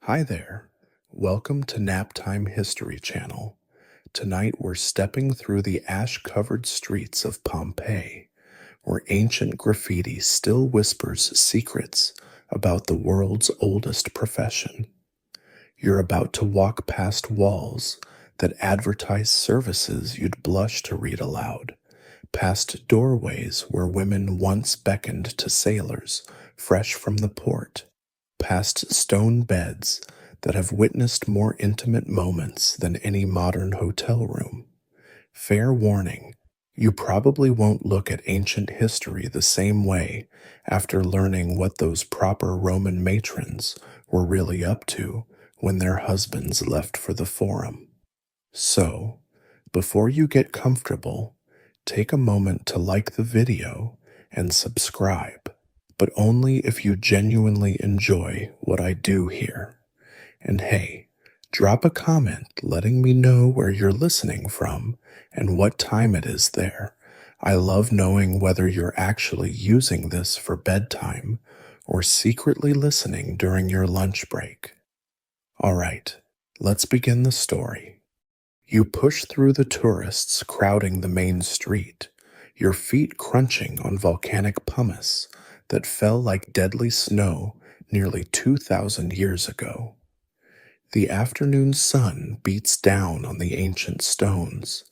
Hi there. Welcome to NapTime History channel. Tonight we're stepping through the ash-covered streets of Pompeii, where ancient graffiti still whispers secrets about the world's oldest profession. You're about to walk past walls that advertise services you'd blush to read aloud, past doorways where women once beckoned to sailors fresh from the port, past stone beds that have witnessed more intimate moments than any modern hotel room. Fair warning, you probably won't look at ancient history the same way after learning what those proper Roman matrons were really up to when their husbands left for the forum. So, before you get comfortable, take a moment to like the video and subscribe, but only if you genuinely enjoy what I do here. And hey, drop a comment letting me know where you're listening from and what time it is there. I love knowing whether you're actually using this for bedtime or secretly listening during your lunch break. All right, let's begin the story. You push through the tourists crowding the main street, your feet crunching on volcanic pumice that fell like deadly snow nearly 2,000 years ago. The afternoon sun beats down on the ancient stones,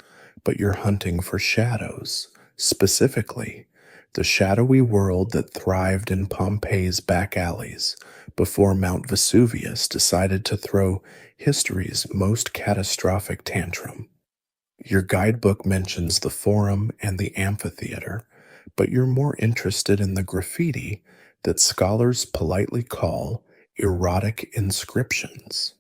but you're hunting for shadows, specifically the shadowy world that thrived in Pompeii's back alleys before Mount Vesuvius decided to throw history's most catastrophic tantrum. Your guidebook mentions the forum and the amphitheater, but you're more interested in the graffiti that scholars politely call erotic inscriptions.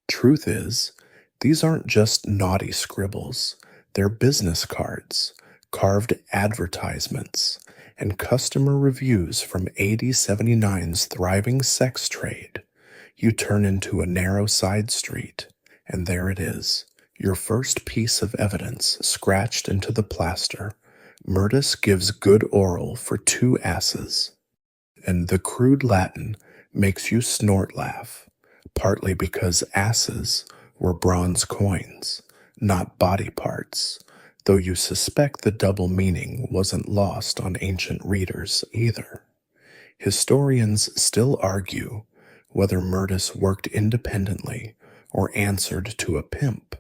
Truth is, these aren't just naughty scribbles, they're business cards, carved advertisements, and customer reviews from AD 79's thriving sex trade. You turn into a narrow side street, and there it is, your first piece of evidence scratched into the plaster. Myrtus gives good oral for 2 asses. And the crude Latin makes you snort laugh, partly because asses were bronze coins, not body parts, though you suspect the double meaning wasn't lost on ancient readers either. Historians still argue whether Myrtus worked independently or answered to a pimp,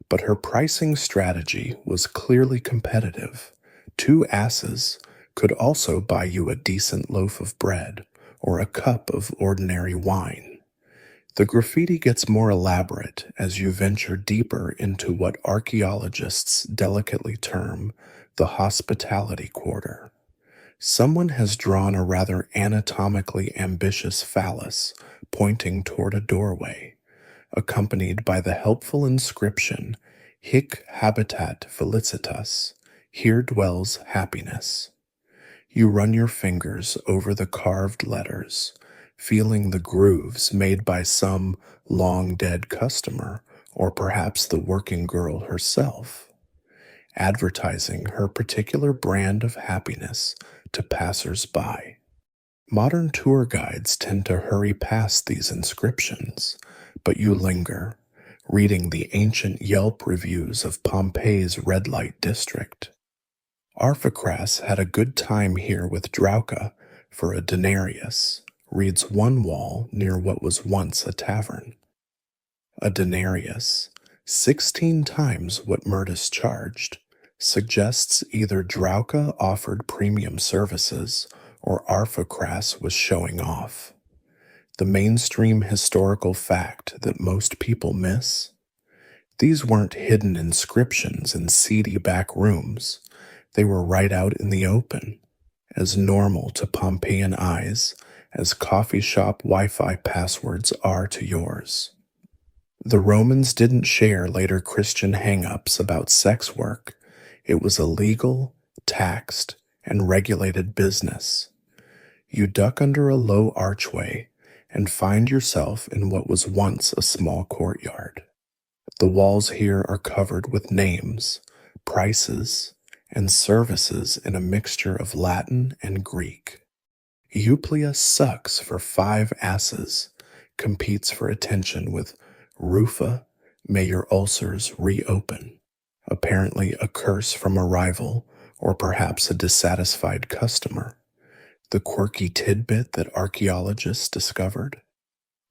but her pricing strategy was clearly competitive. 2 asses could also buy you a decent loaf of bread or a cup of ordinary wine. The graffiti gets more elaborate as you venture deeper into what archaeologists delicately term the hospitality quarter. Someone has drawn a rather anatomically ambitious phallus pointing toward a doorway, accompanied by the helpful inscription, Hic habitat felicitas, here dwells happiness. You run your fingers over the carved letters, feeling the grooves made by some long-dead customer, or perhaps the working girl herself, advertising her particular brand of happiness to passers-by. Modern tour guides tend to hurry past these inscriptions, but you linger, reading the ancient Yelp reviews of Pompeii's red light district. Arphicras had a good time here with Drauca for a denarius, reads one wall near what was once a tavern. A denarius, 16 times what Myrtus charged, suggests either Drauca offered premium services or Arphicras was showing off. The mainstream historical fact that most people miss? These weren't hidden inscriptions in seedy back rooms. They were right out in the open, as normal to Pompeian eyes as coffee shop Wi-Fi passwords are to yours. The Romans didn't share later Christian hang-ups about sex work. It was a legal, taxed, and regulated business. You duck under a low archway and find yourself in what was once a small courtyard. The walls here are covered with names, prices, and services in a mixture of Latin and Greek. Euplia sucks for 5 asses, competes for attention with Rufa, may your ulcers reopen, apparently a curse from a rival or perhaps a dissatisfied customer, the quirky tidbit that archaeologists discovered.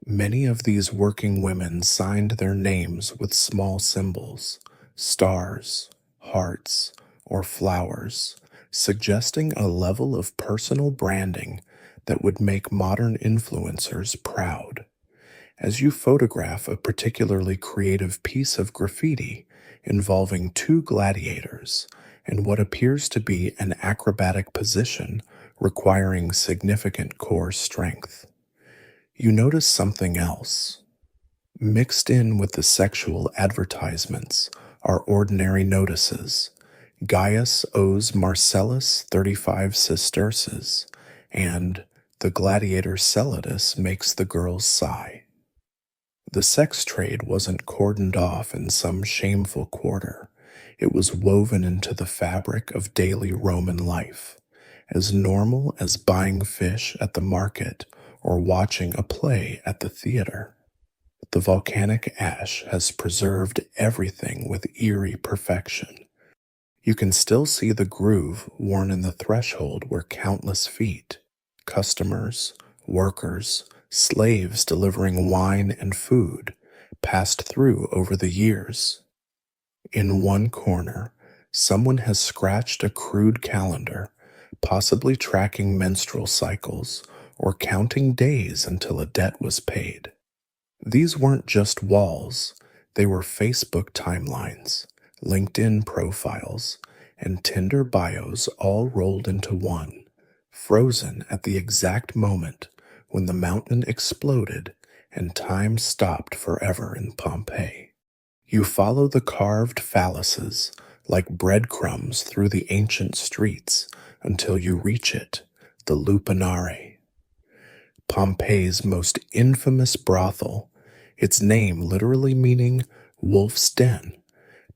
Many of these working women signed their names with small symbols, stars, hearts, or flowers, suggesting a level of personal branding that would make modern influencers proud. As you photograph a particularly creative piece of graffiti involving two gladiators and what appears to be an acrobatic position requiring significant core strength, you notice something else. Mixed in with the sexual advertisements are ordinary notices. Gaius owes Marcellus 35 sesterces, and the gladiator Celadus makes the girls sigh. The sex trade wasn't cordoned off in some shameful quarter. It was woven into the fabric of daily Roman life, as normal as buying fish at the market or watching a play at the theater. The volcanic ash has preserved everything with eerie perfection. You can still see the groove worn in the threshold where countless feet, customers, workers, slaves delivering wine and food, passed through over the years. In one corner, someone has scratched a crude calendar, possibly tracking menstrual cycles or counting days until a debt was paid. These weren't just walls, they were Facebook timelines, LinkedIn profiles, and Tinder bios all rolled into one, frozen at the exact moment when the mountain exploded and time stopped forever in Pompeii. You follow the carved phalluses like breadcrumbs through the ancient streets until you reach it, the Lupanare. Pompeii's most infamous brothel, its name literally meaning wolf's den,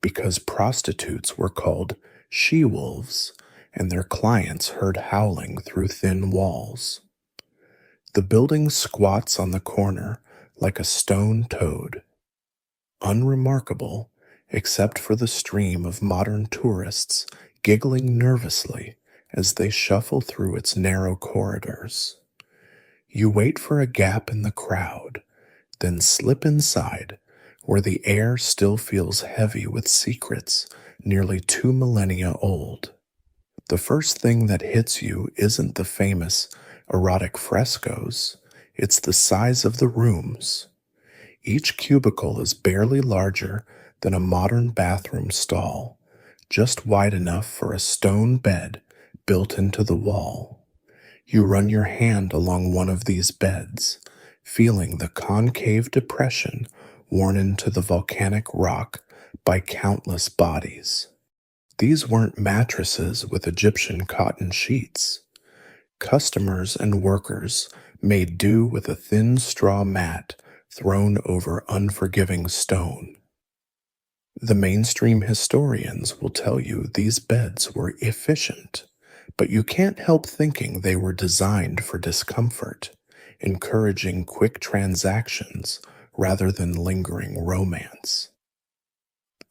because prostitutes were called she-wolves and their clients heard howling through thin walls. The building squats on the corner like a stone toad, unremarkable except for the stream of modern tourists giggling nervously as they shuffle through its narrow corridors. You wait for a gap in the crowd, then slip inside, where the air still feels heavy with secrets nearly 2 millennia old. The first thing that hits you isn't the famous erotic frescoes, it's the size of the rooms. Each cubicle is barely larger than a modern bathroom stall, just wide enough for a stone bed built into the wall. You run your hand along one of these beds, feeling the concave depression worn into the volcanic rock by countless bodies. These weren't mattresses with Egyptian cotton sheets. Customers and workers made do with a thin straw mat thrown over unforgiving stone. The mainstream historians will tell you these beds were efficient, but you can't help thinking they were designed for discomfort, encouraging quick transactions rather than lingering romance.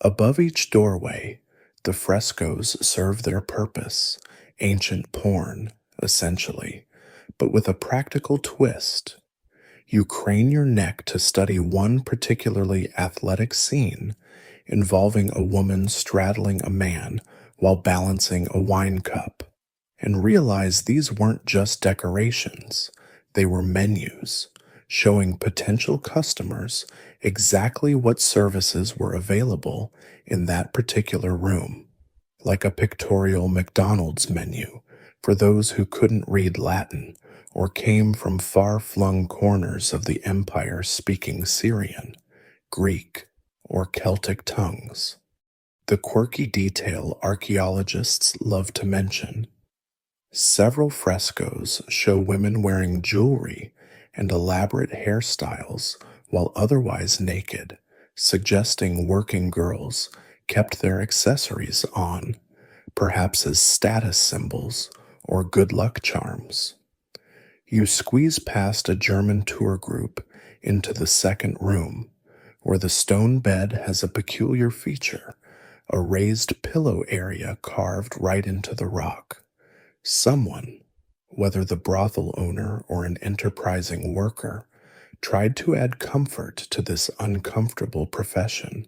Above each doorway, the frescoes serve their purpose, ancient porn, essentially, but with a practical twist. You crane your neck to study one particularly athletic scene involving a woman straddling a man while balancing a wine cup, and realize these weren't just decorations, they were menus, showing potential customers exactly what services were available in that particular room, like a pictorial McDonald's menu for those who couldn't read Latin or came from far-flung corners of the empire speaking Syrian, Greek, or Celtic tongues. The quirky detail archaeologists love to mention. Several frescoes show women wearing jewelry and elaborate hairstyles while otherwise naked, suggesting working girls kept their accessories on, perhaps as status symbols or good luck charms. You squeeze past a German tour group into the second room, where the stone bed has a peculiar feature, a raised pillow area carved right into the rock. Someone, whether the brothel owner or an enterprising worker, tried to add comfort to this uncomfortable profession.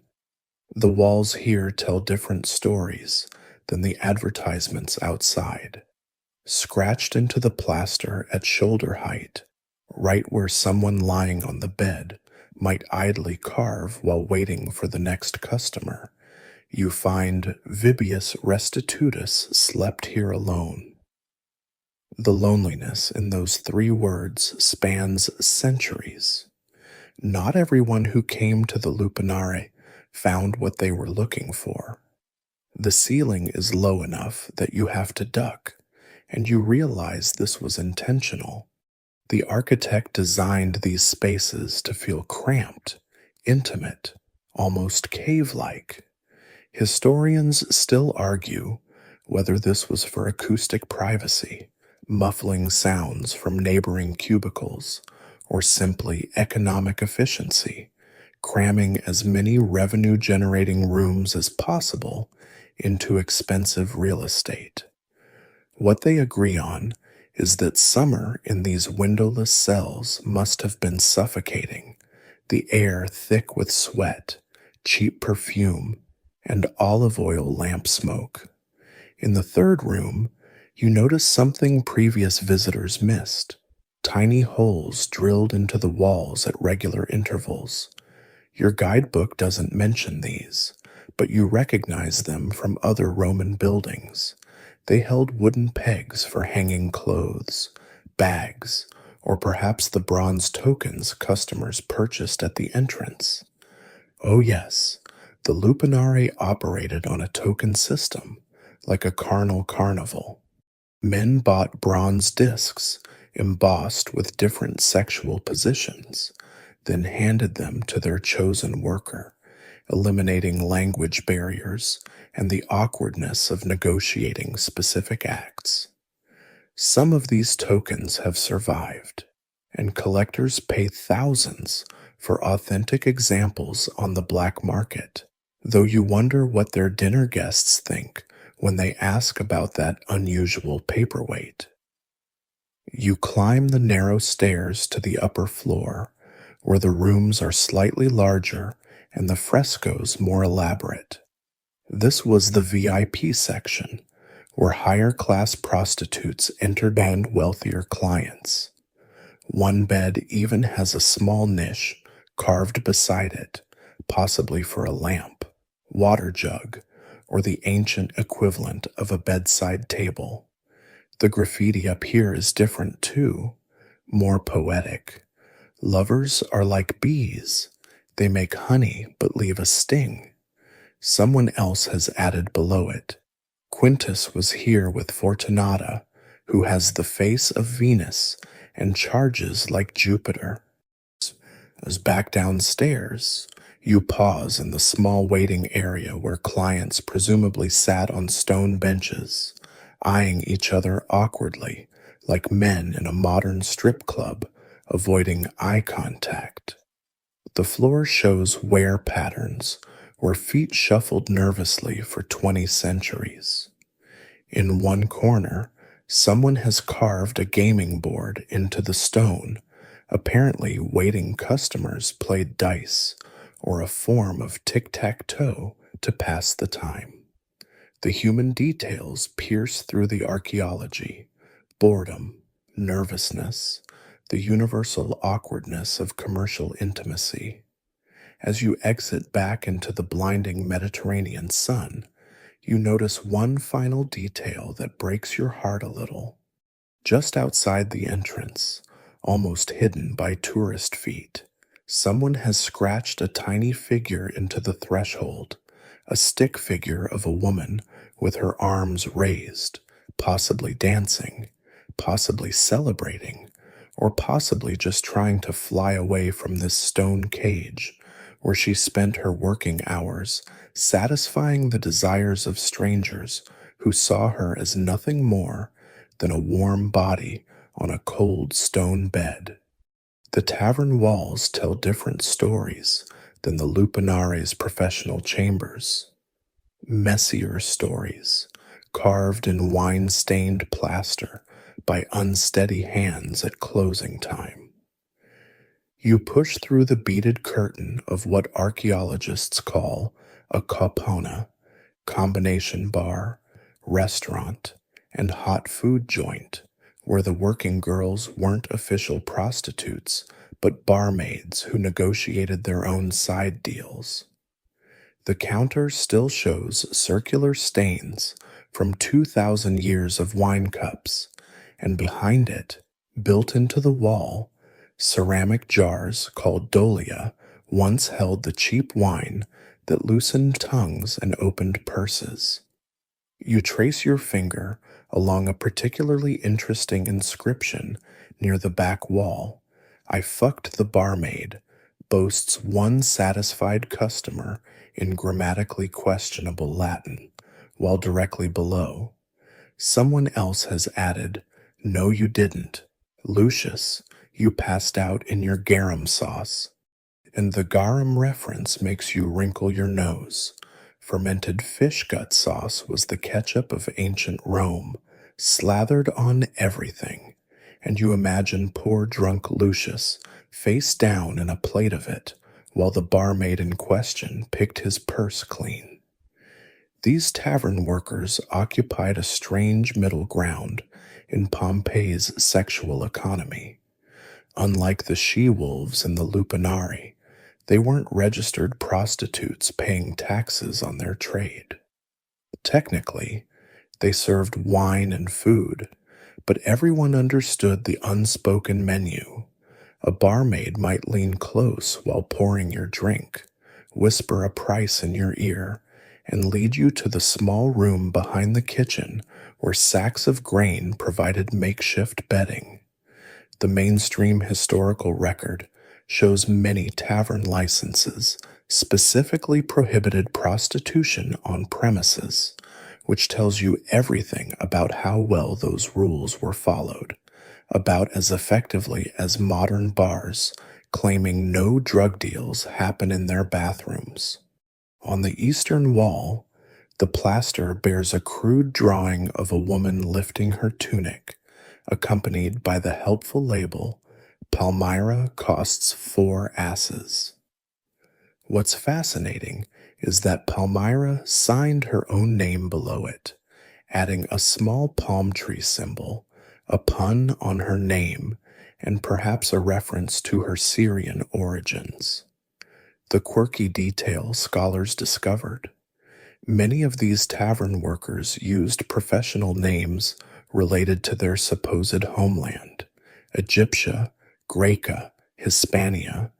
The walls here tell different stories than the advertisements outside. Scratched into the plaster at shoulder height, right where someone lying on the bed might idly carve while waiting for the next customer, you find Pr0stitutes slept here alone. The loneliness in those 3 words spans centuries. Not everyone who came to the Lupanare found what they were looking for. The ceiling is low enough that you have to duck, and you realize this was intentional. The architect designed these spaces to feel cramped, intimate, almost cave-like. Historians still argue whether this was for acoustic privacy, muffling sounds from neighboring cubicles, or simply economic efficiency, cramming as many revenue-generating rooms as possible into expensive real estate. What they agree on is that summer in these windowless cells must have been suffocating, the air thick with sweat, cheap perfume, and olive oil lamp smoke. In the third room, you notice something previous visitors missed: tiny holes drilled into the walls at regular intervals. Your guidebook doesn't mention these, but you recognize them from other Roman buildings. They held wooden pegs for hanging clothes, bags, or perhaps the bronze tokens customers purchased at the entrance. Oh yes, the Lupanare operated on a token system, like a carnal carnival. Men bought bronze discs, embossed with different sexual positions, then handed them to their chosen worker, eliminating language barriers and the awkwardness of negotiating specific acts. Some of these tokens have survived, and collectors pay thousands for authentic examples on the black market, though you wonder what their dinner guests think when they ask about that unusual paperweight. You climb the narrow stairs to the upper floor, where the rooms are slightly larger and the frescoes more elaborate. This was the VIP section, where higher-class prostitutes entered and wealthier clients. One bed even has a small niche carved beside it, possibly for a lamp, water jug, or the ancient equivalent of a bedside table. The graffiti up here is different too, more poetic. Lovers are like bees. They make honey but leave a sting. Someone else has added below it: Quintus was here with Fortunata, who has the face of Venus and charges like Jupiter. As back downstairs, you pause in the small waiting area where clients presumably sat on stone benches, eyeing each other awkwardly, like men in a modern strip club, avoiding eye contact. The floor shows wear patterns, where feet shuffled nervously for 20 centuries. In one corner, someone has carved a gaming board into the stone, apparently waiting customers played dice or a form of tic-tac-toe to pass the time. The human details pierce through the archaeology: boredom, nervousness, the universal awkwardness of commercial intimacy. As you exit back into the blinding Mediterranean sun, you notice one final detail that breaks your heart a little. Just outside the entrance, almost hidden by tourist feet, someone has scratched a tiny figure into the threshold, a stick figure of a woman with her arms raised, possibly dancing, possibly celebrating, or possibly just trying to fly away from this stone cage where she spent her working hours satisfying the desires of strangers who saw her as nothing more than a warm body on a cold stone bed. The tavern walls tell different stories than the lupanare's professional chambers. Messier stories, carved in wine-stained plaster by unsteady hands at closing time. You push through the beaded curtain of what archaeologists call a copona, combination bar, restaurant, and hot food joint, where the working girls weren't official prostitutes, but barmaids who negotiated their own side deals. The counter still shows circular stains from 2,000 years of wine cups, and behind it, built into the wall, ceramic jars called dolia once held the cheap wine that loosened tongues and opened purses. You trace your finger along a particularly interesting inscription near the back wall. "I fucked the barmaid," boasts one satisfied customer in grammatically questionable Latin, while directly below, someone else has added, "No, you didn't. Lucius, you passed out in your garum sauce." And the garum reference makes you wrinkle your nose. Fermented fish gut sauce was the ketchup of ancient Rome, slathered on everything, and you imagine poor drunk Lucius face down in a plate of it, while the barmaid in question picked his purse clean. These tavern workers occupied a strange middle ground in Pompeii's sexual economy. Unlike the she-wolves in the lupanari, they weren't registered prostitutes paying taxes on their trade. Technically, they served wine and food, but everyone understood the unspoken menu. A barmaid might lean close while pouring your drink, whisper a price in your ear, and lead you to the small room behind the kitchen where sacks of grain provided makeshift bedding. The mainstream historical record shows many tavern licenses specifically prohibited prostitution on premises, which tells you everything about how well those rules were followed, about as effectively as modern bars claiming no drug deals happen in their bathrooms. On the eastern wall, the plaster bears a crude drawing of a woman lifting her tunic, accompanied by the helpful label, "Palmyra costs 4 asses." What's fascinating is that Palmyra signed her own name below it, adding a small palm tree symbol, a pun on her name, and perhaps a reference to her Syrian origins. The quirky detail scholars discovered. Many of these tavern workers used professional names related to their supposed homeland, Egyptia, Graeca, Hispania,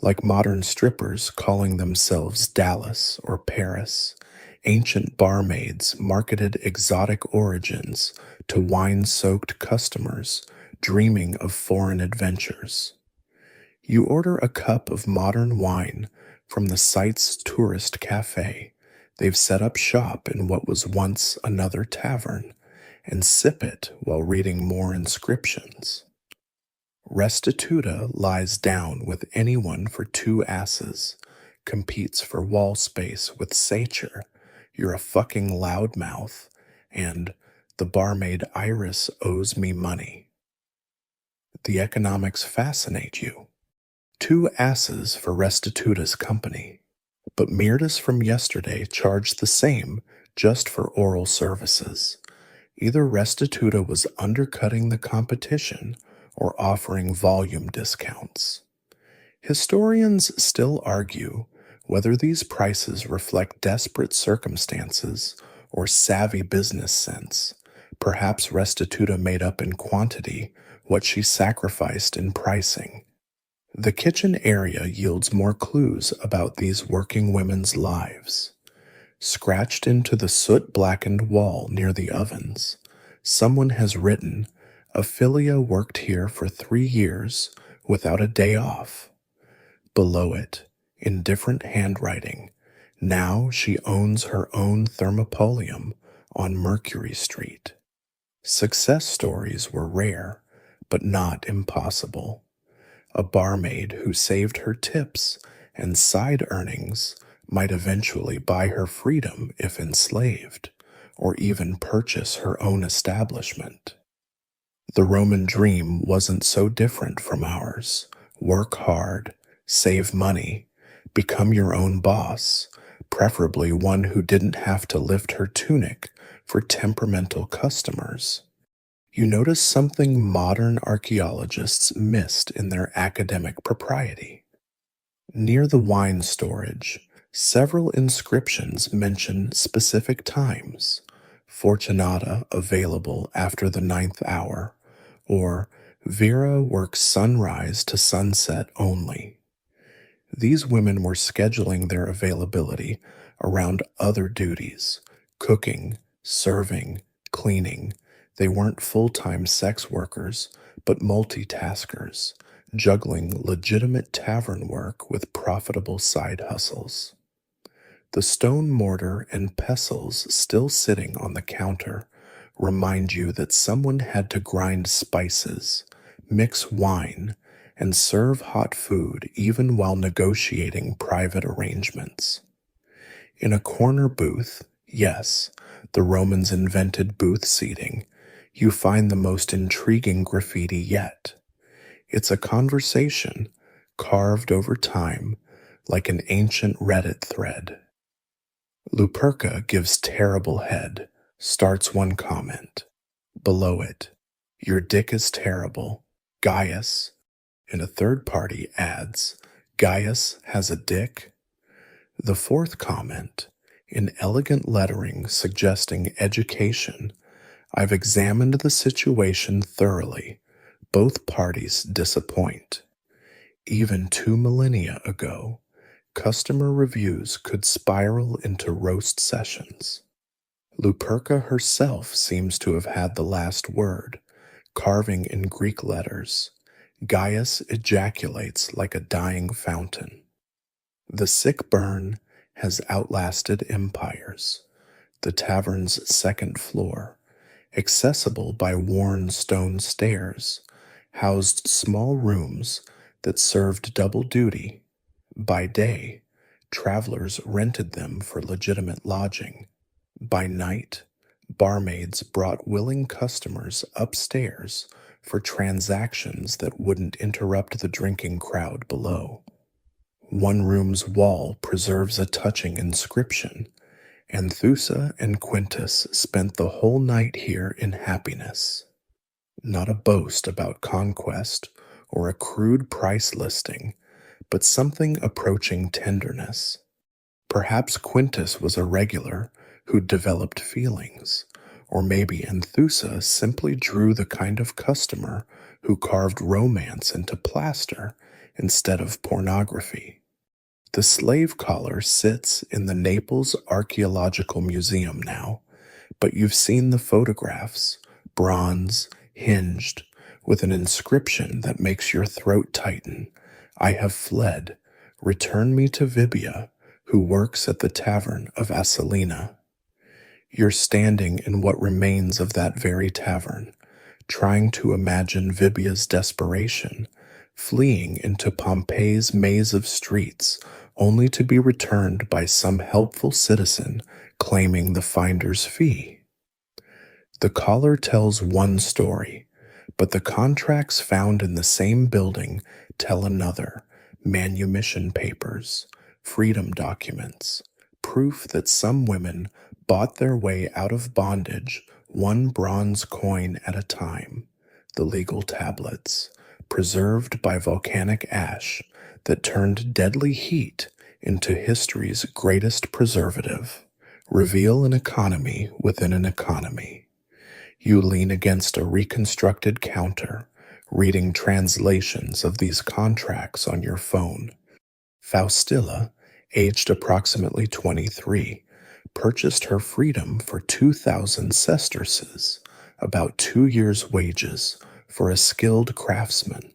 like modern strippers calling themselves Dallas or Paris. Ancient barmaids marketed exotic origins to wine-soaked customers dreaming of foreign adventures. You order a cup of modern wine from the site's tourist cafe. They've set up shop in what was once another tavern, and sip it while reading more inscriptions. Restituta lies down with anyone for 2 asses, competes for wall space with Sacher, "You're a fucking loudmouth," and "The barmaid Iris owes me money." The economics fascinate you. 2 asses for Restituta's company, but Mirdas from yesterday charged the same just for oral services. Either Restituta was undercutting the competition or offering volume discounts. Historians still argue whether these prices reflect desperate circumstances or savvy business sense. Perhaps Restituta made up in quantity what she sacrificed in pricing. The kitchen area yields more clues about these working women's lives. Scratched into the soot-blackened wall near the ovens, someone has written, "Ophelia worked here for 3 years without a day off." Below it, in different handwriting, "Now she owns her own thermopolium on Mercury Street." Success stories were rare, but not impossible. A barmaid who saved her tips and side earnings might eventually buy her freedom if enslaved, or even purchase her own establishment. The Roman dream wasn't so different from ours. Work hard, save money, become your own boss, preferably one who didn't have to lift her tunic for temperamental customers. You notice something modern archaeologists missed in their academic propriety. Near the wine storage, several inscriptions mention specific times: Fortunata available after the ninth hour, or Vera works sunrise to sunset only. These women were scheduling their availability around other duties: cooking, serving, cleaning. They weren't full time sex workers, but multitaskers, juggling legitimate tavern work with profitable side hustles. The stone mortar and pestles still sitting on the counter remind you that someone had to grind spices, mix wine, and serve hot food even while negotiating private arrangements. In a corner booth, yes, the Romans invented booth seating, you find the most intriguing graffiti yet. It's a conversation carved over time like an ancient Reddit thread. Luperca gives terrible head, starts one comment. Below it, your dick is terrible. Gaius. And a third party adds, Gaius has a dick. The fourth comment, in elegant lettering suggesting education, I've examined the situation thoroughly. Both parties disappoint. Even 2 millennia ago, customer reviews could spiral into roast sessions. Luperca herself seems to have had the last word, carving in Greek letters. Gaius ejaculates like a dying fountain. The sick burn has outlasted empires. The tavern's second floor, accessible by worn stone stairs, housed small rooms that served double duty. By day, travelers rented them for legitimate lodging. By night, barmaids brought willing customers upstairs for transactions that wouldn't interrupt the drinking crowd below. One room's wall preserves a touching inscription: Anthusa and Quintus spent the whole night here in happiness. Not a boast about conquest or a crude price listing, but something approaching tenderness. Perhaps Quintus was a regular who developed feelings, or maybe Anthusa simply drew the kind of customer who carved romance into plaster instead of pornography. The slave collar sits in the Naples Archaeological Museum now, but you've seen the photographs, bronze, hinged, with an inscription that makes your throat tighten. I have fled. Return me to Vibia, who works at the tavern of Asalina. You're standing in what remains of that very tavern, trying to imagine Vibia's desperation, fleeing into Pompeii's maze of streets, only to be returned by some helpful citizen claiming the finder's fee. The collar tells one story, but the contracts found in the same building tell another: manumission papers, freedom documents, proof that some women bought their way out of bondage one bronze coin at a time, the legal tablets, preserved by volcanic ash that turned deadly heat into history's greatest preservative, reveal an economy within an economy. You lean against a reconstructed counter, reading translations of these contracts on your phone. Faustilla, aged approximately 23, purchased her freedom for 2,000 sesterces, about 2 years' wages, for a skilled craftsman.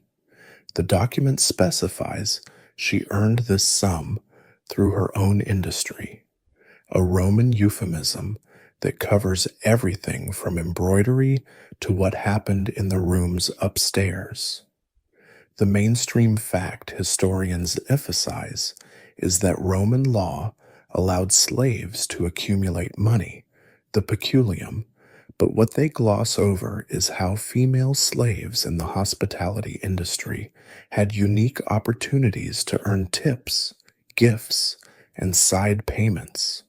The document specifies she earned this sum through her own industry, a Roman euphemism that covers everything from embroidery to what happened in the rooms upstairs. The mainstream fact historians emphasize is that Roman law allowed slaves to accumulate money, the peculium, but what they gloss over is how female slaves in the hospitality industry had unique opportunities to earn tips, gifts, and side payments.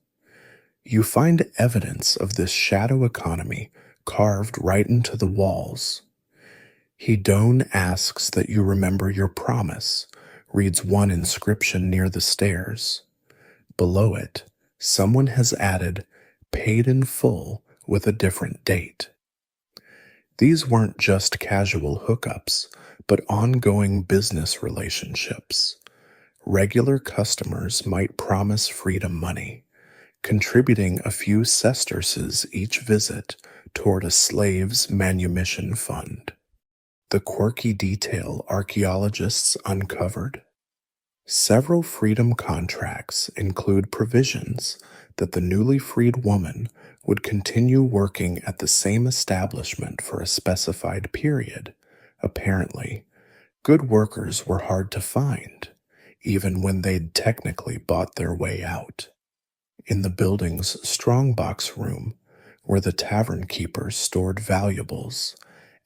You find evidence of this shadow economy carved right into the walls. Hedone asks that you remember your promise, reads one inscription near the stairs. Below it, someone has added, paid in full with a different date. These weren't just casual hookups, but ongoing business relationships. Regular customers might promise freedom money, contributing a few sesterces each visit toward a slave's manumission fund. The quirky detail archaeologists uncovered. Several freedom contracts include provisions that the newly freed woman would continue working at the same establishment for a specified period. Apparently, good workers were hard to find, even when they'd technically bought their way out. In the building's strongbox room, where the tavern keepers stored valuables,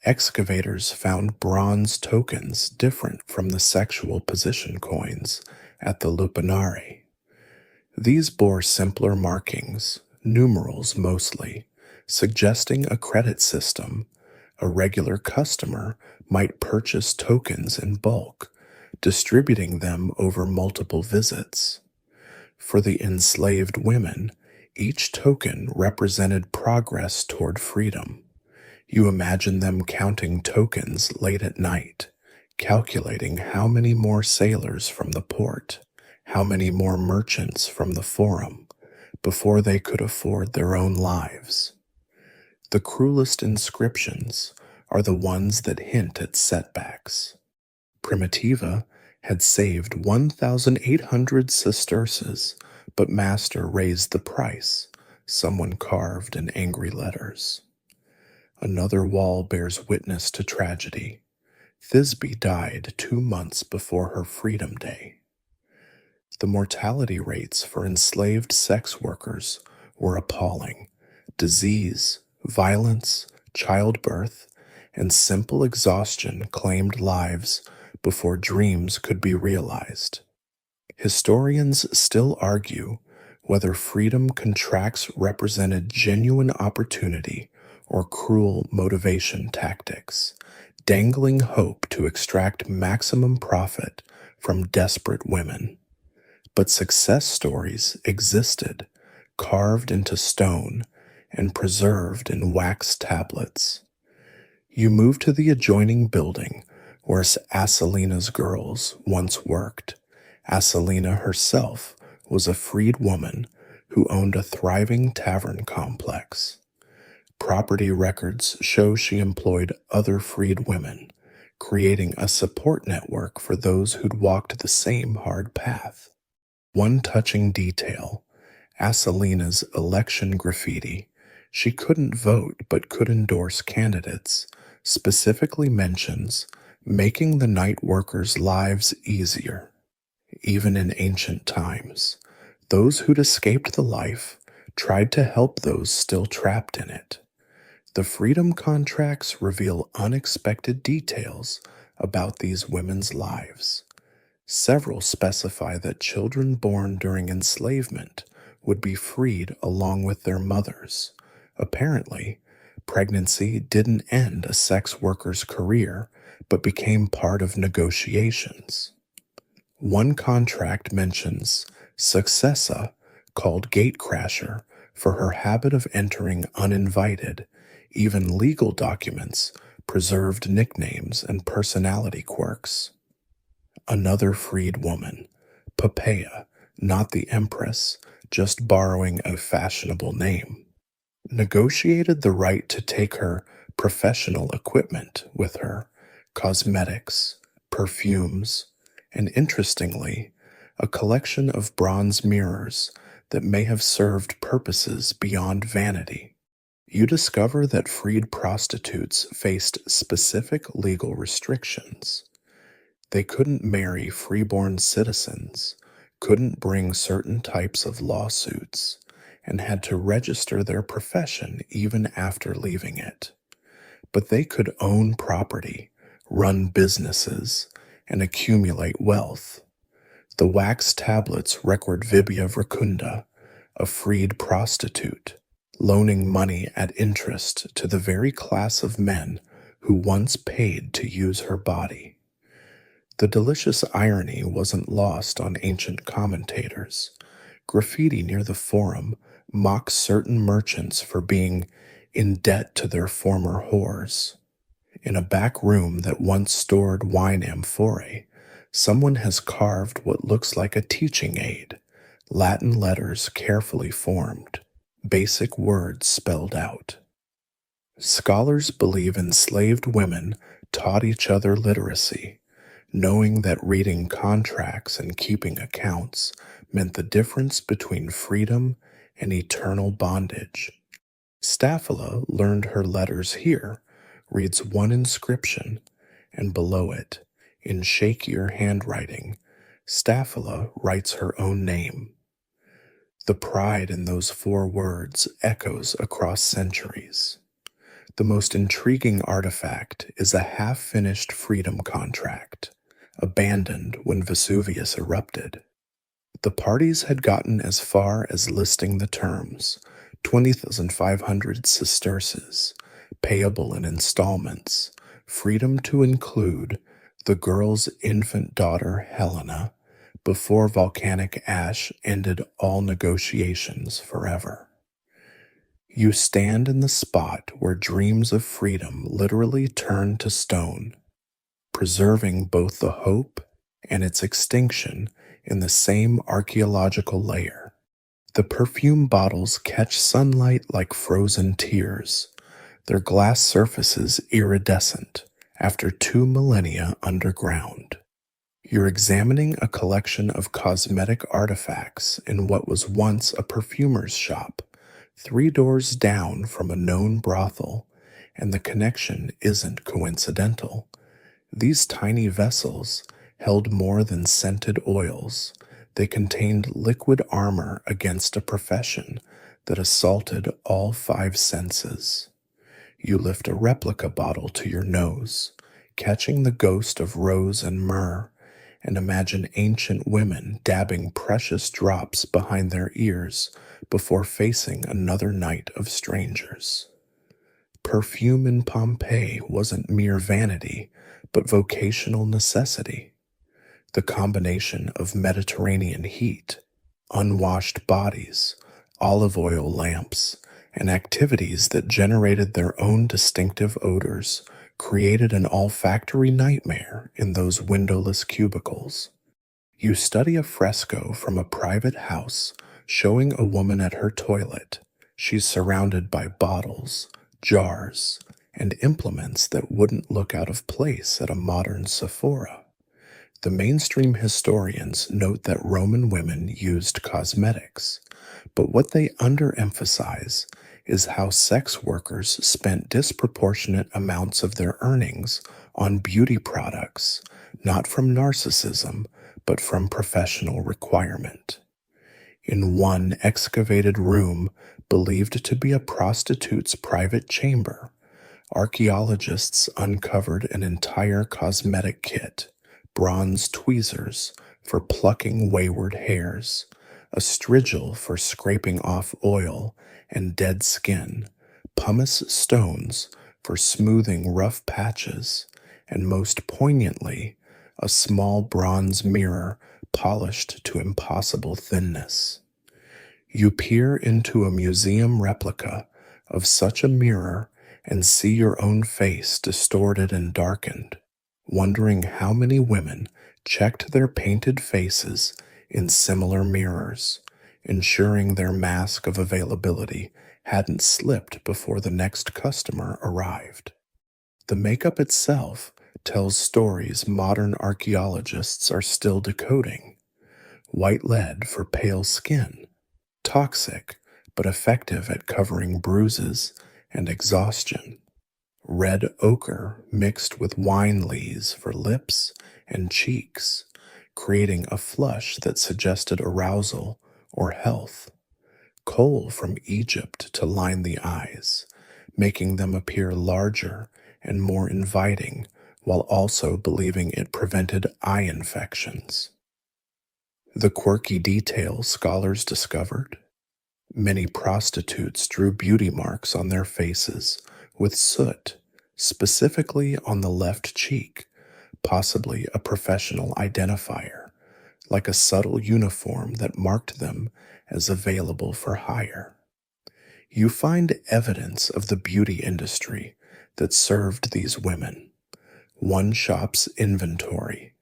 excavators found bronze tokens different from the sexual position coins at the lupinare. These bore simpler markings, numerals mostly, suggesting a credit system. A regular customer might purchase tokens in bulk, distributing them over multiple visits. For the enslaved women, each token represented progress toward freedom. You imagine them counting tokens late at night, calculating how many more sailors from the port, how many more merchants from the forum, before they could afford their own lives. The cruelest inscriptions are the ones that hint at setbacks. Primitiva had saved 1,800 sesterces, but master raised the price, someone carved in angry letters. Another wall bears witness to tragedy. Thisbe died 2 months before her Freedom Day. The mortality rates for enslaved sex workers were appalling. Disease, violence, childbirth, and simple exhaustion claimed lives before dreams could be realized. Historians still argue whether freedom contracts represented genuine opportunity or cruel motivation tactics, dangling hope to extract maximum profit from desperate women. But success stories existed, carved into stone and preserved in wax tablets. You move to the adjoining building where Asalina's girls once worked. Asalina herself was a freed woman who owned a thriving tavern complex. Property records show she employed other freed women, creating a support network for those who'd walked the same hard path. One touching detail, Asalina's election graffiti, she couldn't vote but could endorse candidates, specifically mentions making the night workers' lives easier. Even in ancient times, those who'd escaped the life tried to help those still trapped in it. The freedom contracts reveal unexpected details about these women's lives. Several specify that children born during enslavement would be freed along with their mothers. Apparently, pregnancy didn't end a sex worker's career, but became part of negotiations. One contract mentions Successa, called Gatecrasher, for her habit of entering uninvited. Even legal documents preserved nicknames and personality quirks. Another freed woman, Pompeii, not the empress, just borrowing a fashionable name, negotiated the right to take her professional equipment with her, cosmetics, perfumes, and interestingly, a collection of bronze mirrors that may have served purposes beyond vanity. You discover that freed prostitutes faced specific legal restrictions. They couldn't marry freeborn citizens, couldn't bring certain types of lawsuits, and had to register their profession even after leaving it. But they could own property, run businesses, and accumulate wealth. The wax tablets record Vibia Vracunda, a freed prostitute, loaning money at interest to the very class of men who once paid to use her body. The delicious irony wasn't lost on ancient commentators. Graffiti near the Forum mocks certain merchants for being in debt to their former whores. In a back room that once stored wine amphorae, someone has carved what looks like a teaching aid, Latin letters carefully formed, basic words spelled out. Scholars believe enslaved women taught each other literacy, knowing that reading contracts and keeping accounts meant the difference between freedom and eternal bondage. Staphyla learned her letters here, reads one inscription, and below it, in shakier handwriting, Staphyla writes her own name. The pride in those 4 words echoes across centuries. The most intriguing artifact is a half-finished freedom contract, abandoned when Vesuvius erupted. The parties had gotten as far as listing the terms, 20,500 sesterces, payable in installments, freedom to include the girl's infant daughter Helena, before volcanic ash ended all negotiations forever. You stand in the spot where dreams of freedom literally turn to stone, preserving both the hope and its extinction in the same archaeological layer. The perfume bottles catch sunlight like frozen tears, their glass surfaces iridescent after 2 millennia underground. You're examining a collection of cosmetic artifacts in what was once a perfumer's shop, 3 doors down from a known brothel, and the connection isn't coincidental. These tiny vessels held more than scented oils. They contained liquid armor against a profession that assaulted all 5 senses. You lift a replica bottle to your nose, catching the ghost of rose and myrrh, and imagine ancient women dabbing precious drops behind their ears before facing another night of strangers. Perfume in Pompeii wasn't mere vanity, but vocational necessity. The combination of Mediterranean heat, unwashed bodies, olive oil lamps, and activities that generated their own distinctive odors created an olfactory nightmare in those windowless cubicles. You study a fresco from a private house showing a woman at her toilet. She's surrounded by bottles, jars, and implements that wouldn't look out of place at a modern Sephora. The mainstream historians note that Roman women used cosmetics, but what they underemphasize is how sex workers spent disproportionate amounts of their earnings on beauty products, not from narcissism, but from professional requirement. In one excavated room believed to be a prostitute's private chamber, archaeologists uncovered an entire cosmetic kit, bronze tweezers for plucking wayward hairs, a strigil for scraping off oil and dead skin, pumice stones for smoothing rough patches, and most poignantly, a small bronze mirror polished to impossible thinness. You peer into a museum replica of such a mirror and see your own face distorted and darkened, wondering how many women checked their painted faces in similar mirrors, ensuring their mask of availability hadn't slipped before the next customer arrived. The makeup itself tells stories modern archaeologists are still decoding. White lead for pale skin, toxic but effective at covering bruises and exhaustion. red ochre mixed with wine lees for lips and cheeks, creating a flush that suggested arousal or health, coal from Egypt to line the eyes, making them appear larger and more inviting while also believing it prevented eye infections. The quirky detail scholars discovered: many prostitutes drew beauty marks on their faces with soot, specifically on the left cheek, possibly a professional identifier, like a subtle uniform that marked them as available for hire. You find evidence of the beauty industry that served these women. One shop's inventory,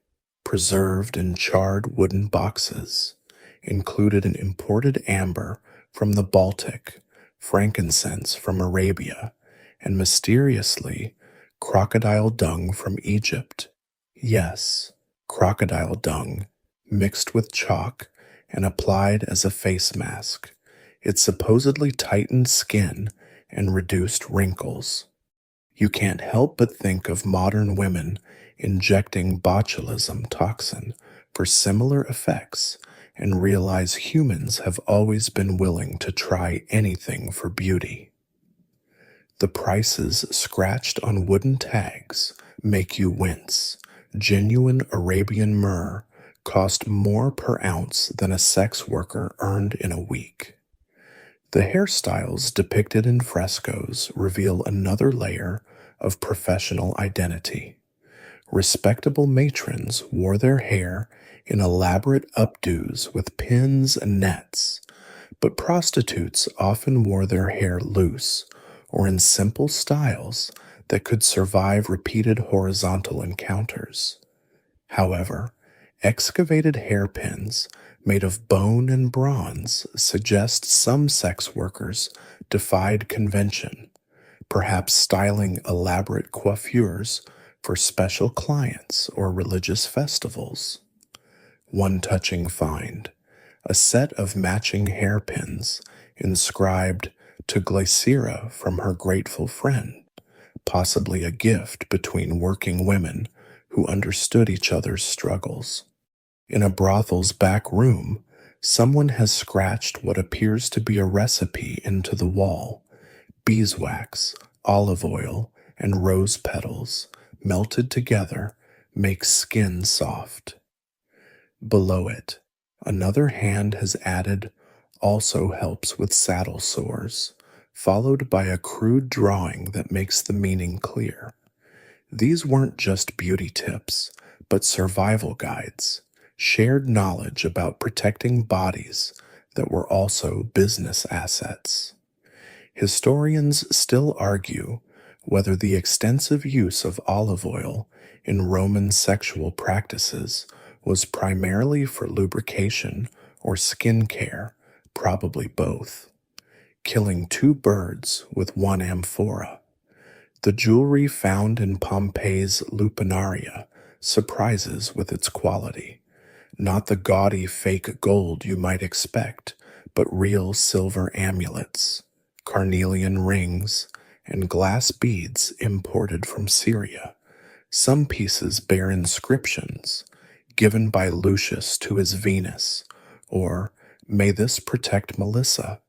preserved in charred wooden boxes, included an imported amber from the Baltic, frankincense from Arabia, and mysteriously, crocodile dung from Egypt. Yes, crocodile dung, mixed with chalk and applied as a face mask. It supposedly tightened skin and reduced wrinkles. You can't help but think of modern women injecting botulism toxin for similar effects and realize humans have always been willing to try anything for beauty. The prices scratched on wooden tags make you wince. Genuine Arabian myrrh cost more per ounce than a sex worker earned in a week. The hairstyles depicted in frescoes reveal another layer of professional identity. Respectable matrons wore their hair in elaborate updos with pins and nets, but prostitutes often wore their hair loose or in simple styles that could survive repeated horizontal encounters. However, excavated hairpins made of bone and bronze suggest some sex workers defied convention, perhaps styling elaborate coiffures for special clients or religious festivals. One touching find: a set of matching hairpins inscribed "To Glycera from her grateful friend," possibly a gift between working women who understood each other's struggles. In a brothel's back room, someone has scratched what appears to be a recipe into the wall: beeswax, olive oil, and rose petals, melted together, make skin soft. Below it, another hand has added "also helps with saddle sores," followed by a crude drawing that makes the meaning clear. These weren't just beauty tips, but survival guides, shared knowledge about protecting bodies that were also business assets. Historians still argue whether the extensive use of olive oil in Roman sexual practices was primarily for lubrication or skin care, probably both. Killing two birds with one amphora. The jewelry found in Pompeii's Luminaria surprises with its quality. Not the gaudy fake gold you might expect, but real silver amulets, carnelian rings, and glass beads imported from Syria. Some pieces bear inscriptions, "Given by Lucius to his Venus," or "May this protect Melissa,"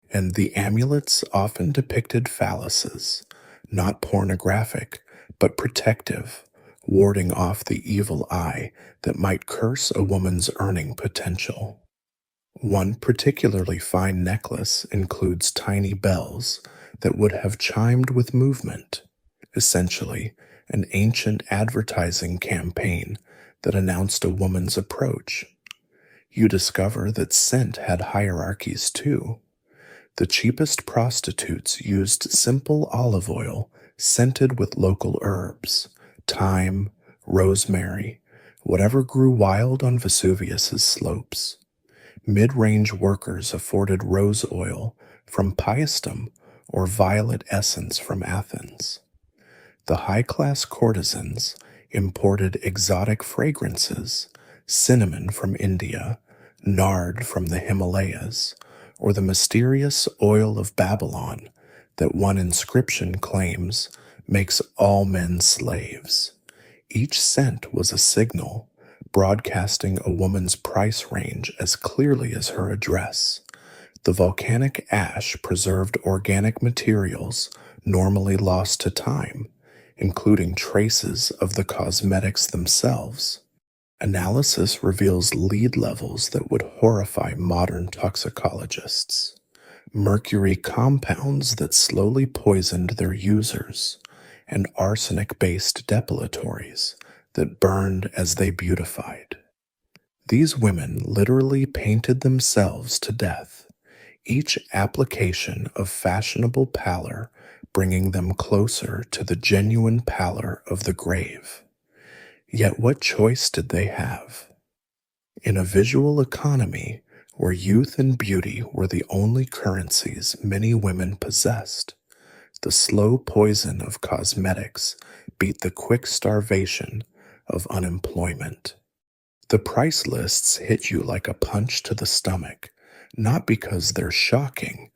and the amulets often depicted phalluses, not pornographic, but protective, warding off the evil eye that might curse a woman's earning potential. One particularly fine necklace includes tiny bells that would have chimed with movement, essentially an ancient advertising campaign that announced a woman's approach. You discover that scent had hierarchies too. The cheapest prostitutes used simple olive oil scented with local herbs, thyme, rosemary, whatever grew wild on Vesuvius's slopes. Mid-range workers afforded rose oil from Paestum or violet essence from Athens. The high-class courtesans imported exotic fragrances, cinnamon from India, nard from the Himalayas, or the mysterious oil of Babylon that one inscription claims makes all men slaves. Each cent was a signal, broadcasting a woman's price range as clearly as her address. The volcanic ash preserved organic materials normally lost to time, including traces of the cosmetics themselves. Analysis reveals lead levels that would horrify modern toxicologists. Mercury compounds that slowly poisoned their users, and arsenic-based depilatories that burned as they beautified. These women literally painted themselves to death, each application of fashionable pallor bringing them closer to the genuine pallor of the grave. Yet what choice did they have? In a visual economy where youth and beauty were the only currencies many women possessed, the slow poison of cosmetics beat the quick starvation of unemployment. The price lists hit you like a punch to the stomach, not because they're shocking,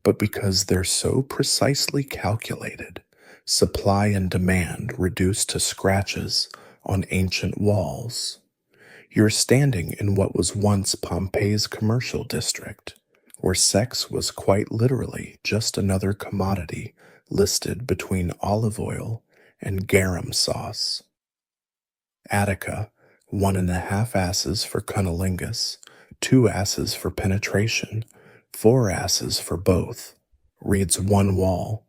but because they're so precisely calculated, supply and demand reduced to scratches on ancient walls. You're standing in what was once Pompeii's commercial district, where sex was quite literally just another commodity listed between olive oil and garum sauce. Attica, 1.5 asses for cunnilingus, 2 asses for penetration, 4 asses for both, reads one wall,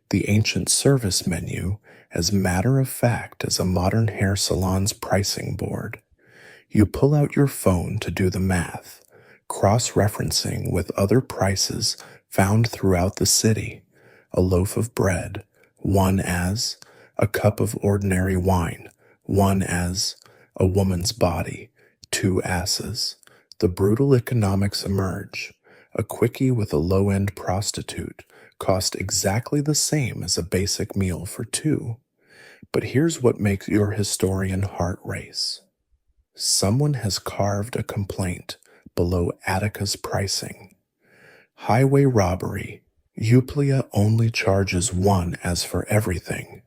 the ancient service menu as matter of fact as a modern hair salon's pricing board. You pull out your phone to do the math, cross-referencing with other prices found throughout the city. A loaf of bread, 1 as a cup of ordinary wine, 1 as a woman's body, 2 asses. The brutal economics emerge. A quickie with a low-end prostitute cost exactly the same as a basic meal for 2. But here's what makes your historian heart race. Someone has carved a complaint below Attica's pricing. Highway robbery. Euplia only charges 1 as for everything.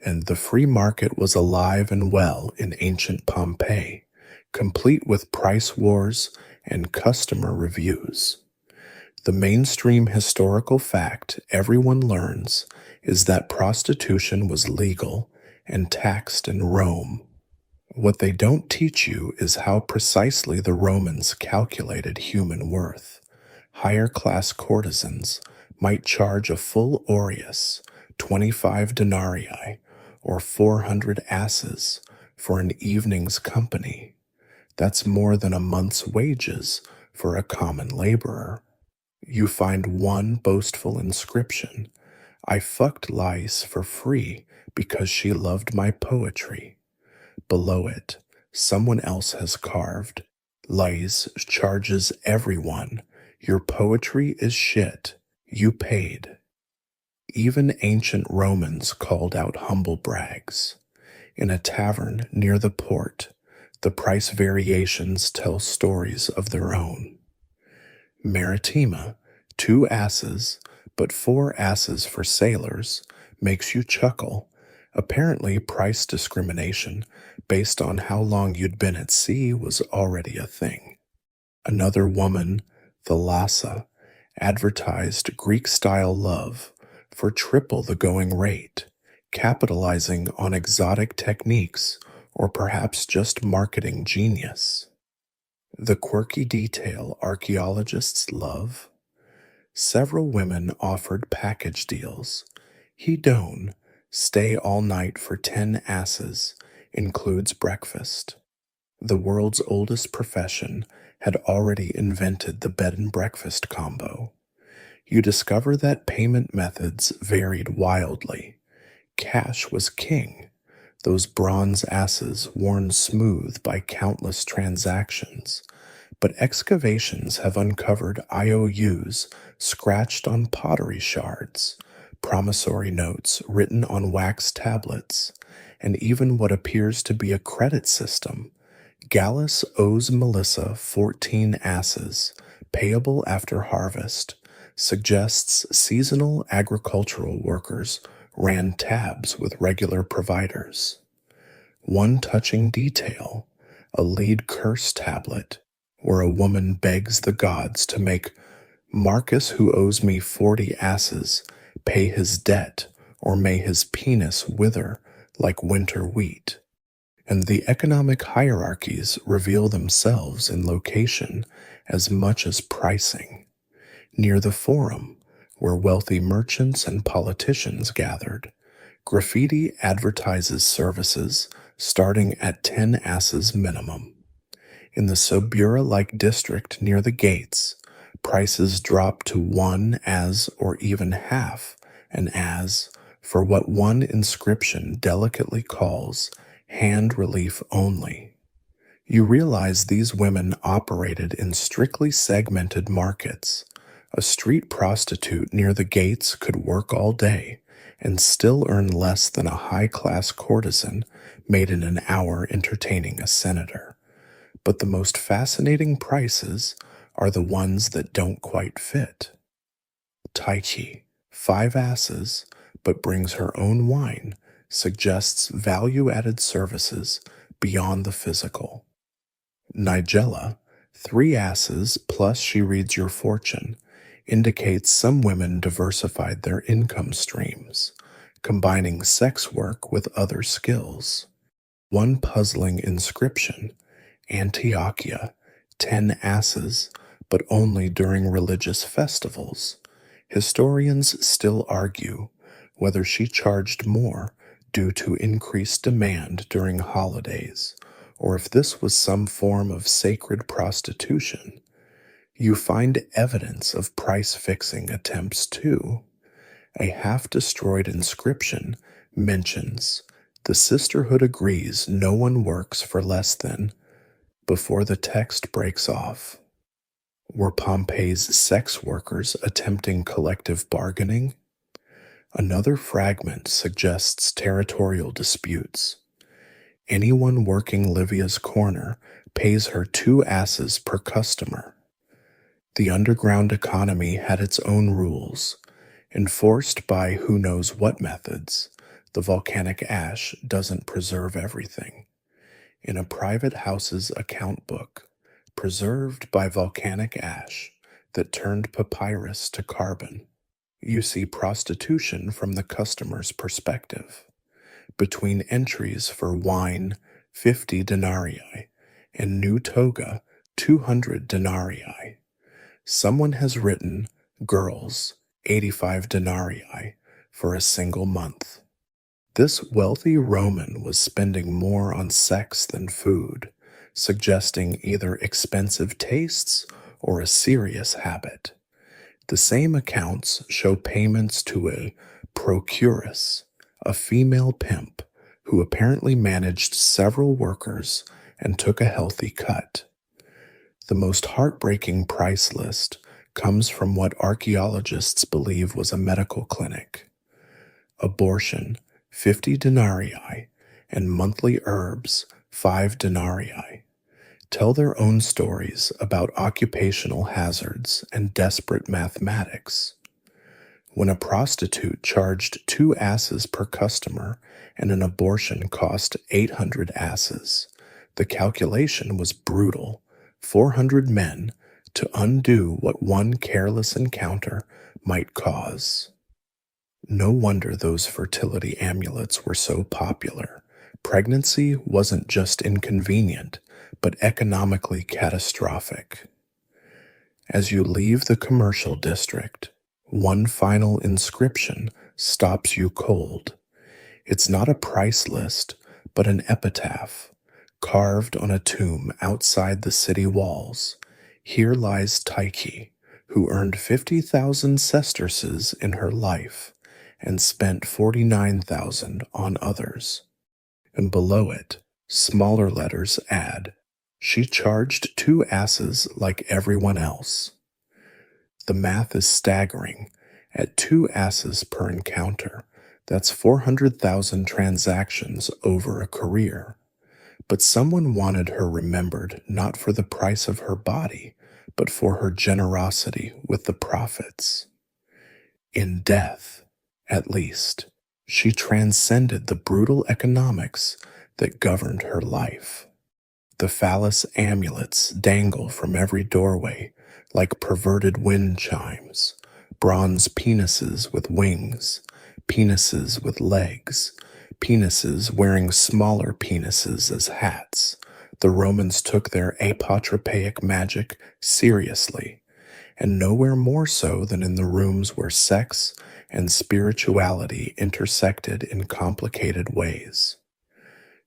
And the free market was alive and well in ancient Pompeii, complete with price wars and customer reviews. The mainstream historical fact everyone learns is that prostitution was legal and taxed in Rome. What they don't teach you is how precisely the Romans calculated human worth. Higher class courtesans might charge a full aureus, 25 denarii, or 400 asses for an evening's company. That's more than a month's wages for a common laborer. You find one boastful inscription, "I fucked Lais for free because she loved my poetry." Below it, someone else has carved, "Lais charges everyone. Your poetry is shit. You paid." Even ancient Romans called out humble brags. In a tavern near the port, the price variations tell stories of their own. Maritima, 2 asses, but 4 asses for sailors, makes you chuckle. Apparently, price discrimination based on how long you'd been at sea was already a thing. Another woman, Thalassa, advertised Greek-style love for triple the going rate, capitalizing on exotic techniques or perhaps just marketing genius. The quirky detail archaeologists love. Several women offered package deals. Hedone, stay all night for 10 asses, includes breakfast. The world's oldest profession had already invented the bed and breakfast combo. You discover that payment methods varied wildly. Cash was king, those bronze asses worn smooth by countless transactions. But excavations have uncovered IOUs scratched on pottery shards, promissory notes written on wax tablets, and even what appears to be a credit system. Gallus owes Melissa 14 asses, payable after harvest, suggests seasonal agricultural workers ran tabs with regular providers. One touching detail, a lead curse tablet, where a woman begs the gods to make Marcus, who owes me 40 asses, pay his debt, or may his penis wither like winter wheat. And the economic hierarchies reveal themselves in location as much as pricing. Near the Forum, where wealthy merchants and politicians gathered, graffiti advertises services starting at 10 asses minimum. In the Sobura-like district near the gates, prices drop to 1 as or even half an as for what one inscription delicately calls hand relief only. You realize these women operated in strictly segmented markets. A street prostitute near the gates could work all day and still earn less than a high-class courtesan made in an hour entertaining a senator. But the most fascinating prices are the ones that don't quite fit. Taiki, 5 asses, but brings her own wine, suggests value-added services beyond the physical. Nigella, 3 asses plus she reads your fortune, indicates some women diversified their income streams, combining sex work with other skills. One puzzling inscription, Antiochia, 10 asses, but only during religious festivals. Historians still argue whether she charged more due to increased demand during holidays, or if this was some form of sacred prostitution. You find evidence of price-fixing attempts too. A half-destroyed inscription mentions, "The sisterhood agrees no one works for less than," before the text breaks off. Were Pompeii's sex workers attempting collective bargaining? Another fragment suggests territorial disputes. Anyone working Livia's corner pays her 2 asses per customer. The underground economy had its own rules, enforced by who knows what methods. The volcanic ash doesn't preserve everything. In a private house's account book, preserved by volcanic ash that turned papyrus to carbon, you see prostitution from the customer's perspective. Between entries for wine, 50 denarii, and new toga, 200 denarii, someone has written, girls, 85 denarii, for a single month. This wealthy Roman was spending more on sex than food, suggesting either expensive tastes or a serious habit. The same accounts show payments to a procuress, a female pimp, who apparently managed several workers and took a healthy cut. The most heartbreaking price list comes from what archaeologists believe was a medical clinic. Abortion, 50 denarii, and monthly herbs, 5 denarii, tell their own stories about occupational hazards and desperate mathematics. When a prostitute charged 2 asses per customer and an abortion cost 800 asses, the calculation was brutal: 400 men to undo what one careless encounter might cause. No wonder those fertility amulets were so popular. Pregnancy wasn't just inconvenient, but economically catastrophic. As you leave the commercial district, one final inscription stops you cold. It's not a price list, but an epitaph, carved on a tomb outside the city walls. Here lies Tyche, who earned 50,000 sesterces in her life and spent 49,000 on others. And below it, smaller letters add, she charged 2 asses like everyone else. The math is staggering. At 2 asses per encounter, that's 400,000 transactions over a career. But someone wanted her remembered not for the price of her body, but for her generosity with the profits. In death, at least, She transcended the brutal economics that governed her life. The phallus amulets dangle from every doorway like perverted wind chimes, bronze penises with wings, penises with legs, penises wearing smaller penises as hats. The Romans took their apotropaic magic seriously, and nowhere more so than in the rooms where sex and spirituality intersected in complicated ways.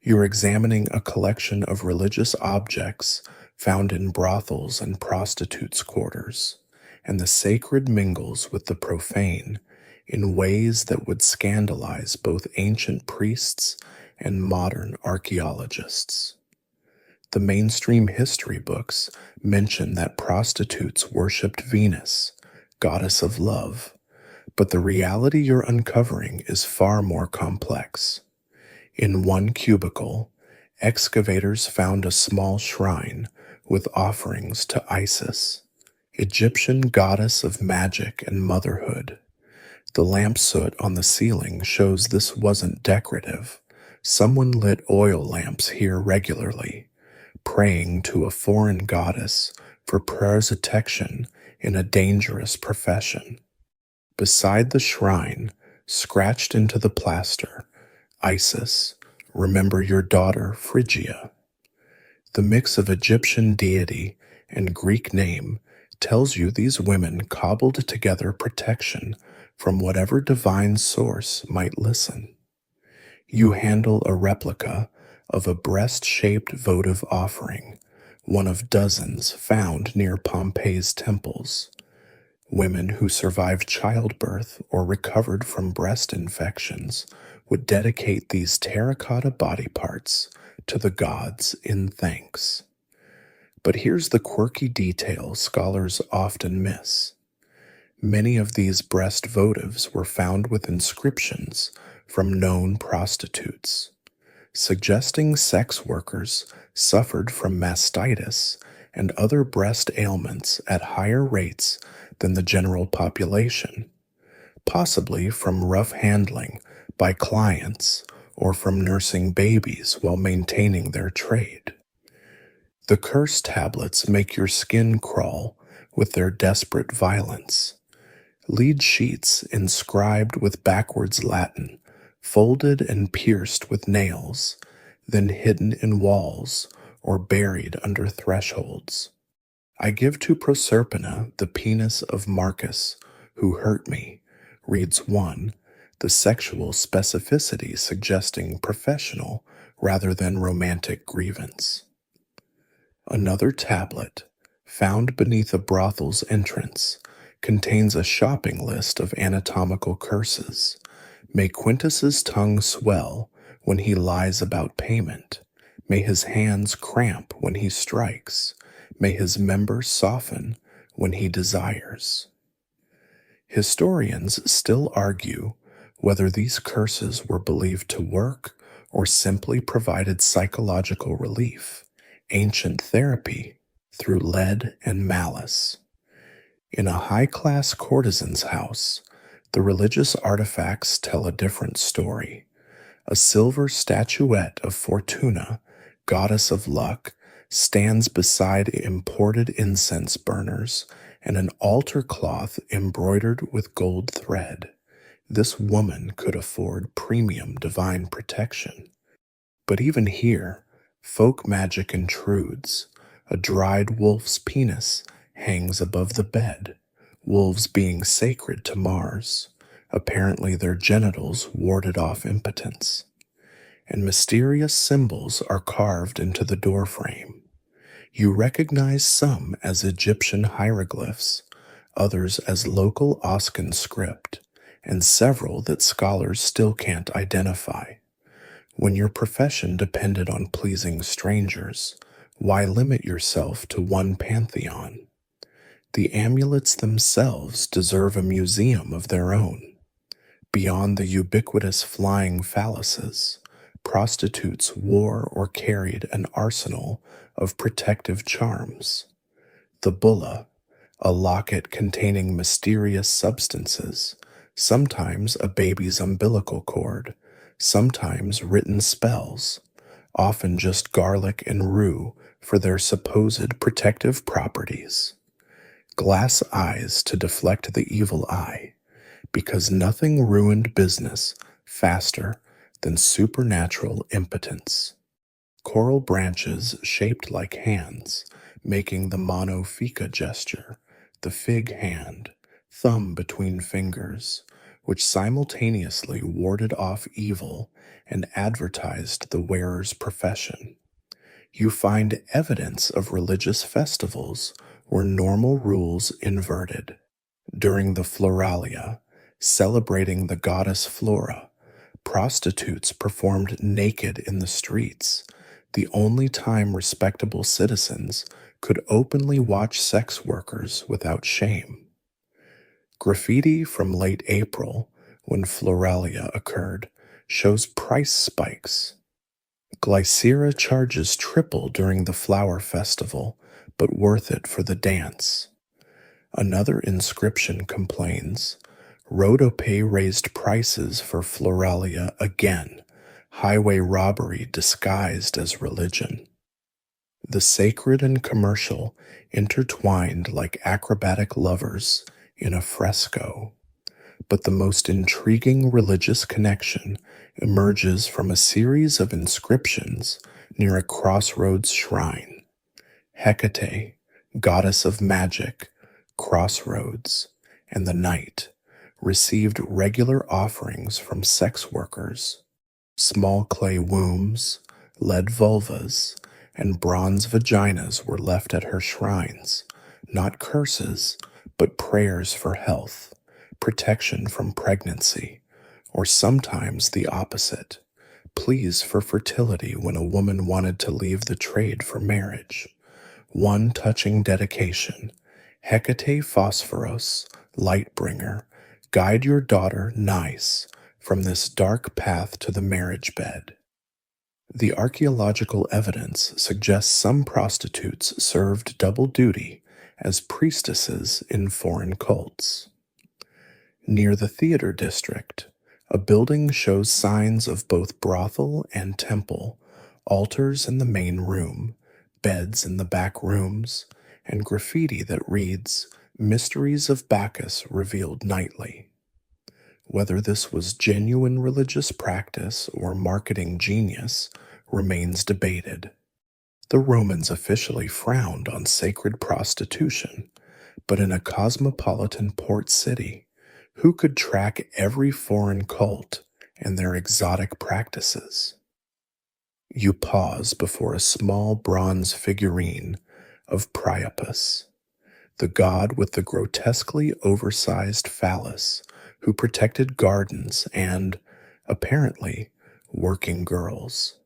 You're examining a collection of religious objects found in brothels and prostitutes' quarters, and the sacred mingles with the profane in ways that would scandalize both ancient priests and modern archaeologists. The mainstream history books mention that prostitutes worshipped Venus, goddess of love, but the reality you're uncovering is far more complex. In one cubicle, excavators found a small shrine with offerings to Isis, Egyptian goddess of magic and motherhood. The lamp soot on the ceiling shows this wasn't decorative. Someone lit oil lamps here regularly, praying to a foreign goddess for protection in a dangerous profession. Beside the shrine, scratched into the plaster, Isis, remember your daughter Phrygia. The mix of Egyptian deity and Greek name tells you these women cobbled together protection from whatever divine source might listen. You handle a replica of a breast-shaped votive offering, one of dozens found near Pompeii's temples. Women who survived childbirth or recovered from breast infections would dedicate these terracotta body parts to the gods in thanks. But here's the quirky detail scholars often miss. Many of these breast votives were found with inscriptions from known prostitutes, suggesting sex workers suffered from mastitis and other breast ailments at higher rates than the general population, possibly from rough handling by clients or from nursing babies while maintaining their trade. The curse tablets make your skin crawl with their desperate violence. Lead sheets inscribed with backwards Latin, folded and pierced with nails, then hidden in walls or buried under thresholds. I give to Proserpina the penis of Marcus, who hurt me, reads one, the sexual specificity suggesting professional rather than romantic grievance. Another tablet, found beneath a brothel's entrance, contains a shopping list of anatomical curses. May Quintus's tongue swell when he lies about payment. May his hands cramp when he strikes. May his members soften when he desires. Historians still argue whether these curses were believed to work or simply provided psychological relief, ancient therapy through lead and malice. In a high-class courtesan's house, the religious artifacts tell a different story. A silver statuette of Fortuna, goddess of luck, stands beside imported incense burners and an altar cloth embroidered with gold thread. This woman could afford premium divine protection. But even here, folk magic intrudes. A dried wolf's penis hangs above the bed, wolves being sacred to Mars. Apparently their genitals warded off impotence. And mysterious symbols are carved into the doorframe. You recognize some as Egyptian hieroglyphs, others as local Oscan script, and several that scholars still can't identify. When your profession depended on pleasing strangers, why limit yourself to one pantheon? The amulets themselves deserve a museum of their own. Beyond the ubiquitous flying phalluses, prostitutes wore or carried an arsenal of protective charms. The bulla, a locket containing mysterious substances, sometimes a baby's umbilical cord, sometimes written spells, often just garlic and rue for their supposed protective properties. Glass eyes to deflect the evil eye, because nothing ruined business faster than supernatural impotence. Coral branches shaped like hands, making the monofica gesture, the fig hand, thumb between fingers, which simultaneously warded off evil and advertised the wearer's profession. You find evidence of religious festivals where normal rules inverted. During the Floralia, celebrating the goddess Flora, prostitutes performed naked in the streets, the only time respectable citizens could openly watch sex workers without shame. Graffiti from late April, when Floralia occurred, shows price spikes. Glycera charges triple during the flower festival, but worth it for the dance. Another inscription complains, Rhodope raised prices for Floralia again, highway robbery disguised as religion. The sacred and commercial intertwined like acrobatic lovers in a fresco. But the most intriguing religious connection emerges from a series of inscriptions near a crossroads shrine. Hecate, goddess of magic, crossroads, and the night, received regular offerings from sex workers. Small clay wombs, lead vulvas, and bronze vaginas were left at her shrines, not curses, but prayers for health, protection from pregnancy, or sometimes the opposite, pleas for fertility when a woman wanted to leave the trade for marriage. One touching dedication, Hecate Phosphoros, Lightbringer, guide your daughter Nice from this dark path to the marriage bed. The archaeological evidence suggests some prostitutes served double duty as priestesses in foreign cults. Near the theater district, a building shows signs of both brothel and temple, altars in the main room, beds in the back rooms, and graffiti that reads, Mysteries of Bacchus Revealed Nightly. Whether this was genuine religious practice or marketing genius remains debated. The Romans officially frowned on sacred prostitution, but in a cosmopolitan port city, who could track every foreign cult and their exotic practices? You pause before a small bronze figurine of Priapus, the god with the grotesquely oversized phallus who protected gardens and, apparently, working girls.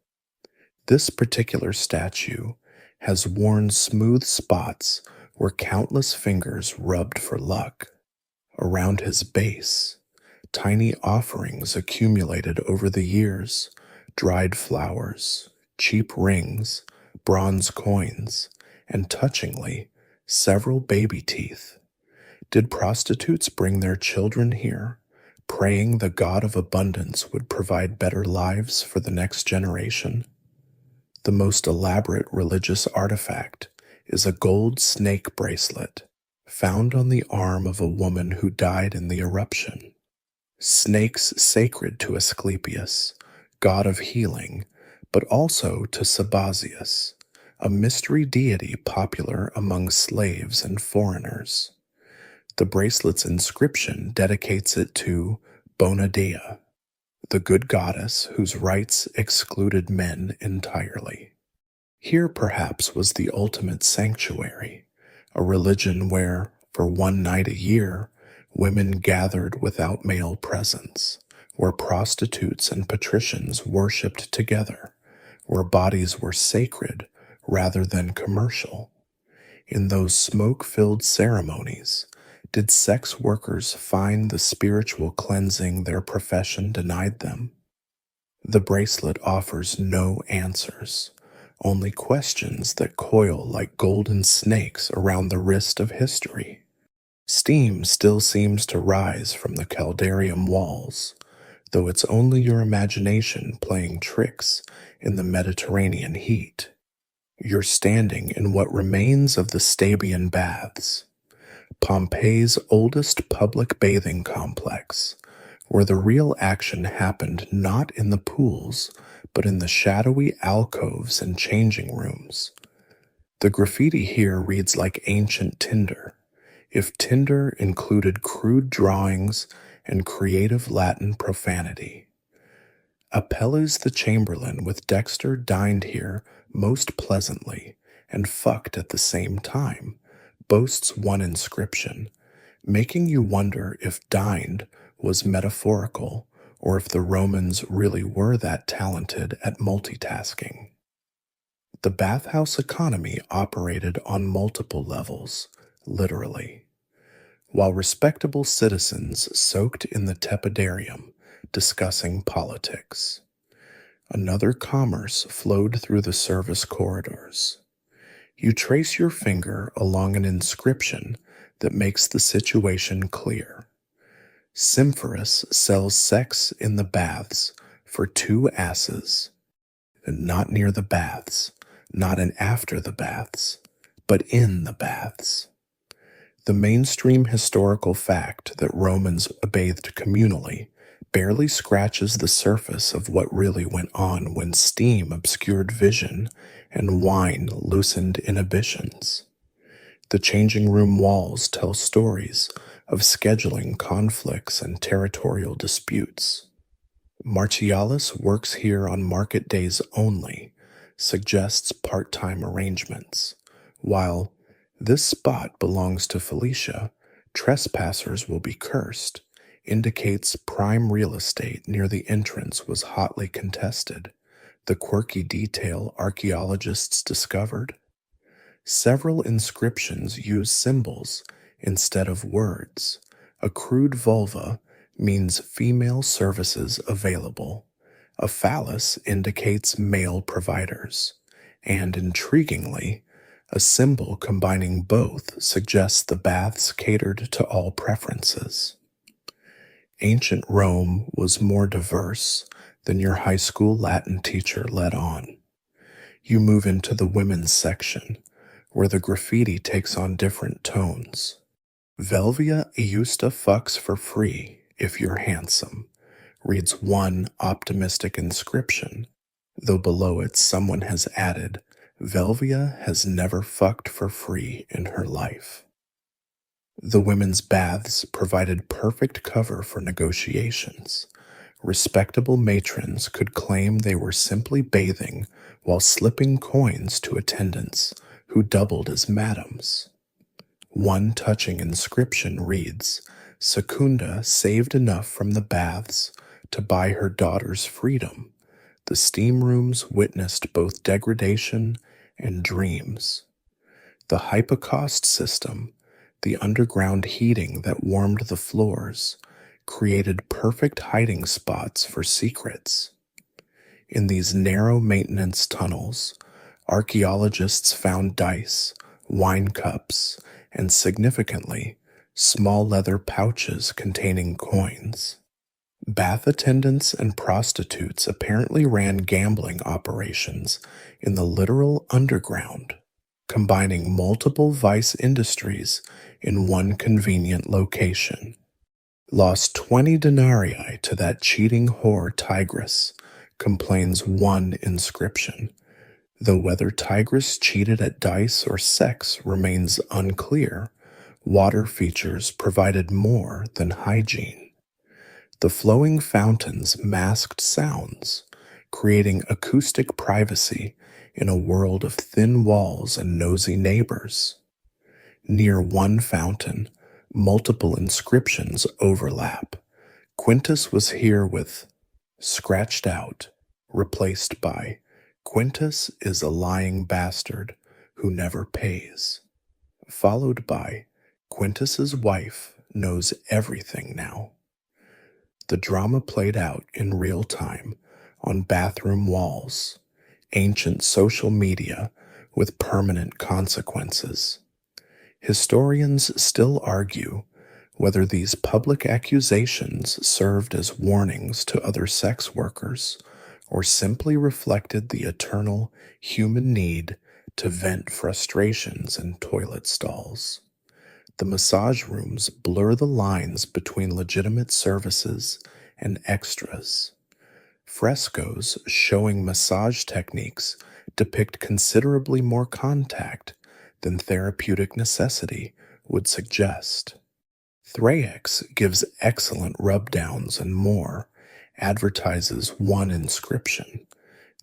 This particular statue has worn smooth spots where countless fingers rubbed for luck. Around his base, tiny offerings accumulated over the years, dried flowers, cheap rings, bronze coins, and touchingly, several baby teeth. Did prostitutes bring their children here, praying the God of abundance would provide better lives for the next generation? The most elaborate religious artifact is a gold snake bracelet found on the arm of a woman who died in the eruption. Snakes sacred to Asclepius, god of healing, but also to Sabazius, a mystery deity popular among slaves and foreigners. The bracelet's inscription dedicates it to Bonadea, the good goddess whose rites excluded men entirely. Here perhaps was the ultimate sanctuary, a religion where, for one night a year, women gathered without male presence, where prostitutes and patricians worshipped together, where bodies were sacred rather than commercial. In those smoke-filled ceremonies, did sex workers find the spiritual cleansing their profession denied them? The bracelet offers no answers, only questions that coil like golden snakes around the wrist of history. Steam still seems to rise from the caldarium walls, though it's only your imagination playing tricks in the Mediterranean heat. You're standing in what remains of the Stabian Baths, Pompeii's oldest public bathing complex, where the real action happened not in the pools, but in the shadowy alcoves and changing rooms. The graffiti here reads like ancient tinder, if tinder included crude drawings and creative Latin profanity. Apelles the Chamberlain with Dexter dined here most pleasantly and fucked at the same time, boasts one inscription, making you wonder if dined was metaphorical or if the Romans really were that talented at multitasking. The bathhouse economy operated on multiple levels, literally. While respectable citizens soaked in the tepidarium, discussing politics. Another commerce flowed through the service corridors. You trace your finger along an inscription that makes the situation clear. Symphorus sells sex in the baths for 2 asses, and not near the baths, not in after the baths, but in the baths. The mainstream historical fact that Romans bathed communally barely scratches the surface of what really went on when steam obscured vision and wine loosened inhibitions. The changing room walls tell stories of scheduling conflicts and territorial disputes. Martialis works here on market days only, suggests part-time arrangements, while this spot belongs to Felicia, trespassers will be cursed, indicates prime real estate near the entrance was hotly contested, the quirky detail archaeologists discovered. Several inscriptions use symbols instead of words. A crude vulva means female services available. A phallus indicates male providers. And intriguingly, a symbol combining both suggests the baths catered to all preferences. Ancient Rome was more diverse than your high school Latin teacher let on. You move into the women's section, where the graffiti takes on different tones. Velvia Iusta fucks for free if you're handsome, reads one optimistic inscription, though below it someone has added, Velvia has never fucked for free in her life. The women's baths provided perfect cover for negotiations. Respectable matrons could claim they were simply bathing while slipping coins to attendants who doubled as madams. One touching inscription reads, Secunda saved enough from the baths to buy her daughter's freedom. The steam rooms witnessed both degradation and dreams. The hypocaust system, the underground heating that warmed the floors, created perfect hiding spots for secrets. In these narrow maintenance tunnels, archaeologists found dice, wine cups, and significantly, small leather pouches containing coins. Bath attendants and prostitutes apparently ran gambling operations in the literal underground, combining multiple vice industries in one convenient location. Lost 20 denarii to that cheating whore Tigress, complains one inscription, though whether Tigress cheated at dice or sex remains unclear. Water features provided more than hygiene. The flowing fountains masked sounds, creating acoustic privacy in a world of thin walls and nosy neighbors. Near one fountain, multiple inscriptions overlap. Quintus was here with scratched out, replaced by Quintus is a lying bastard who never pays, followed by Quintus's wife knows everything now. The drama played out in real time on bathroom walls, ancient social media with permanent consequences. Historians still argue whether these public accusations served as warnings to other sex workers or simply reflected the eternal human need to vent frustrations in toilet stalls. The massage rooms blur the lines between legitimate services and extras. Frescoes showing massage techniques depict considerably more contact than therapeutic necessity would suggest. Thrax gives excellent rub-downs and more, advertises one inscription.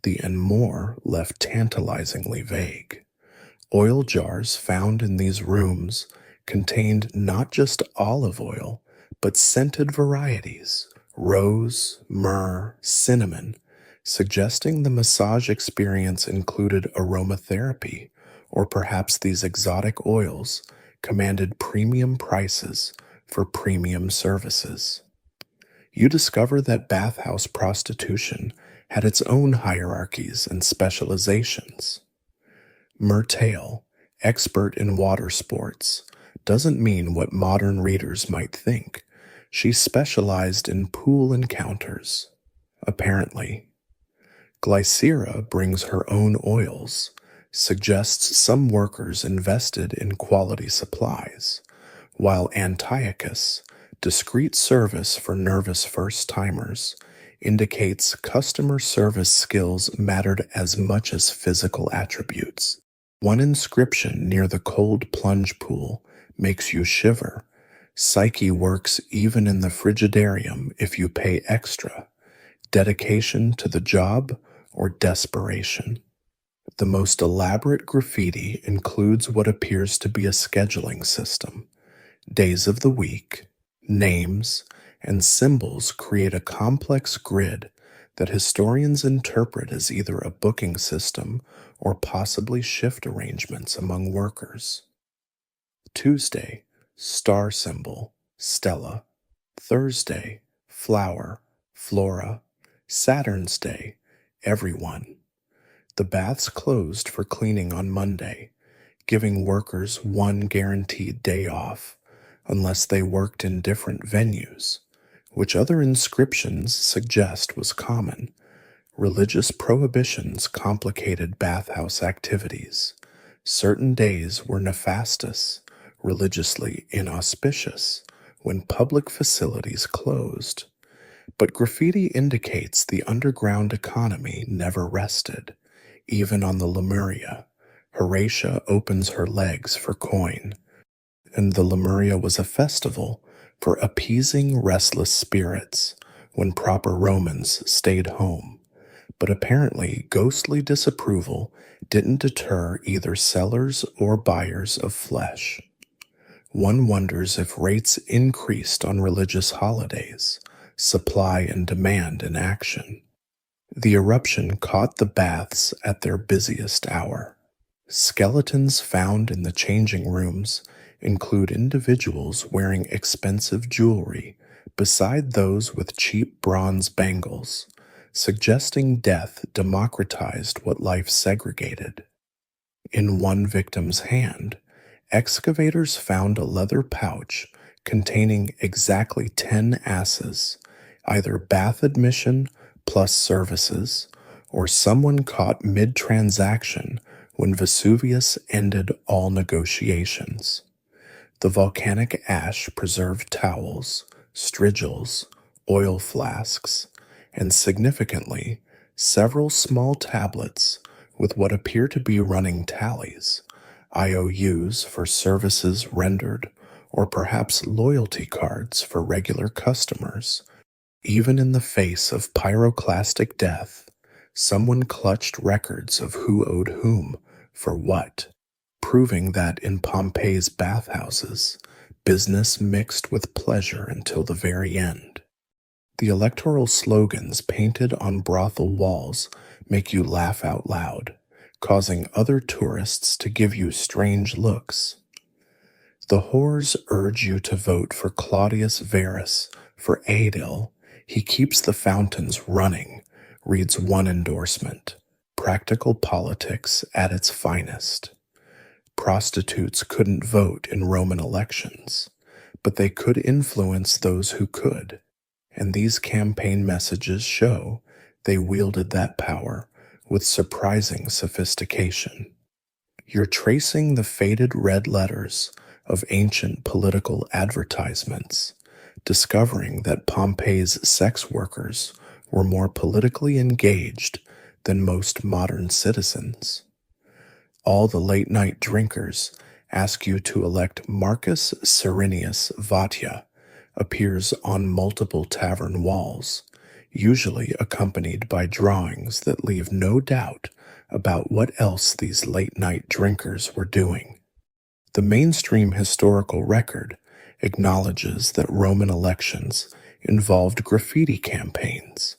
The and more left tantalizingly vague. Oil jars found in these rooms contained not just olive oil, but scented varieties, rose, myrrh, cinnamon, suggesting the massage experience included aromatherapy, or perhaps these exotic oils commanded premium prices for premium services. You discover that bathhouse prostitution had its own hierarchies and specializations. Mertale, expert in water sports, doesn't mean what modern readers might think. She specialized in pool encounters. Apparently, Glycera brings her own oils, suggests some workers invested in quality supplies, while Antiochus, discreet service for nervous first-timers, indicates customer service skills mattered as much as physical attributes. One inscription near the cold plunge pool makes you shiver. Psyche works even in the frigidarium if you pay extra. Dedication to the job or desperation. The most elaborate graffiti includes what appears to be a scheduling system. Days of the week, names, and symbols create a complex grid that historians interpret as either a booking system or possibly shift arrangements among workers. Tuesday, star symbol, stella. Thursday, flower, flora. Saturn's Day, everyone. The baths closed for cleaning on Monday, giving workers one guaranteed day off, unless they worked in different venues, which other inscriptions suggest was common. Religious prohibitions complicated bathhouse activities. Certain days were nefastus, religiously inauspicious, when public facilities closed. But graffiti indicates the underground economy never rested, even on the Lemuria. Horatia opens her legs for coin, and the Lemuria was a festival for appeasing restless spirits when proper Romans stayed home. But apparently ghostly disapproval didn't deter either sellers or buyers of flesh. One wonders if rates increased on religious holidays, supply and demand in action. The eruption caught the baths at their busiest hour. Skeletons found in the changing rooms include individuals wearing expensive jewelry beside those with cheap bronze bangles, suggesting death democratized what life segregated. In one victim's hand, excavators found a leather pouch containing exactly 10 asses, either bath admission plus services, or someone caught mid-transaction when Vesuvius ended all negotiations. The volcanic ash preserved towels, strigils, oil flasks, and significantly, several small tablets with what appear to be running tallies, IOUs for services rendered, or perhaps loyalty cards for regular customers. Even in the face of pyroclastic death, someone clutched records of who owed whom for what, proving that in Pompeii's bathhouses, business mixed with pleasure until the very end. The electoral slogans painted on brothel walls make you laugh out loud, causing other tourists to give you strange looks. The whores urge you to vote for Claudius Verus for Adil. He keeps the fountains running, reads one endorsement. Practical politics at its finest. Prostitutes couldn't vote in Roman elections, but they could influence those who could, and these campaign messages show they wielded that power with surprising sophistication. You're tracing the faded red letters of ancient political advertisements, discovering that Pompeii's sex workers were more politically engaged than most modern citizens. All the late-night drinkers ask you to elect Marcus Cyrenius Vatia appears on multiple tavern walls, usually accompanied by drawings that leave no doubt about what else these late-night drinkers were doing. The mainstream historical record acknowledges that Roman elections involved graffiti campaigns,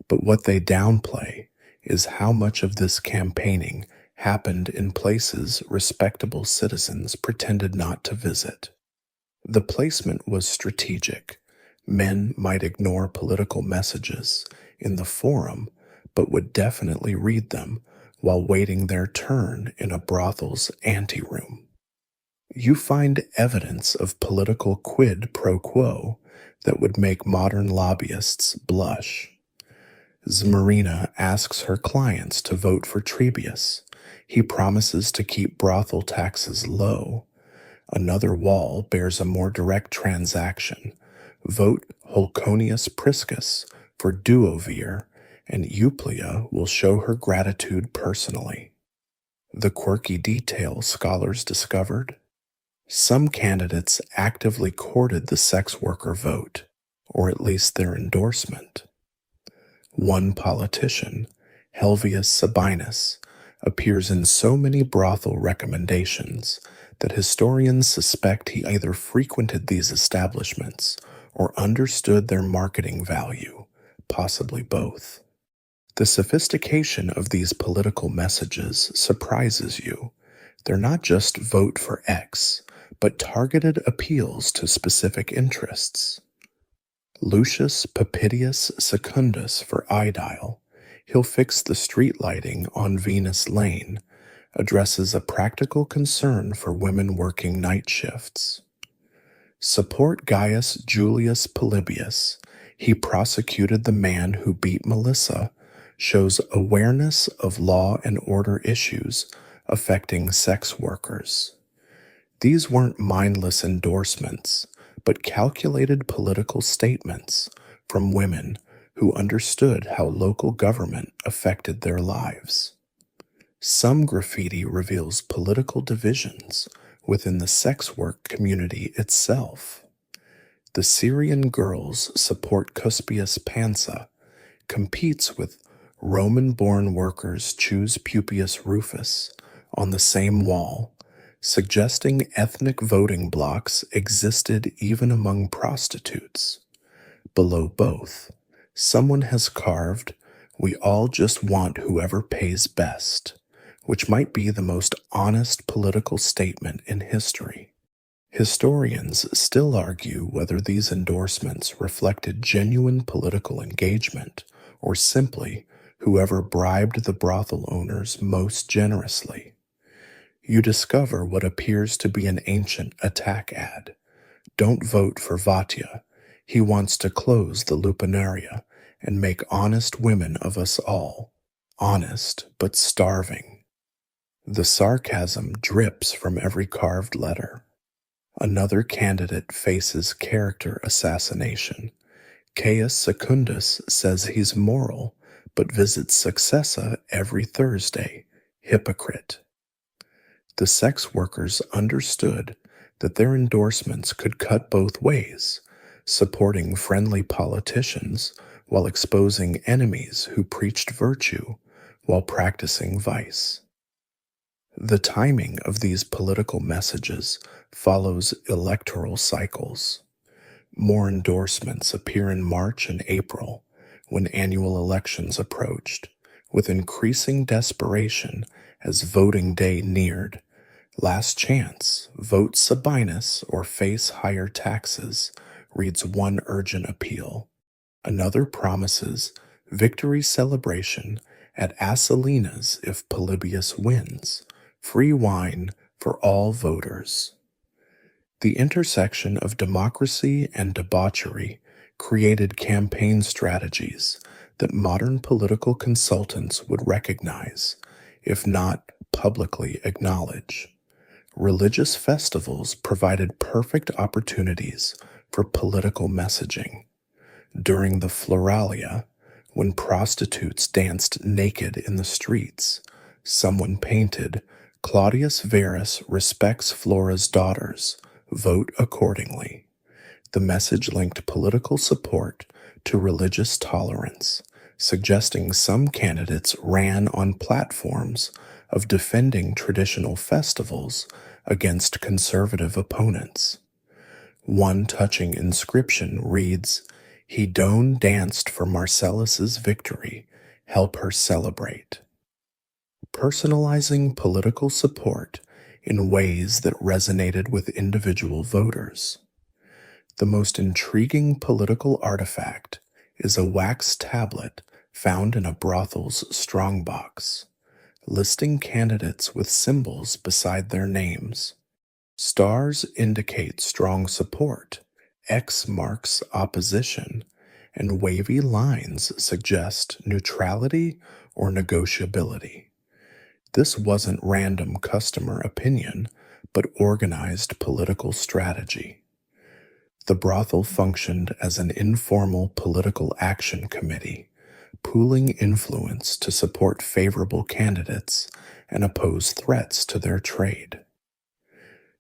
but what they downplay is how much of this campaigning happened in places respectable citizens pretended not to visit. The placement was strategic. Men might ignore political messages in the forum, but would definitely read them while waiting their turn in a brothel's anteroom. You find evidence of political quid pro quo that would make modern lobbyists blush. Zmarina asks her clients to vote for Trebius. He promises to keep brothel taxes low. Another wall bears a more direct transaction. Vote Holconius Priscus for Duovir, and Euplia will show her gratitude personally. The quirky detail scholars discovered: some candidates actively courted the sex worker vote, or at least their endorsement. One politician, Helvius Sabinus, appears in so many brothel recommendations that historians suspect he either frequented these establishments or understood their marketing value, possibly both. The sophistication of these political messages surprises you. They're not just vote for X, but targeted appeals to specific interests. Lucius Papidius Secundus for Idile. He'll fix the street lighting on Venus Lane, addresses a practical concern for women working night shifts. Support Gaius Julius Polybius. He prosecuted the man who beat Melissa, shows awareness of law and order issues affecting sex workers. These weren't mindless endorsements, but calculated political statements from women who understood how local government affected their lives. Some graffiti reveals political divisions within the sex work community itself. The Syrian girls support Cuspius Pansa, competes with Roman-born workers choose Pupius Rufus on the same wall, suggesting ethnic voting blocs existed even among prostitutes. Below both, someone has carved, "We all just want whoever pays best," which might be the most honest political statement in history. Historians still argue whether these endorsements reflected genuine political engagement or simply whoever bribed the brothel owners most generously. You discover what appears to be an ancient attack ad. Don't vote for Vatia. He wants to close the lupanaria and make honest women of us all. Honest, but starving. The sarcasm drips from every carved letter. Another candidate faces character assassination. Caius Secundus says he's moral, but visits Successa every Thursday. Hypocrite. The sex workers understood that their endorsements could cut both ways, supporting friendly politicians while exposing enemies who preached virtue while practicing vice. The timing of these political messages follows electoral cycles. More endorsements appear in March and April when annual elections approached, with increasing desperation as voting day neared. Last chance, vote Sabinus or face higher taxes, reads one urgent appeal. Another promises victory celebration at Asalina's if Polybius wins, free wine, for all voters. The intersection of democracy and debauchery created campaign strategies that modern political consultants would recognize, if not publicly acknowledge. Religious festivals provided perfect opportunities for political messaging. During the Floralia, when prostitutes danced naked in the streets, someone painted, "Claudius Verus respects Flora's daughters. Vote accordingly." The message linked political support to religious tolerance, suggesting some candidates ran on platforms of defending traditional festivals against conservative opponents. One touching inscription reads, "Hedone danced for Marcellus's victory. Help her celebrate." Personalizing political support in ways that resonated with individual voters. The most intriguing political artifact is a wax tablet found in a brothel's strongbox, listing candidates with symbols beside their names. Stars indicate strong support, X marks opposition, and wavy lines suggest neutrality or negotiability. This wasn't random customer opinion, but organized political strategy. The brothel functioned as an informal political action committee, pooling influence to support favorable candidates and oppose threats to their trade.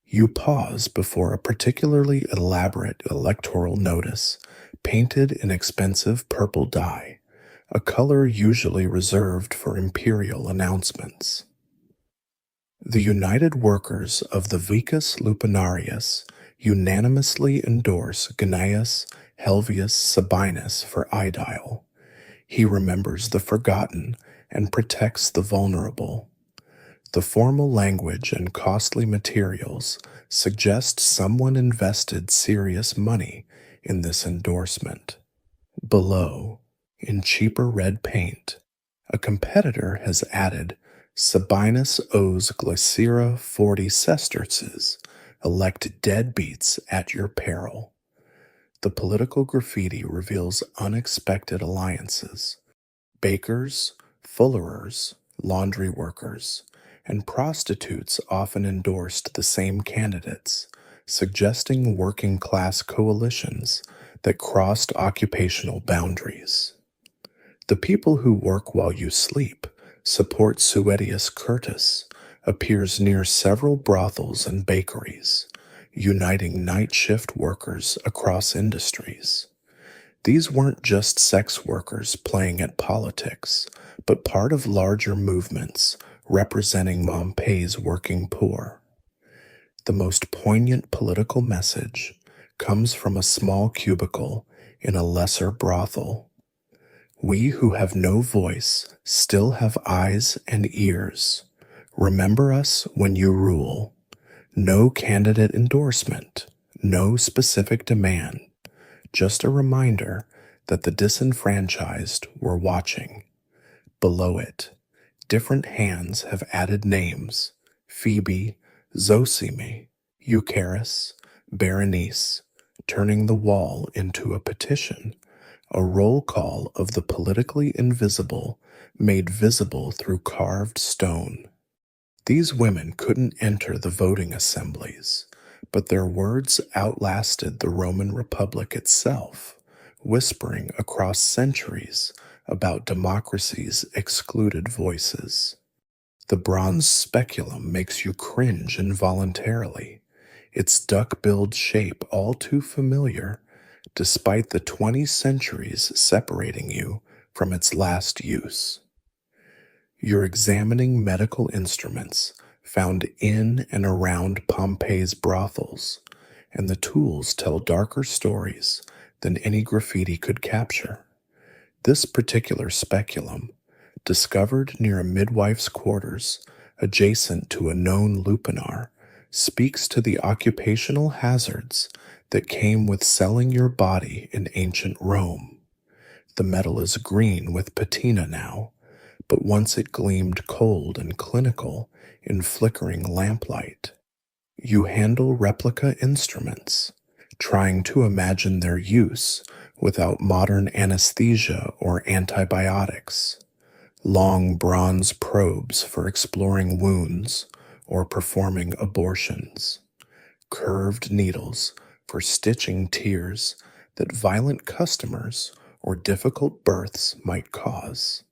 You pause before a particularly elaborate electoral notice painted in expensive purple dye, a color usually reserved for imperial announcements. The United Workers of the Vicus Lupinarius unanimously endorse Gnaeus Helvius Sabinus for aedile. He remembers the forgotten and protects the vulnerable. The formal language and costly materials suggest someone invested serious money in this endorsement. Below, in cheaper red paint, a competitor has added, "Sabinus owes Glycera 40 sesterces. Elect deadbeats at your peril." The political graffiti reveals unexpected alliances. Bakers, fullerers, laundry workers, and prostitutes often endorsed the same candidates, suggesting working-class coalitions that crossed occupational boundaries. The people who work while you sleep support Suetius Curtus, appears near several brothels and bakeries, uniting night shift workers across industries. These weren't just sex workers playing at politics, but part of larger movements representing Pompeii's working poor. The most poignant political message comes from a small cubicle in a lesser brothel. "We who have no voice still have eyes and ears. Remember us when you rule. No candidate endorsement, no specific demand, just a reminder that the disenfranchised were watching." Below it, different hands have added names: Phoebe, Zosime, Eucharis, Berenice, turning the wall into a petition, a roll call of the politically invisible made visible through carved stone. These women couldn't enter the voting assemblies, but their words outlasted the Roman Republic itself, whispering across centuries about democracy's excluded voices. The bronze speculum makes you cringe involuntarily, its duck-billed shape all too familiar, despite the 20 centuries separating you from its last use. You're examining medical instruments found in and around Pompeii's brothels, and the tools tell darker stories than any graffiti could capture. This particular speculum, discovered near a midwife's quarters adjacent to a known lupinar, speaks to the occupational hazards that came with selling your body in ancient Rome. The metal is green with patina now, but once it gleamed cold and clinical in flickering lamplight. You handle replica instruments, trying to imagine their use without modern anesthesia or antibiotics. Long bronze probes for exploring wounds or performing abortions. Curved needles for stitching tears that violent customers or difficult births might cause.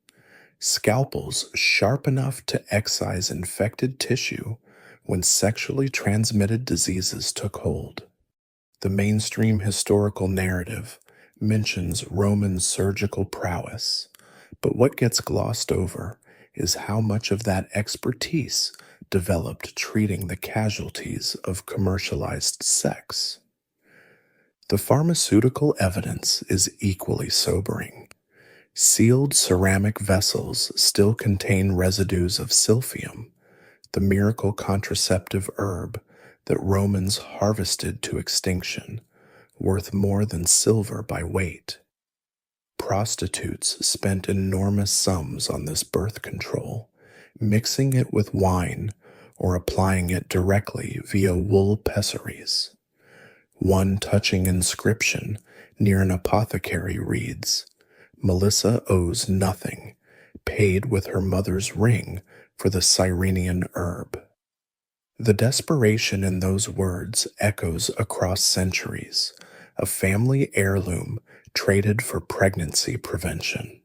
Scalpels sharp enough to excise infected tissue when sexually transmitted diseases took hold. The mainstream historical narrative mentions Roman surgical prowess, but what gets glossed over is how much of that expertise developed treating the casualties of commercialized sex. The pharmaceutical evidence is equally sobering. Sealed ceramic vessels still contain residues of silphium, the miracle contraceptive herb that Romans harvested to extinction, worth more than silver by weight. Prostitutes spent enormous sums on this birth control, mixing it with wine or applying it directly via wool pessaries. One touching inscription near an apothecary reads, "Melissa owes nothing, paid with her mother's ring for the Cyrenian herb." The desperation in those words echoes across centuries, a family heirloom traded for pregnancy prevention.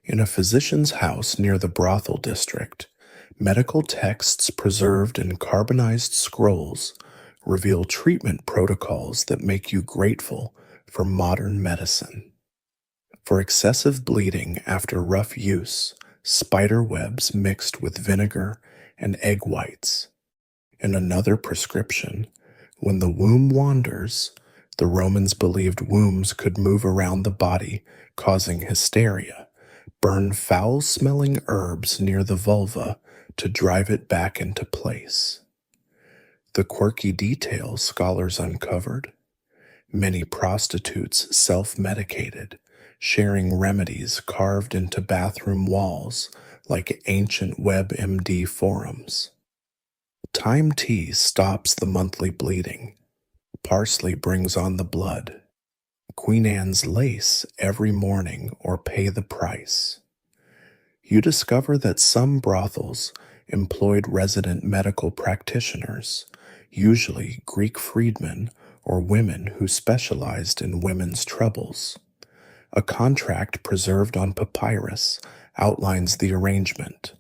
In a physician's house near the brothel district, medical texts preserved in carbonized scrolls reveal treatment protocols that make you grateful for modern medicine. For excessive bleeding after rough use, spider webs mixed with vinegar and egg whites. In another prescription, when the womb wanders, the Romans believed wombs could move around the body, causing hysteria. Burn foul-smelling herbs near the vulva to drive it back into place. The quirky details scholars uncovered. Many prostitutes self-medicated, sharing remedies carved into bathroom walls like ancient WebMD forums. Thyme tea stops the monthly bleeding. Parsley brings on the blood. Queen Anne's lace every morning or pay the price. You discover that some brothels employed resident medical practitioners, usually Greek freedmen or women who specialized in women's troubles. A contract preserved on papyrus outlines the arrangement.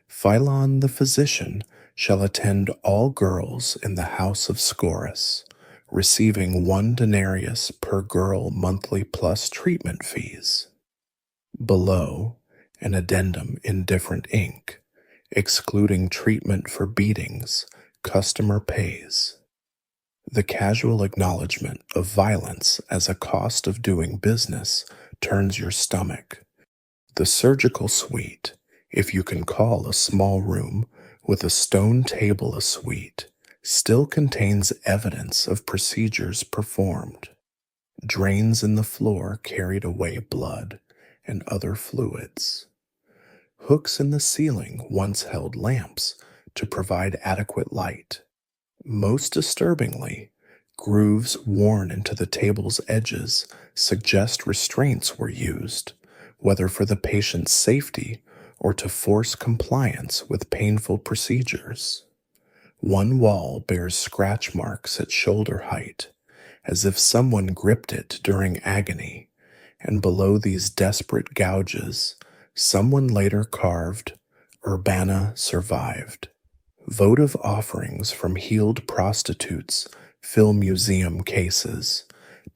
Philon the physician shall attend all girls in the house of Scorus, receiving 1 denarius per girl monthly plus treatment fees. Below, an addendum in different ink, excluding treatment for beatings, customer pays. The casual acknowledgement of violence as a cost of doing business turns your stomach. The surgical suite, if you can call a small room with a stone table a suite, still contains evidence of procedures performed. Drains in the floor carried away blood and other fluids. Hooks in the ceiling once held lamps to provide adequate light. Most disturbingly, grooves worn into the table's edges suggest restraints were used, whether for the patient's safety or to force compliance with painful procedures. One wall bears scratch marks at shoulder height, as if someone gripped it during agony, and below these desperate gouges, someone later carved, "Urbana survived." Votive offerings from healed prostitutes fill museum cases,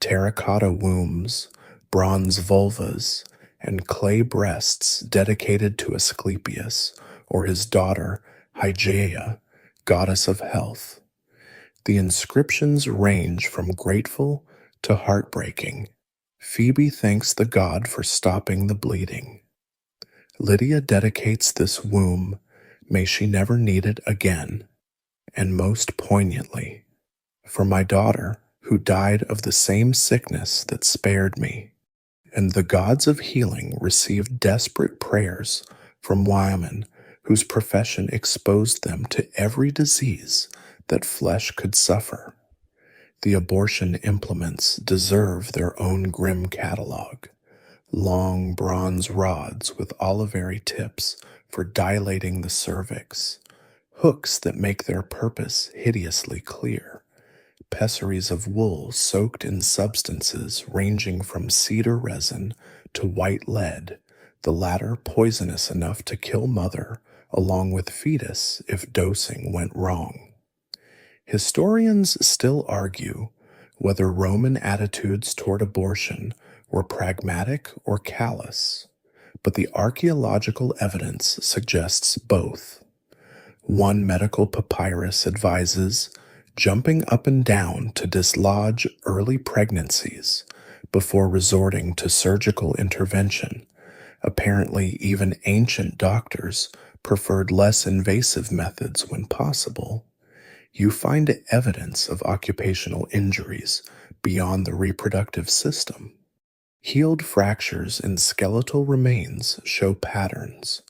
terracotta wombs, bronze vulvas, and clay breasts dedicated to Asclepius or his daughter Hygeia, goddess of health. The inscriptions range from grateful to heartbreaking. Phoebe thanks the god for stopping the bleeding. Lydia dedicates this womb, may she never need it again, and most poignantly, for my daughter who died of the same sickness that spared me. And the gods of healing received desperate prayers from women whose profession exposed them to every disease that flesh could suffer. The abortion implements deserve their own grim catalog. Long bronze rods with olivary tips for dilating the cervix, hooks that make their purpose hideously clear, pessaries of wool soaked in substances ranging from cedar resin to white lead, the latter poisonous enough to kill mother along with fetus if dosing went wrong. Historians still argue whether Roman attitudes toward abortion were pragmatic or callous, but the archaeological evidence suggests both. One medical papyrus advises jumping up and down to dislodge early pregnancies before resorting to surgical intervention. Apparently, even ancient doctors preferred less invasive methods when possible. You find evidence of occupational injuries beyond the reproductive system. Healed fractures in skeletal remains show patterns: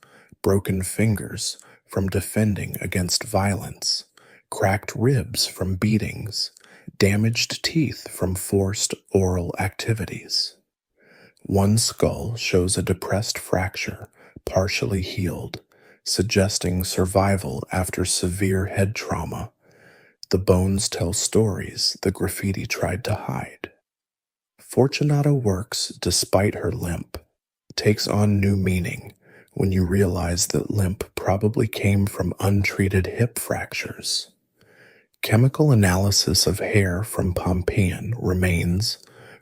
broken fingers from defending against violence, cracked ribs from beatings, damaged teeth from forced oral activities. One skull shows a depressed fracture, partially healed, suggesting survival after severe head trauma. The bones tell stories the graffiti tried to hide. Fortunata works despite her limp takes on new meaning when you realize that limp probably came from untreated hip fractures. Chemical analysis of hair from Pompeian remains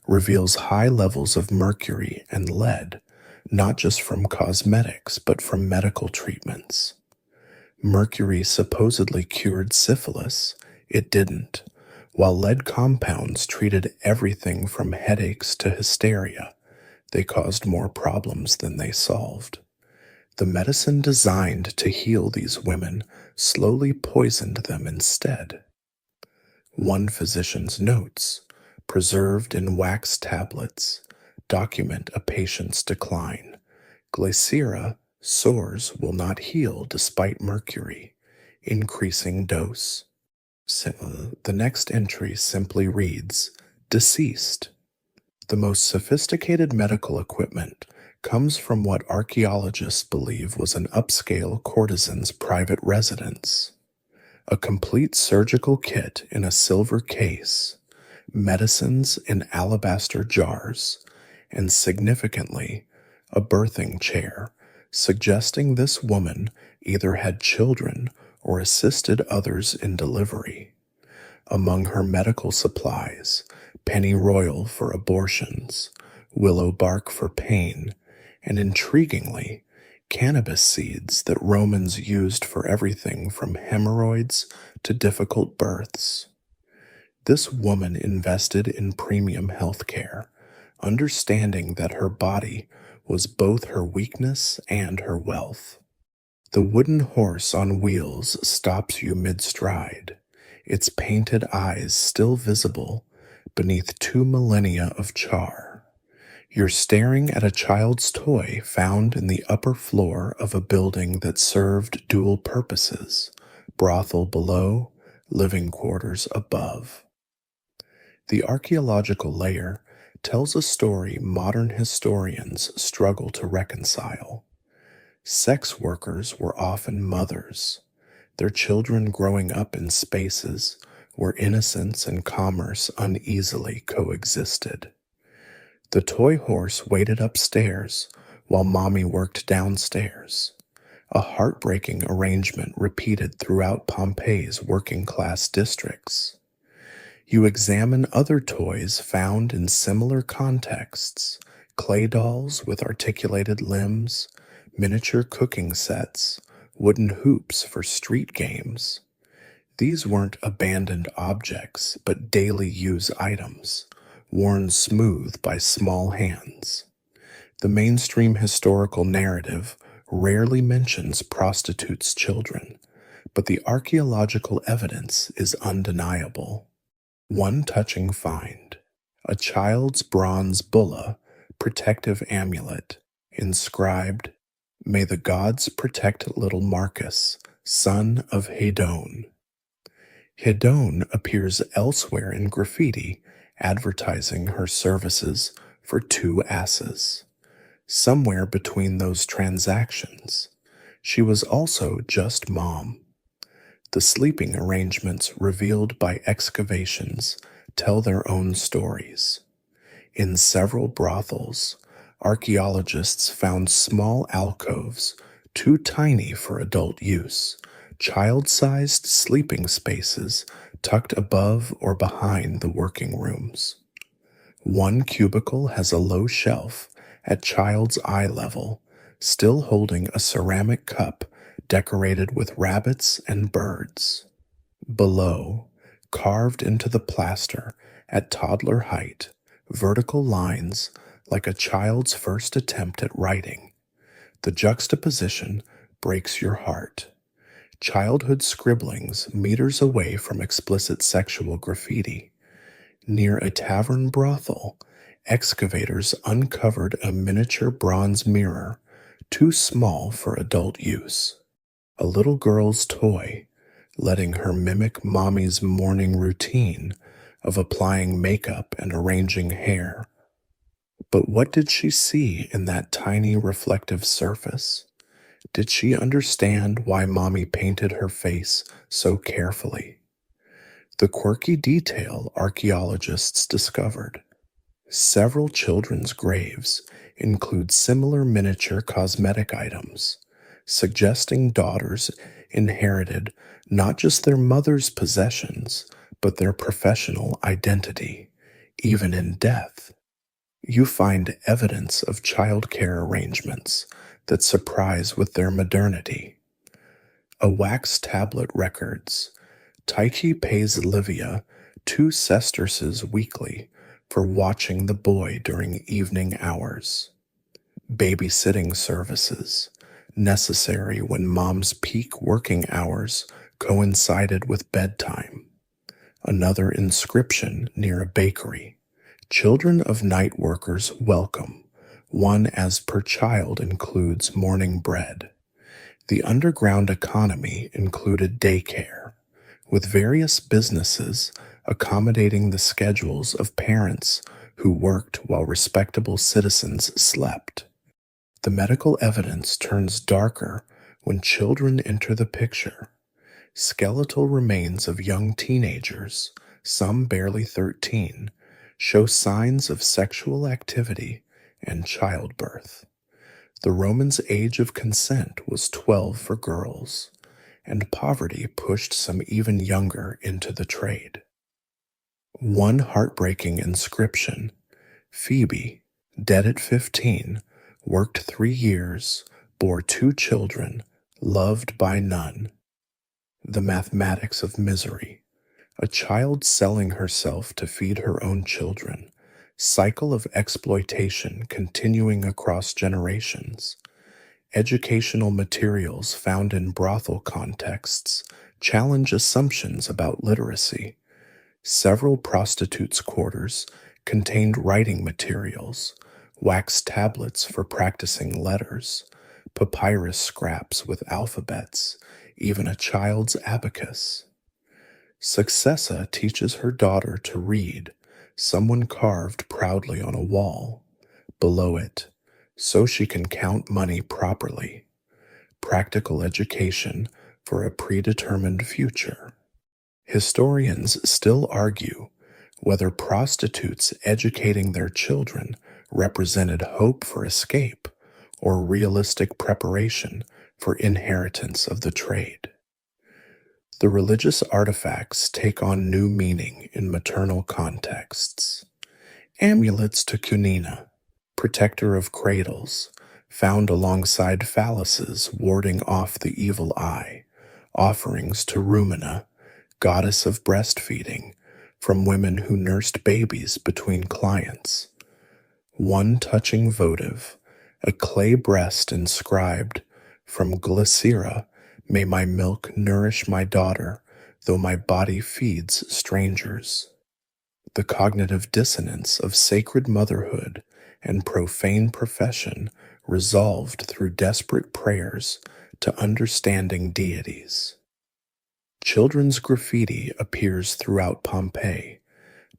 reveals high levels of mercury and lead, not just from cosmetics but from medical treatments. Mercury supposedly cured syphilis. It didn't, while lead compounds treated everything from headaches to hysteria. They caused more problems than they solved. The medicine designed to heal these women slowly poisoned them instead. One physician's notes, preserved in wax tablets, document a patient's decline. Glycera, sores will not heal despite mercury. Increasing dose. The next entry simply reads, deceased. The most sophisticated medical equipment comes from what archaeologists believe was an upscale courtesan's private residence. A complete surgical kit in a silver case, medicines in alabaster jars, and significantly, a birthing chair, suggesting this woman either had children or assisted others in delivery. Among her medical supplies, pennyroyal for abortions, willow bark for pain, and intriguingly, cannabis seeds that Romans used for everything from hemorrhoids to difficult births. This woman invested in premium health care, understanding that her body was both her weakness and her wealth. The wooden horse on wheels stops you mid-stride, its painted eyes still visible beneath 2 millennia of char. You're staring at a child's toy found in the upper floor of a building that served dual purposes: brothel below, living quarters above. The archaeological layer tells a story modern historians struggle to reconcile. Sex workers were often mothers, their children growing up in spaces where innocence and commerce uneasily coexisted. The toy horse waited upstairs while mommy worked downstairs, a heartbreaking arrangement repeated throughout Pompeii's working-class districts. You examine other toys found in similar contexts: clay dolls with articulated limbs, miniature cooking sets, wooden hoops for street games. These weren't abandoned objects, but daily use items, worn smooth by small hands. The mainstream historical narrative rarely mentions prostitutes' children, but the archaeological evidence is undeniable. One touching find: a child's bronze bulla, protective amulet, inscribed, May the gods protect little Marcus, son of Hedone. Hedone appears elsewhere in graffiti, advertising her services for 2 asses. Somewhere between those transactions, she was also just mom. The sleeping arrangements revealed by excavations tell their own stories. In several brothels, archaeologists found small alcoves, too tiny for adult use, child-sized sleeping spaces tucked above or behind the working rooms. One cubicle has a low shelf at child's eye level, still holding a ceramic cup decorated with rabbits and birds. Below, carved into the plaster at toddler height, vertical lines like a child's first attempt at writing. The juxtaposition breaks your heart. Childhood scribblings meters away from explicit sexual graffiti. Near a tavern brothel, excavators uncovered a miniature bronze mirror, too small for adult use. A little girl's toy, letting her mimic mommy's morning routine of applying makeup and arranging hair. But what did she see in that tiny reflective surface? Did she understand why mommy painted her face so carefully? The quirky detail archaeologists discovered. Several children's graves include similar miniature cosmetic items, suggesting daughters inherited not just their mother's possessions, but their professional identity, even in death. You find evidence of childcare arrangements that surprise with their modernity. A wax tablet records, Tyche pays Livia 2 sesterces weekly for watching the boy during evening hours. Babysitting services, necessary when mom's peak working hours coincided with bedtime. Another inscription near a bakery. Children of night workers welcome. 1 as per child includes morning bread. The underground economy included daycare, with various businesses accommodating the schedules of parents who worked while respectable citizens slept. The medical evidence turns darker when children enter the picture. Skeletal remains of young teenagers, some barely 13, show signs of sexual activity and childbirth. The Romans' age of consent was 12 for girls, and poverty pushed some even younger into the trade. One heartbreaking inscription, Phoebe, dead at 15, worked 3 years, bore 2 children, loved by none. The mathematics of misery. A child selling herself to feed her own children. Cycle of exploitation continuing across generations. Educational materials found in brothel contexts challenge assumptions about literacy. Several prostitutes' quarters contained writing materials, wax tablets for practicing letters, papyrus scraps with alphabets, even a child's abacus. Successa teaches her daughter to read, someone carved proudly on a wall. Below it, so she can count money properly. Practical education for a predetermined future. Historians still argue whether prostitutes educating their children represented hope for escape or realistic preparation for inheritance of the trade. The religious artifacts take on new meaning in maternal contexts. Amulets to Cunina, protector of cradles, found alongside phalluses warding off the evil eye. Offerings to Rumina, goddess of breastfeeding, from women who nursed babies between clients. One touching votive, a clay breast inscribed, from Glycera, may my milk nourish my daughter, though my body feeds strangers. The cognitive dissonance of sacred motherhood and profane profession resolved through desperate prayers to understanding deities. Children's graffiti appears throughout Pompeii,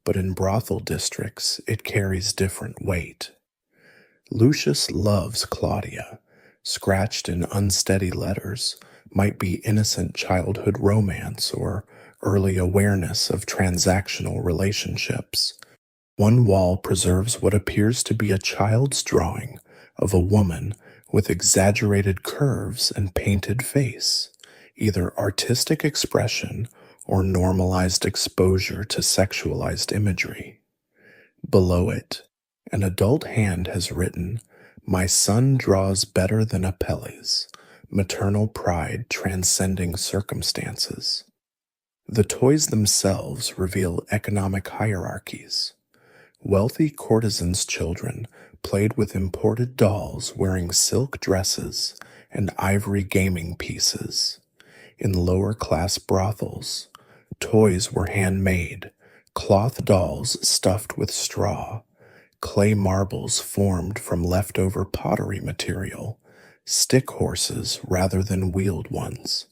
but in brothel districts it carries different weight. Lucius loves Claudia, scratched in unsteady letters, might be innocent childhood romance or early awareness of transactional relationships. One wall preserves what appears to be a child's drawing of a woman with exaggerated curves and painted face, either artistic expression or normalized exposure to sexualized imagery. Below it, an adult hand has written, "My son draws better than Apelles, maternal pride transcending circumstances." The toys themselves reveal economic hierarchies. Wealthy courtesans' children played with imported dolls wearing silk dresses and ivory gaming pieces. In lower-class brothels, toys were handmade, cloth dolls stuffed with straw, clay marbles formed from leftover pottery material, stick horses rather than wheeled ones.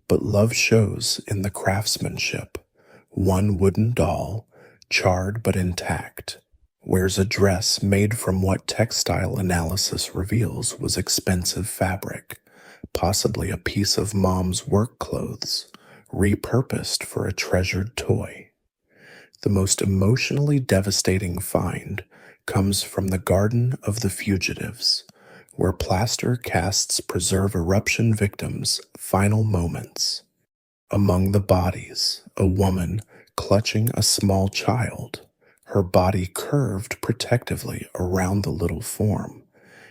But love shows in the craftsmanship. One wooden doll, charred but intact, wears a dress made from what textile analysis reveals was expensive fabric, possibly a piece of mom's work clothes, repurposed for a treasured toy. The most emotionally devastating find comes from the Garden of the Fugitives, where plaster casts preserve eruption victims' final moments. Among the bodies, a woman clutching a small child, her body curved protectively around the little form.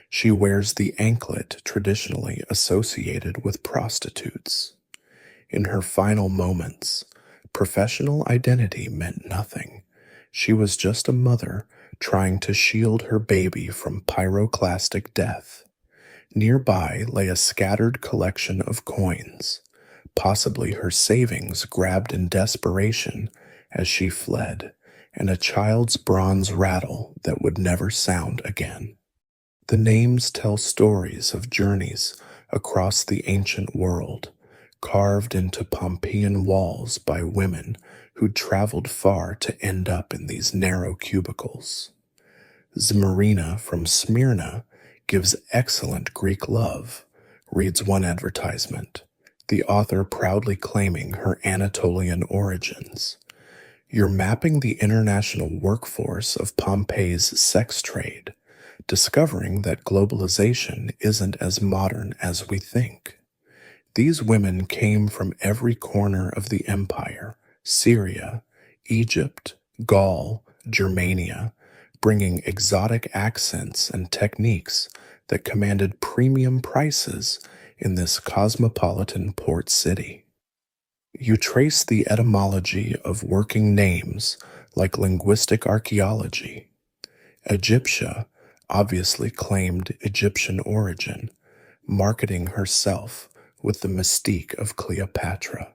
She wears the anklet traditionally associated with prostitutes. In her final moments, professional identity meant nothing. She was just a mother trying to shield her baby from pyroclastic death. Nearby lay a scattered collection of coins, possibly her savings grabbed in desperation as she fled, and a child's bronze rattle that would never sound again. The names tell stories of journeys across the ancient world, carved into Pompeian walls by women who'd traveled far to end up in these narrow cubicles. Zmarina from Smyrna gives excellent Greek love, reads one advertisement, the author proudly claiming her Anatolian origins. You're mapping the international workforce of Pompeii's sex trade, discovering that globalization isn't as modern as we think. These women came from every corner of the empire, Syria, Egypt, Gaul, Germania, bringing exotic accents and techniques that commanded premium prices in this cosmopolitan port city. You trace the etymology of working names like linguistic archaeology. Egyptia obviously claimed Egyptian origin, marketing herself with the mystique of Cleopatra.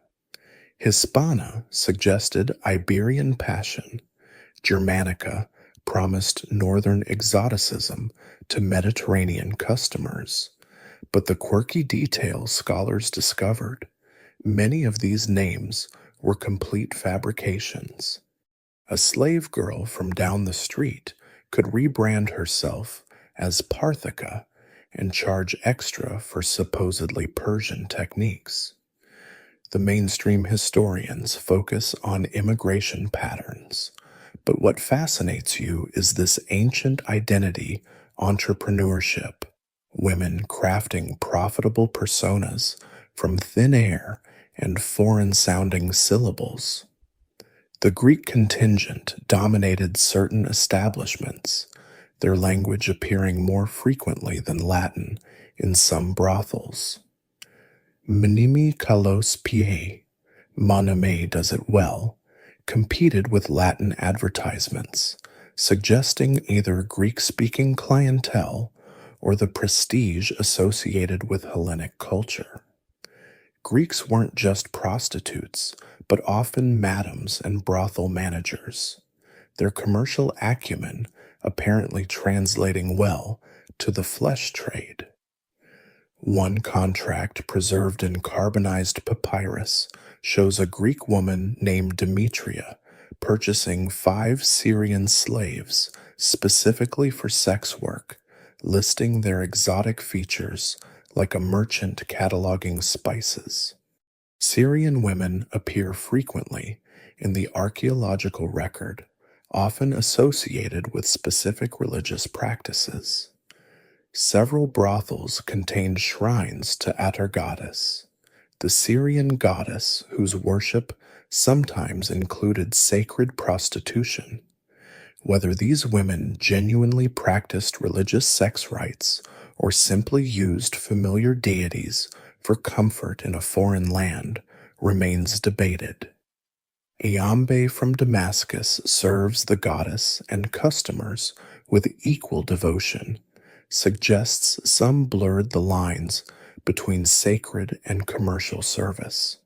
Hispana suggested Iberian passion. Germanica promised northern exoticism to Mediterranean customers. But the quirky details scholars discovered, many of these names were complete fabrications. A slave girl from down the street could rebrand herself as Parthica and charge extra for supposedly Persian techniques. The mainstream historians focus on immigration patterns, but what fascinates you is this ancient identity entrepreneurship, women crafting profitable personas from thin air and foreign-sounding syllables. The Greek contingent dominated certain establishments, their language appearing more frequently than Latin in some brothels. Minimi kalos pie, Monime does it well, competed with Latin advertisements, suggesting either Greek-speaking clientele or the prestige associated with Hellenic culture. Greeks weren't just prostitutes, but often madams and brothel managers. Their commercial acumen apparently translating well to the flesh trade. One contract preserved in carbonized papyrus shows a Greek woman named Demetria purchasing 5 Syrian slaves specifically for sex work, listing their exotic features like a merchant cataloging spices. Syrian women appear frequently in the archaeological record, often associated with specific religious practices. Several brothels contained shrines to Atargatis, the Syrian goddess whose worship sometimes included sacred prostitution. Whether these women genuinely practiced religious sex rites or simply used familiar deities for comfort in a foreign land remains debated. Iambe from Damascus serves the goddess and customers with equal devotion, suggests some blurred the lines between sacred and commercial service.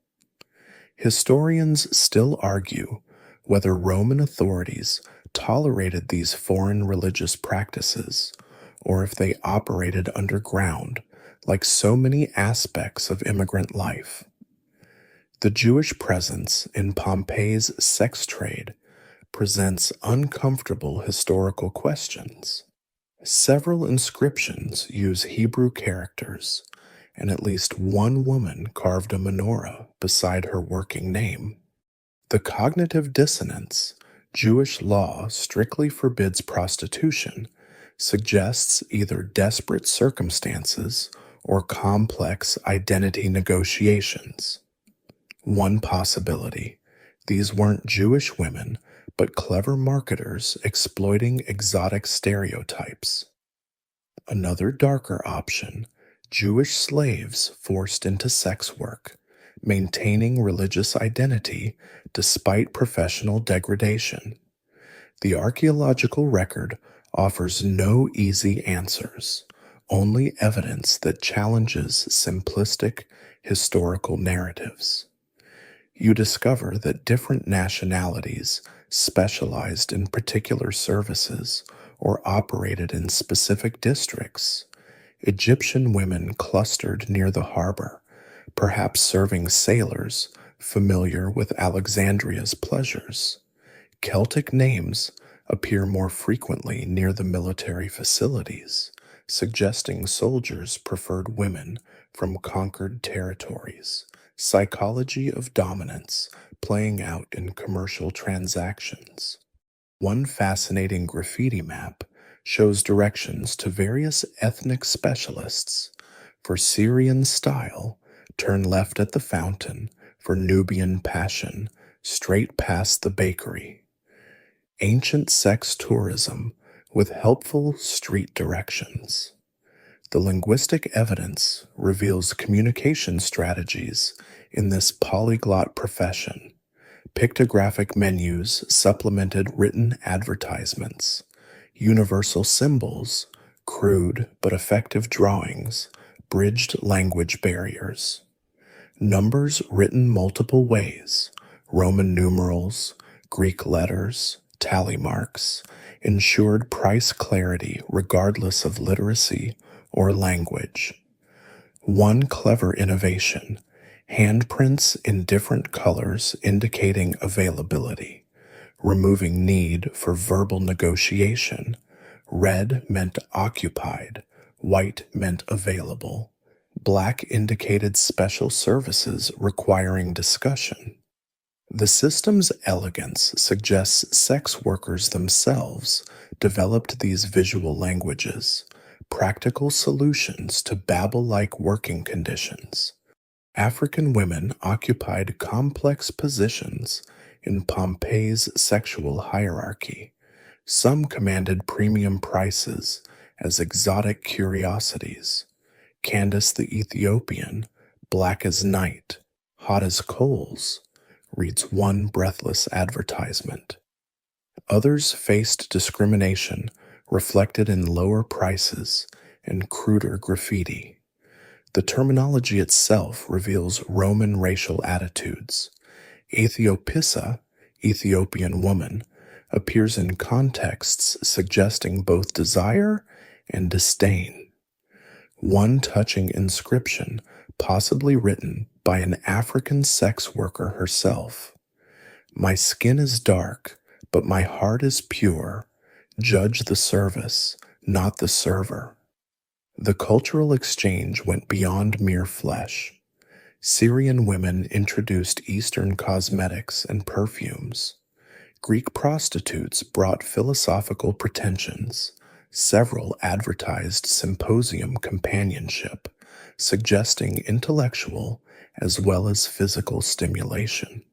Historians still argue whether Roman authorities tolerated these foreign religious practices or if they operated underground like so many aspects of immigrant life. The Jewish presence in Pompeii's sex trade presents uncomfortable historical questions. Several inscriptions use Hebrew characters, and at least one woman carved a menorah beside her working name. The cognitive dissonance, Jewish law strictly forbids prostitution, suggests either desperate circumstances or complex identity negotiations. One possibility: these weren't Jewish women, but clever marketers exploiting exotic stereotypes. Another darker option: Jewish slaves forced into sex work, maintaining religious identity despite professional degradation. The archaeological record offers no easy answers, only evidence that challenges simplistic historical narratives. You discover that different nationalities specialized in particular services or operated in specific districts. Egyptian women clustered near the harbor, perhaps serving sailors familiar with Alexandria's pleasures. Celtic names appear more frequently near the military facilities, suggesting soldiers preferred women from conquered territories. Psychology of dominance playing out in commercial transactions. One fascinating graffiti map shows directions to various ethnic specialists. For Syrian style, turn left at the fountain. For Nubian passion, straight past the bakery. Ancient sex tourism with helpful street directions. The linguistic evidence reveals communication strategies in this polyglot profession. Pictographic menus supplemented written advertisements. Universal symbols, crude but effective drawings, bridged language barriers. Numbers written multiple ways, Roman numerals, Greek letters, tally marks, ensured price clarity regardless of literacy or language. One clever innovation: handprints in different colors indicating availability, removing need for verbal negotiation. Red meant occupied, white meant available. Black indicated special services requiring discussion. The system's elegance suggests sex workers themselves developed these visual languages, practical solutions to Babel-like working conditions. African women occupied complex positions in Pompeii's sexual hierarchy. Some commanded premium prices as exotic curiosities. Candace the Ethiopian, black as night, hot as coals, reads one breathless advertisement. Others faced discrimination reflected in lower prices and cruder graffiti. The terminology itself reveals Roman racial attitudes. Ethiopissa, Ethiopian woman, appears in contexts suggesting both desire and disdain. One touching inscription, possibly written by an African sex worker herself. My skin is dark, but my heart is pure. Judge the service, not the server. The cultural exchange went beyond mere flesh. Syrian women introduced Eastern cosmetics and perfumes. Greek prostitutes brought philosophical pretensions. Several advertised symposium companionship, suggesting intellectual as well as physical stimulation.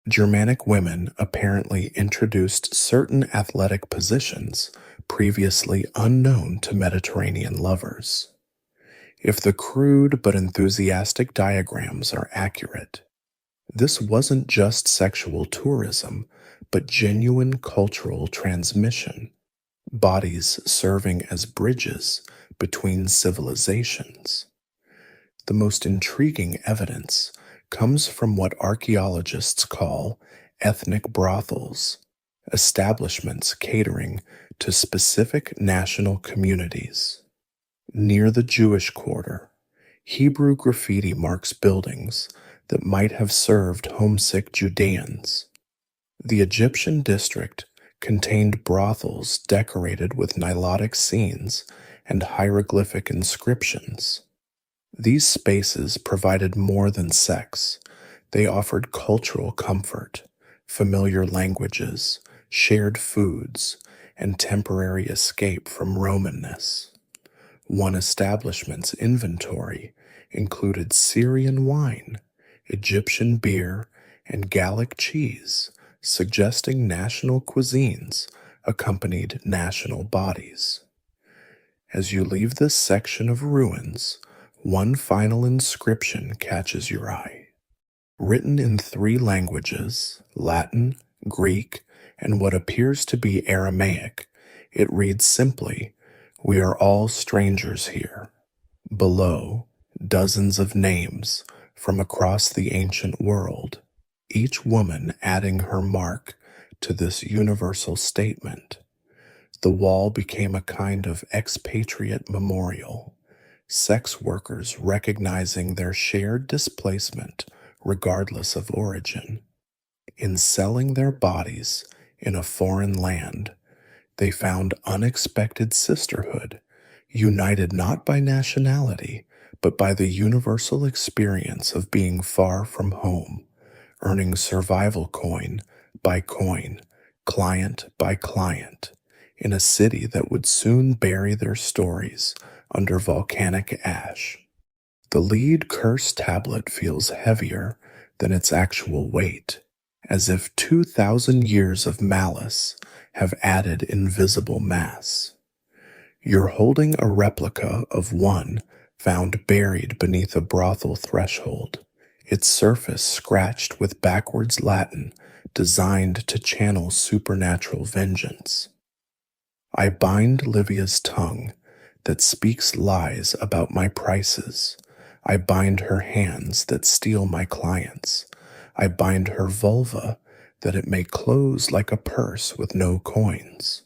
Germanic women apparently introduced certain athletic positions previously unknown to Mediterranean lovers. If the crude but enthusiastic diagrams are accurate, this wasn't just sexual tourism, but genuine cultural transmission, bodies serving as bridges between civilizations. The most intriguing evidence comes from what archaeologists call ethnic brothels, establishments catering to specific national communities. Near the Jewish quarter, Hebrew graffiti marks buildings that might have served homesick Judeans. The Egyptian district contained brothels decorated with Nilotic scenes and hieroglyphic inscriptions. These spaces provided more than sex. They offered cultural comfort, familiar languages, shared foods, and temporary escape from Romanness. One establishment's inventory included Syrian wine, Egyptian beer, and Gallic cheese, suggesting national cuisines accompanied national bodies. As you leave this section of ruins, one final inscription catches your eye. Written in 3 languages, Latin, Greek, and what appears to be Aramaic, it reads simply, "We are all strangers here." Below, dozens of names from across the ancient world, each woman adding her mark to this universal statement. The wall became a kind of expatriate memorial, sex workers recognizing their shared displacement regardless of origin. In selling their bodies in a foreign land, they found unexpected sisterhood, united not by nationality, but by the universal experience of being far from home, earning survival coin by coin, client by client, in a city that would soon bury their stories under volcanic ash. The lead curse tablet feels heavier than its actual weight, as if 2,000 years of malice have added invisible mass. You're holding a replica of one found buried beneath a brothel threshold, its surface scratched with backwards Latin designed to channel supernatural vengeance. I bind Livia's tongue that speaks lies about my prices. I bind her hands that steal my clients. I bind her vulva that it may close like a purse with no coins.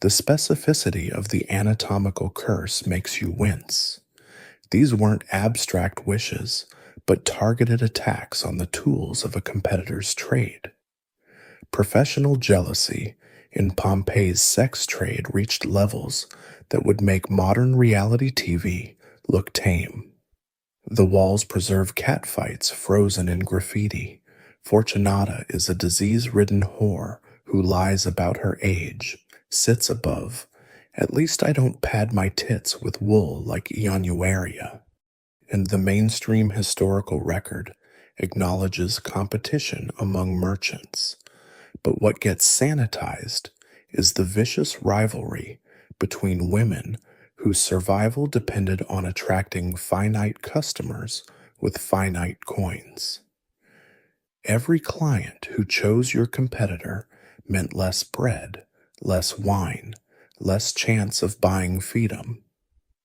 The specificity of the anatomical curse makes you wince. These weren't abstract wishes, but targeted attacks on the tools of a competitor's trade. Professional jealousy in Pompeii's sex trade reached levels that would make modern reality TV look tame. The walls preserve catfights frozen in graffiti. Fortunata is a disease-ridden whore who lies about her age, sits above, "At least I don't pad my tits with wool like Ianuaria." And the mainstream historical record acknowledges competition among merchants. But what gets sanitized is the vicious rivalry between women whose survival depended on attracting finite customers with finite coins. Every client who chose your competitor meant less bread, less wine, less chance of buying freedom.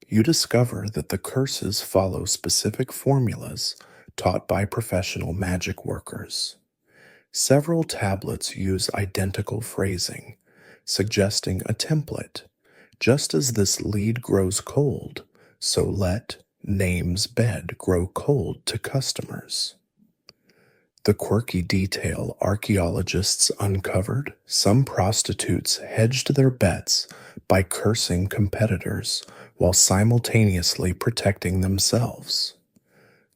You discover that the curses follow specific formulas taught by professional magic workers. Several tablets use identical phrasing, suggesting a template. Just as this lead grows cold, so let name's bed grow cold to customers. The quirky detail archaeologists uncovered: some prostitutes hedged their bets by cursing competitors while simultaneously protecting themselves.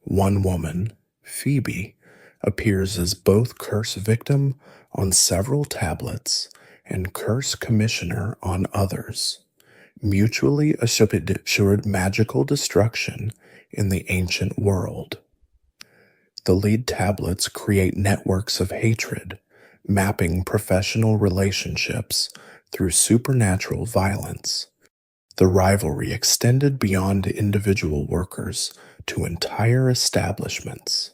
One woman, Phoebe, appears as both curse victim on several tablets and curse commissioner on others, mutually assured magical destruction in the ancient world. The lead tablets create networks of hatred, mapping professional relationships through supernatural violence. The rivalry extended beyond individual workers to entire establishments.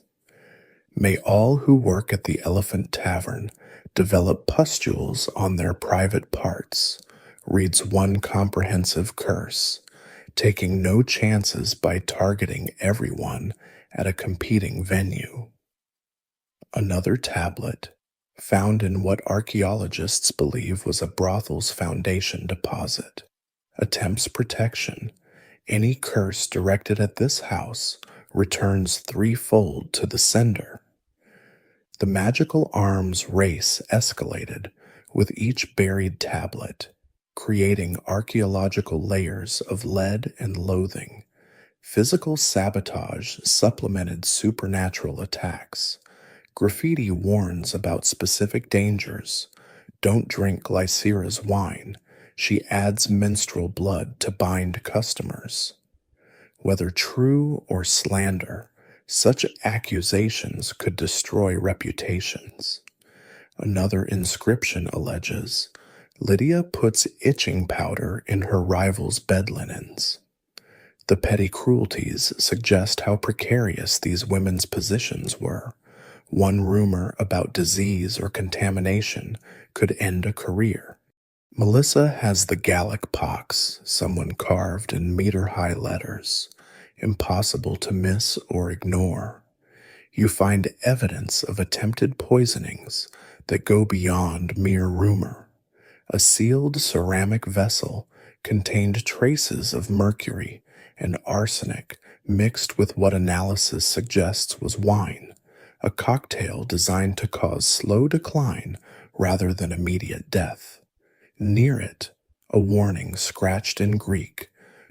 May all who work at the Elephant Tavern develop pustules on their private parts, reads one comprehensive curse, taking no chances by targeting everyone at a competing venue. Another tablet, found in what archaeologists believe was a brothel's foundation deposit, attempts protection. Any curse directed at this house returns threefold to the sender. The magical arms race escalated with each buried tablet, creating archaeological layers of lead and loathing. Physical sabotage supplemented supernatural attacks. Graffiti warns about specific dangers. Don't drink Glycera's wine. She adds menstrual blood to bind customers. Whether true or slander, such accusations could destroy reputations. Another inscription alleges, Lydia puts itching powder in her rival's bed linens. The petty cruelties suggest how precarious these women's positions were. One rumor about disease or contamination could end a career. Melissa has the Gallic pox, someone carved in meter-high letters, impossible to miss or ignore. You find evidence of attempted poisonings that go beyond mere rumor. A sealed ceramic vessel contained traces of mercury and arsenic mixed with what analysis suggests was wine, a cocktail designed to cause slow decline rather than immediate death. Near it, a warning scratched in Greek,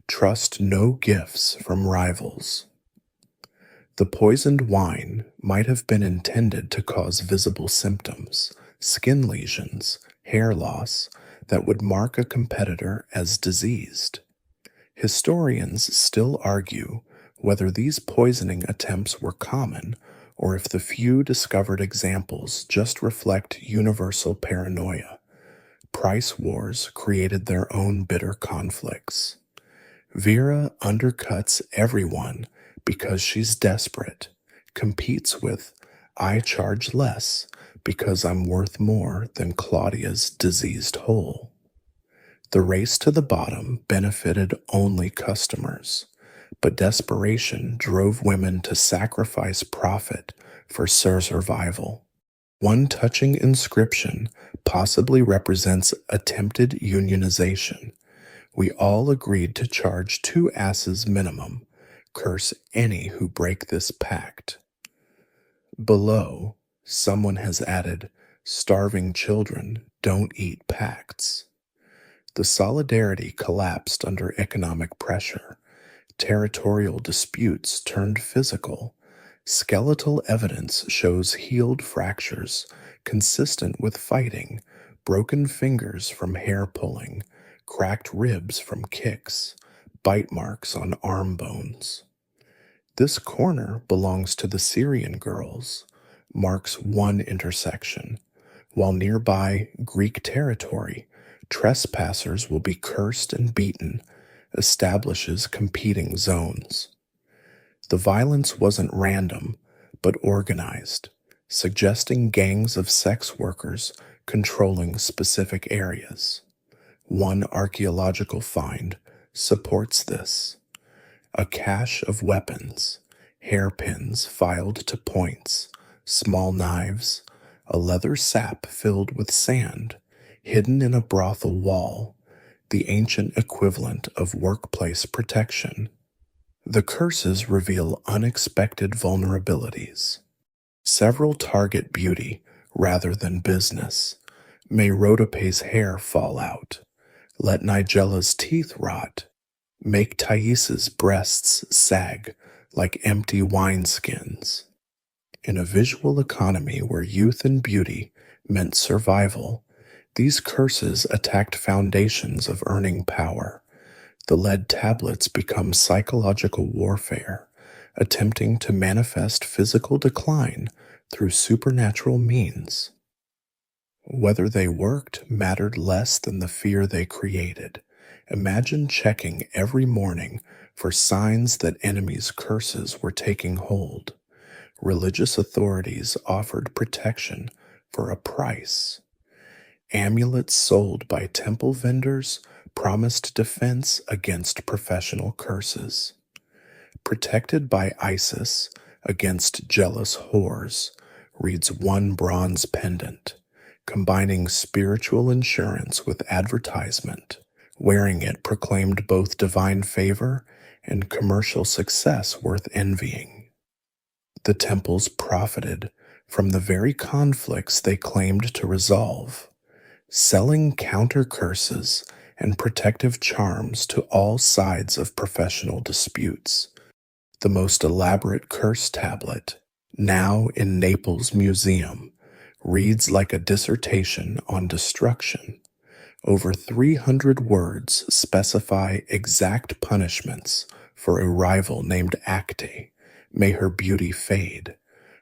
trust no gifts from rivals. The poisoned wine might have been intended to cause visible symptoms, skin lesions, hair loss, that would mark a competitor as diseased. Historians still argue whether these poisoning attempts were common or if the few discovered examples just reflect universal paranoia. Price wars created their own bitter conflicts. Vera undercuts everyone because she's desperate, competes with, I charge less because I'm worth more than Claudia's diseased hole. The race to the bottom benefited only customers, but desperation drove women to sacrifice profit for survival. One touching inscription possibly represents attempted unionization. We all agreed to charge 2 asses minimum. Curse any who break this pact. Below, someone has added, starving children don't eat pacts. The solidarity collapsed under economic pressure. Territorial disputes turned physical. Skeletal evidence shows healed fractures, consistent with fighting, broken fingers from hair pulling, cracked ribs from kicks, bite marks on arm bones. This corner belongs to the Syrian girls, marks one intersection, while nearby Greek territory, trespassers will be cursed and beaten, establishes competing zones. The violence wasn't random, but organized, suggesting gangs of sex workers controlling specific areas. One archaeological find supports this. A cache of weapons, hairpins filed to points, small knives, a leather sap filled with sand, hidden in a brothel wall. the ancient equivalent of workplace protection. The curses reveal unexpected vulnerabilities. Several target beauty rather than business. May Rhodope's hair fall out. Let Nigella's teeth rot. Make Thais's breasts sag like empty wineskins. In a visual economy where youth and beauty meant survival, these curses attacked foundations of earning power. The lead tablets become psychological warfare, attempting to manifest physical decline through supernatural means. Whether they worked mattered less than the fear they created. Imagine checking every morning for signs that enemies' curses were taking hold. Religious authorities offered protection for a price. Amulets sold by temple vendors promised defense against professional curses. Protected by Isis against jealous whores, reads one bronze pendant, combining spiritual insurance with advertisement. Wearing it proclaimed both divine favor and commercial success worth envying. The temples profited from the very conflicts they claimed to resolve, selling counter curses and protective charms to all sides of professional disputes. The most elaborate curse tablet, now in Naples Museum, reads like a dissertation on destruction. Over 300 words specify exact punishments for a rival named Acte. May her beauty fade.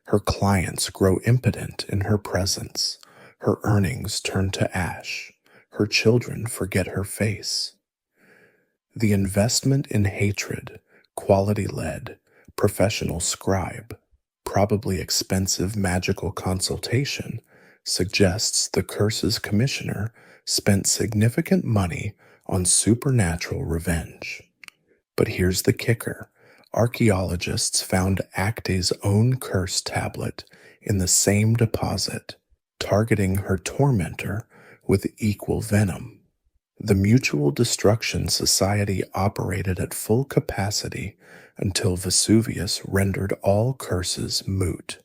Her clients grow impotent in her presence. Her earnings turn to ash. Her children forget her face. The investment in hatred, quality-led, professional scribe, probably expensive magical consultation, suggests the curse's commissioner spent significant money on supernatural revenge. But here's the kicker. Archaeologists found Acte's own curse tablet in the same deposit, targeting her tormentor with equal venom. The Mutual Destruction Society operated at full capacity until Vesuvius rendered all curses moot,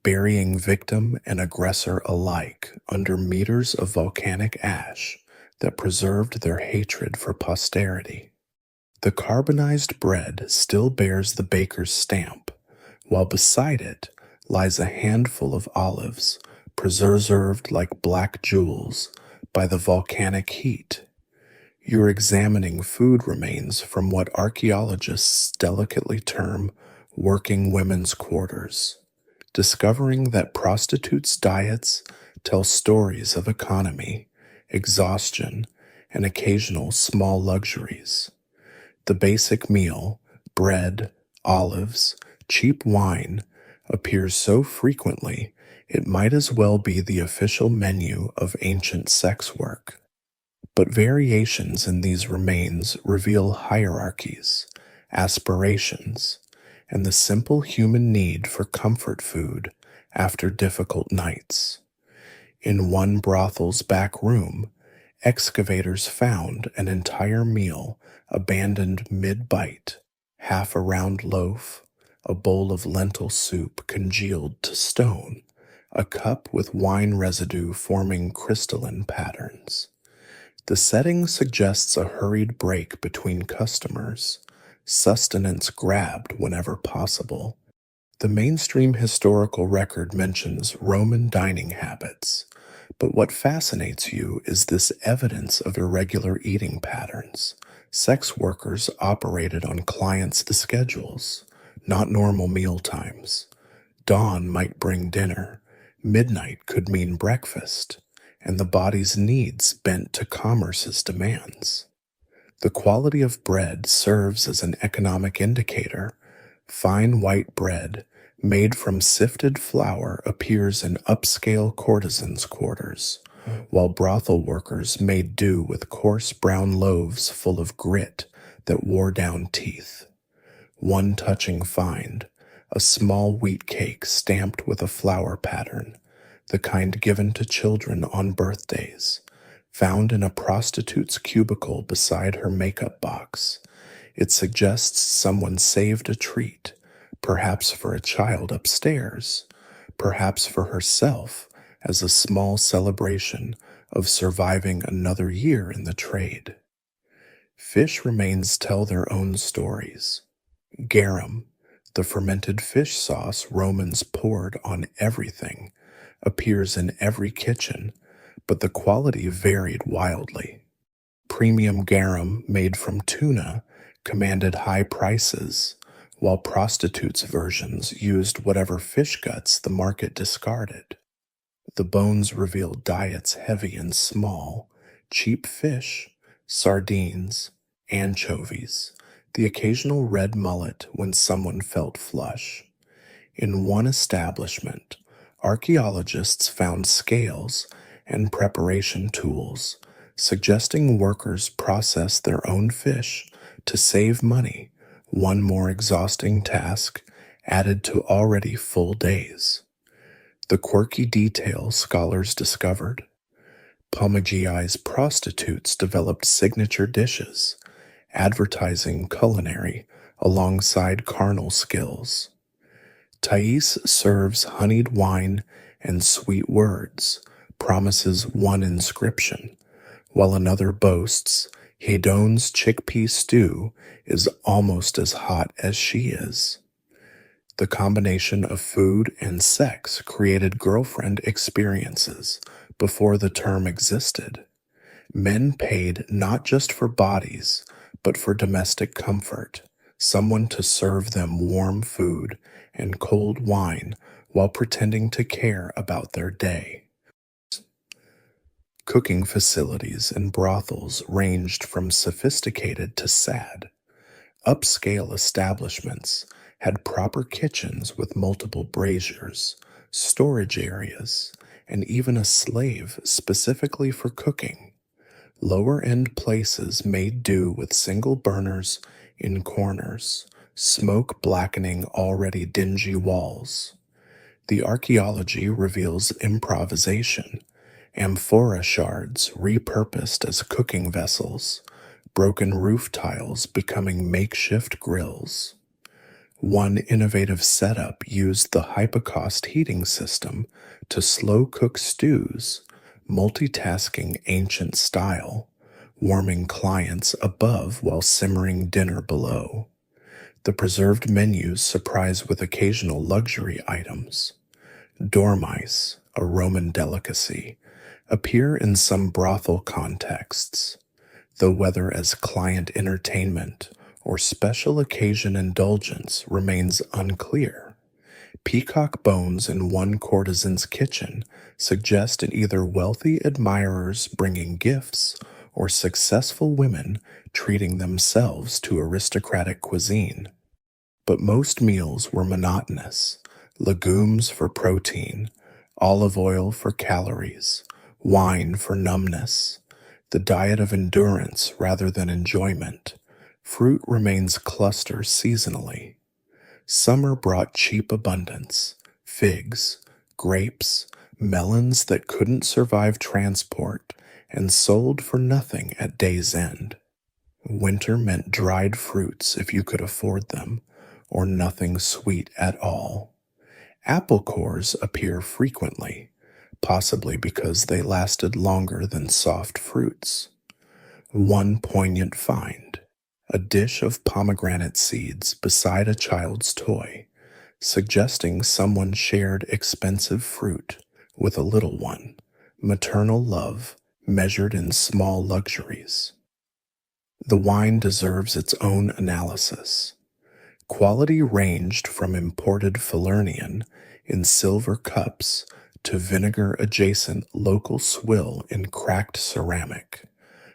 burying victim and aggressor alike under meters of volcanic ash that preserved their hatred for posterity. The carbonized bread still bears the baker's stamp, while beside it lies a handful of olives, preserved like black jewels by the volcanic heat. You're examining food remains from what archaeologists delicately term working women's quarters, discovering that prostitutes' diets tell stories of economy, exhaustion, and occasional small luxuries. The basic meal, bread, olives, cheap wine, appears so frequently it might as well be the official menu of ancient sex work. But variations in these remains reveal hierarchies, aspirations, and the simple human need for comfort food after difficult nights. In one brothel's back room, excavators found an entire meal abandoned mid-bite, half a round loaf, a bowl of lentil soup congealed to stone, a cup with wine residue forming crystalline patterns. The setting suggests a hurried break between customers, sustenance grabbed whenever possible. The mainstream historical record mentions Roman dining habits, but what fascinates you is this evidence of irregular eating patterns. Sex workers operated on clients' schedules, not normal meal times. Dawn might bring dinner, midnight could mean breakfast, and the body's needs bent to commerce's demands. The quality of bread serves as an economic indicator. Fine white bread, made from sifted flour, appears in upscale courtesans' quarters, while brothel workers made do with coarse brown loaves full of grit that wore down teeth. One touching find, a small wheat cake stamped with a flower pattern, the kind given to children on birthdays, found in a prostitute's cubicle beside her makeup box. It suggests someone saved a treat, perhaps for a child upstairs, perhaps for herself as a small celebration of surviving another year in the trade. Fish remains tell their own stories. Garum, the fermented fish sauce Romans poured on everything, appears in every kitchen, but the quality varied wildly. Premium garum made from tuna commanded high prices, while prostitutes' versions used whatever fish guts the market discarded. The bones revealed diets heavy and small, cheap fish, sardines, anchovies, the occasional red mullet when someone felt flush. In one establishment, archaeologists found scales and preparation tools, suggesting workers process their own fish to save money, one more exhausting task added to already full days. The quirky detail scholars discovered. Pompeii's prostitutes developed signature dishes, advertising culinary alongside carnal skills. Thais serves honeyed wine and sweet words, promises one inscription, while another boasts Hedon's chickpea stew is almost as hot as she is. The combination of food and sex created girlfriend experiences before the term existed. Men paid not just for bodies, but for domestic comfort, someone to serve them warm food and cold wine while pretending to care about their day. Cooking facilities and brothels ranged from sophisticated to sad. Upscale establishments had proper kitchens with multiple braziers, storage areas, and even a slave specifically for cooking. Lower-end places made do with single burners in corners, smoke blackening already dingy walls. The archaeology reveals improvisation, amphora shards repurposed as cooking vessels, broken roof tiles becoming makeshift grills. One innovative setup used the hypocaust heating system to slow cook stews, multitasking ancient style, warming clients above while simmering dinner below. The preserved menus surprise with occasional luxury items. Dormice, a Roman delicacy, appear in some brothel contexts, though whether as client entertainment or special occasion indulgence remains unclear. Peacock bones in one courtesan's kitchen suggest either wealthy admirers bringing gifts or successful women treating themselves to aristocratic cuisine. But most meals were monotonous: legumes for protein, olive oil for calories, wine for numbness, the diet of endurance rather than enjoyment. Fruit remains clusters seasonally. Summer brought cheap abundance: figs, grapes, melons that couldn't survive transport and sold for nothing at day's end. Winter meant dried fruits if you could afford them, or nothing sweet at all. Apple cores appear frequently, possibly because they lasted longer than soft fruits. One poignant find: a dish of pomegranate seeds beside a child's toy, suggesting someone shared expensive fruit with a little one, maternal love measured in small luxuries. The wine deserves its own analysis. Quality ranged from imported Falernian in silver cups to vinegar-adjacent local swill in cracked ceramic.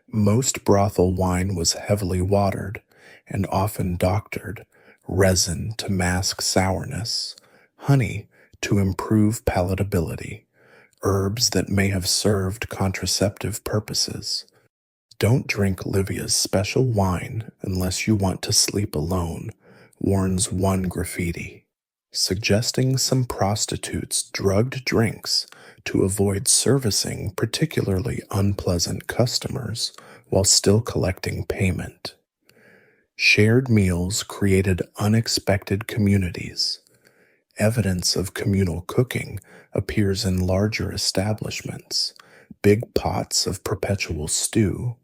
Most brothel wine was heavily watered and often doctored, resin to mask sourness, honey to improve palatability, herbs that may have served contraceptive purposes. Don't drink Livia's special wine unless you want to sleep alone, warns one graffiti, suggesting some prostitutes drugged drinks to avoid servicing particularly unpleasant customers while still collecting payment. Shared meals created unexpected communities. Evidence of communal cooking appears in larger establishments, big pots of perpetual stew,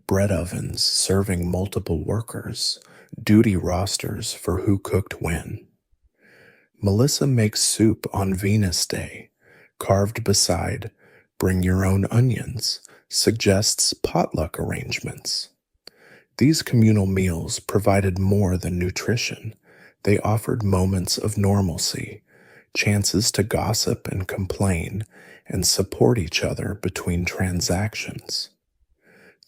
bread ovens serving multiple workers, duty rosters for who cooked when. Melissa makes soup on Venus Day, carved beside bring your own onions, suggests potluck arrangements. These communal meals provided more than nutrition. They offered moments of normalcy, chances to gossip and complain, and support each other between transactions.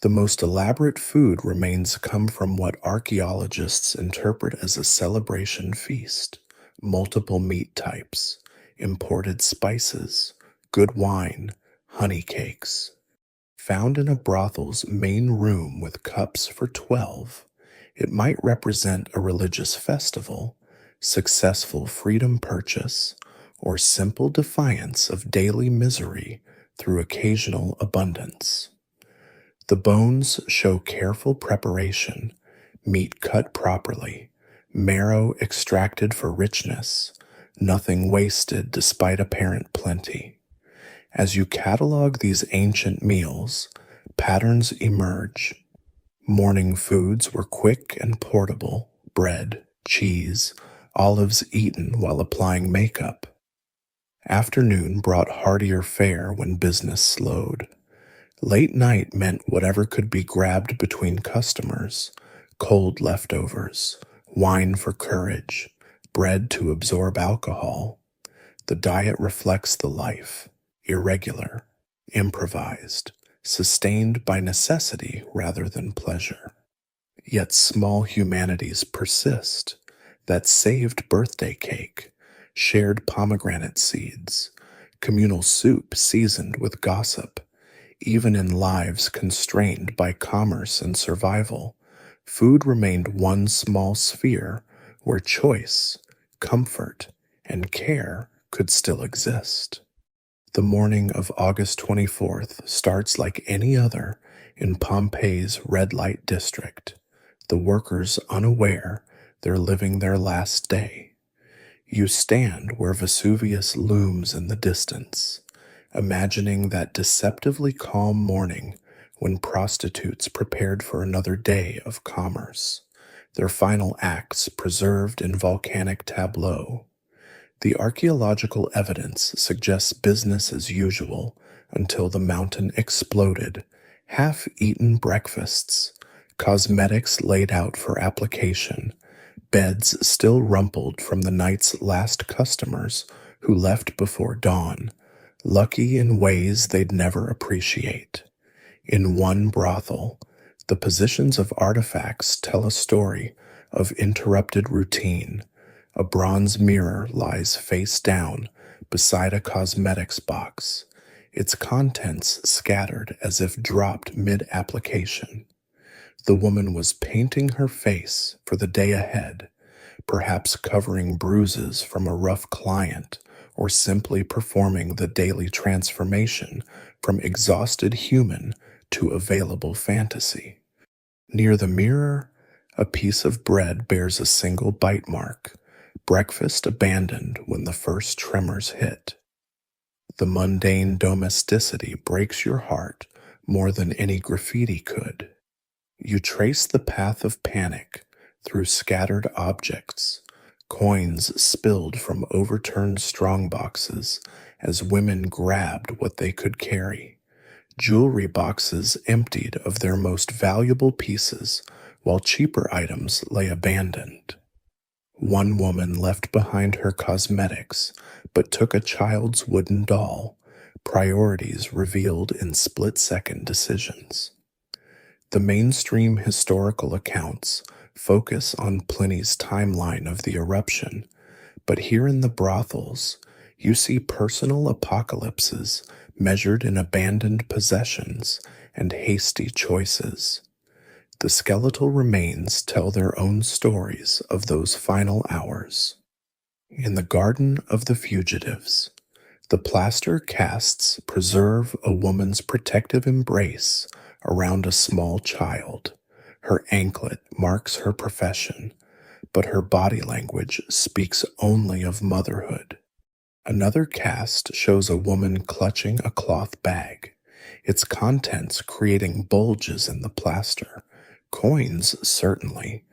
The most elaborate food remains come from what archaeologists interpret as a celebration feast: multiple meat types, imported spices, good wine, honey cakes. Found in a brothel's main room with cups for 12, it might represent a religious festival, successful freedom purchase, or simple defiance of daily misery through occasional abundance. The bones show careful preparation, meat cut properly, marrow extracted for richness, nothing wasted despite apparent plenty. As you catalog these ancient meals, patterns emerge. Morning foods were quick and portable: bread, cheese, olives eaten while applying makeup. Afternoon brought heartier fare when business slowed. Late night meant whatever could be grabbed between customers: cold leftovers, wine for courage, bread to absorb alcohol. The diet reflects the life: irregular, improvised, sustained by necessity rather than pleasure. Yet small humanities persist: that saved birthday cake, shared pomegranate seeds, communal soup seasoned with gossip. Even in lives constrained by commerce and survival, food remained one small sphere where choice, comfort, and care could still exist. The morning of August 24th starts like any other in Pompeii's red light district, the workers unaware they're living their last day. You stand where Vesuvius looms in the distance, imagining that deceptively calm morning when prostitutes prepared for another day of commerce, their final acts preserved in volcanic tableau. The archaeological evidence suggests business as usual until the mountain exploded: half-eaten breakfasts, cosmetics laid out for application, beds still rumpled from the night's last customers who left before dawn, lucky in ways they'd never appreciate. In one brothel, the positions of artifacts tell a story of interrupted routine. A bronze mirror lies face down beside a cosmetics box, its contents scattered as if dropped mid-application. The woman was painting her face for the day ahead, perhaps covering bruises from a rough client, or simply performing the daily transformation from exhausted human to available fantasy. Near the mirror, a piece of bread bears a single bite mark: breakfast abandoned when the first tremors hit. The mundane domesticity breaks your heart more than any graffiti could. You trace the path of panic through scattered objects, coins spilled from overturned strongboxes as women grabbed what they could carry, jewelry boxes emptied of their most valuable pieces while cheaper items lay abandoned. One woman left behind her cosmetics, but took a child's wooden doll, priorities revealed in split-second decisions. The mainstream historical accounts focus on Pliny's timeline of the eruption, but here in the brothels, you see personal apocalypses measured in abandoned possessions and hasty choices. The skeletal remains tell their own stories of those final hours. In the Garden of the Fugitives, The plaster casts preserve a woman's protective embrace around a small child. Her anklet marks her profession, but her body language speaks only of motherhood. Another cast shows a woman clutching a cloth bag, its contents creating bulges in the plaster. Coins, certainly,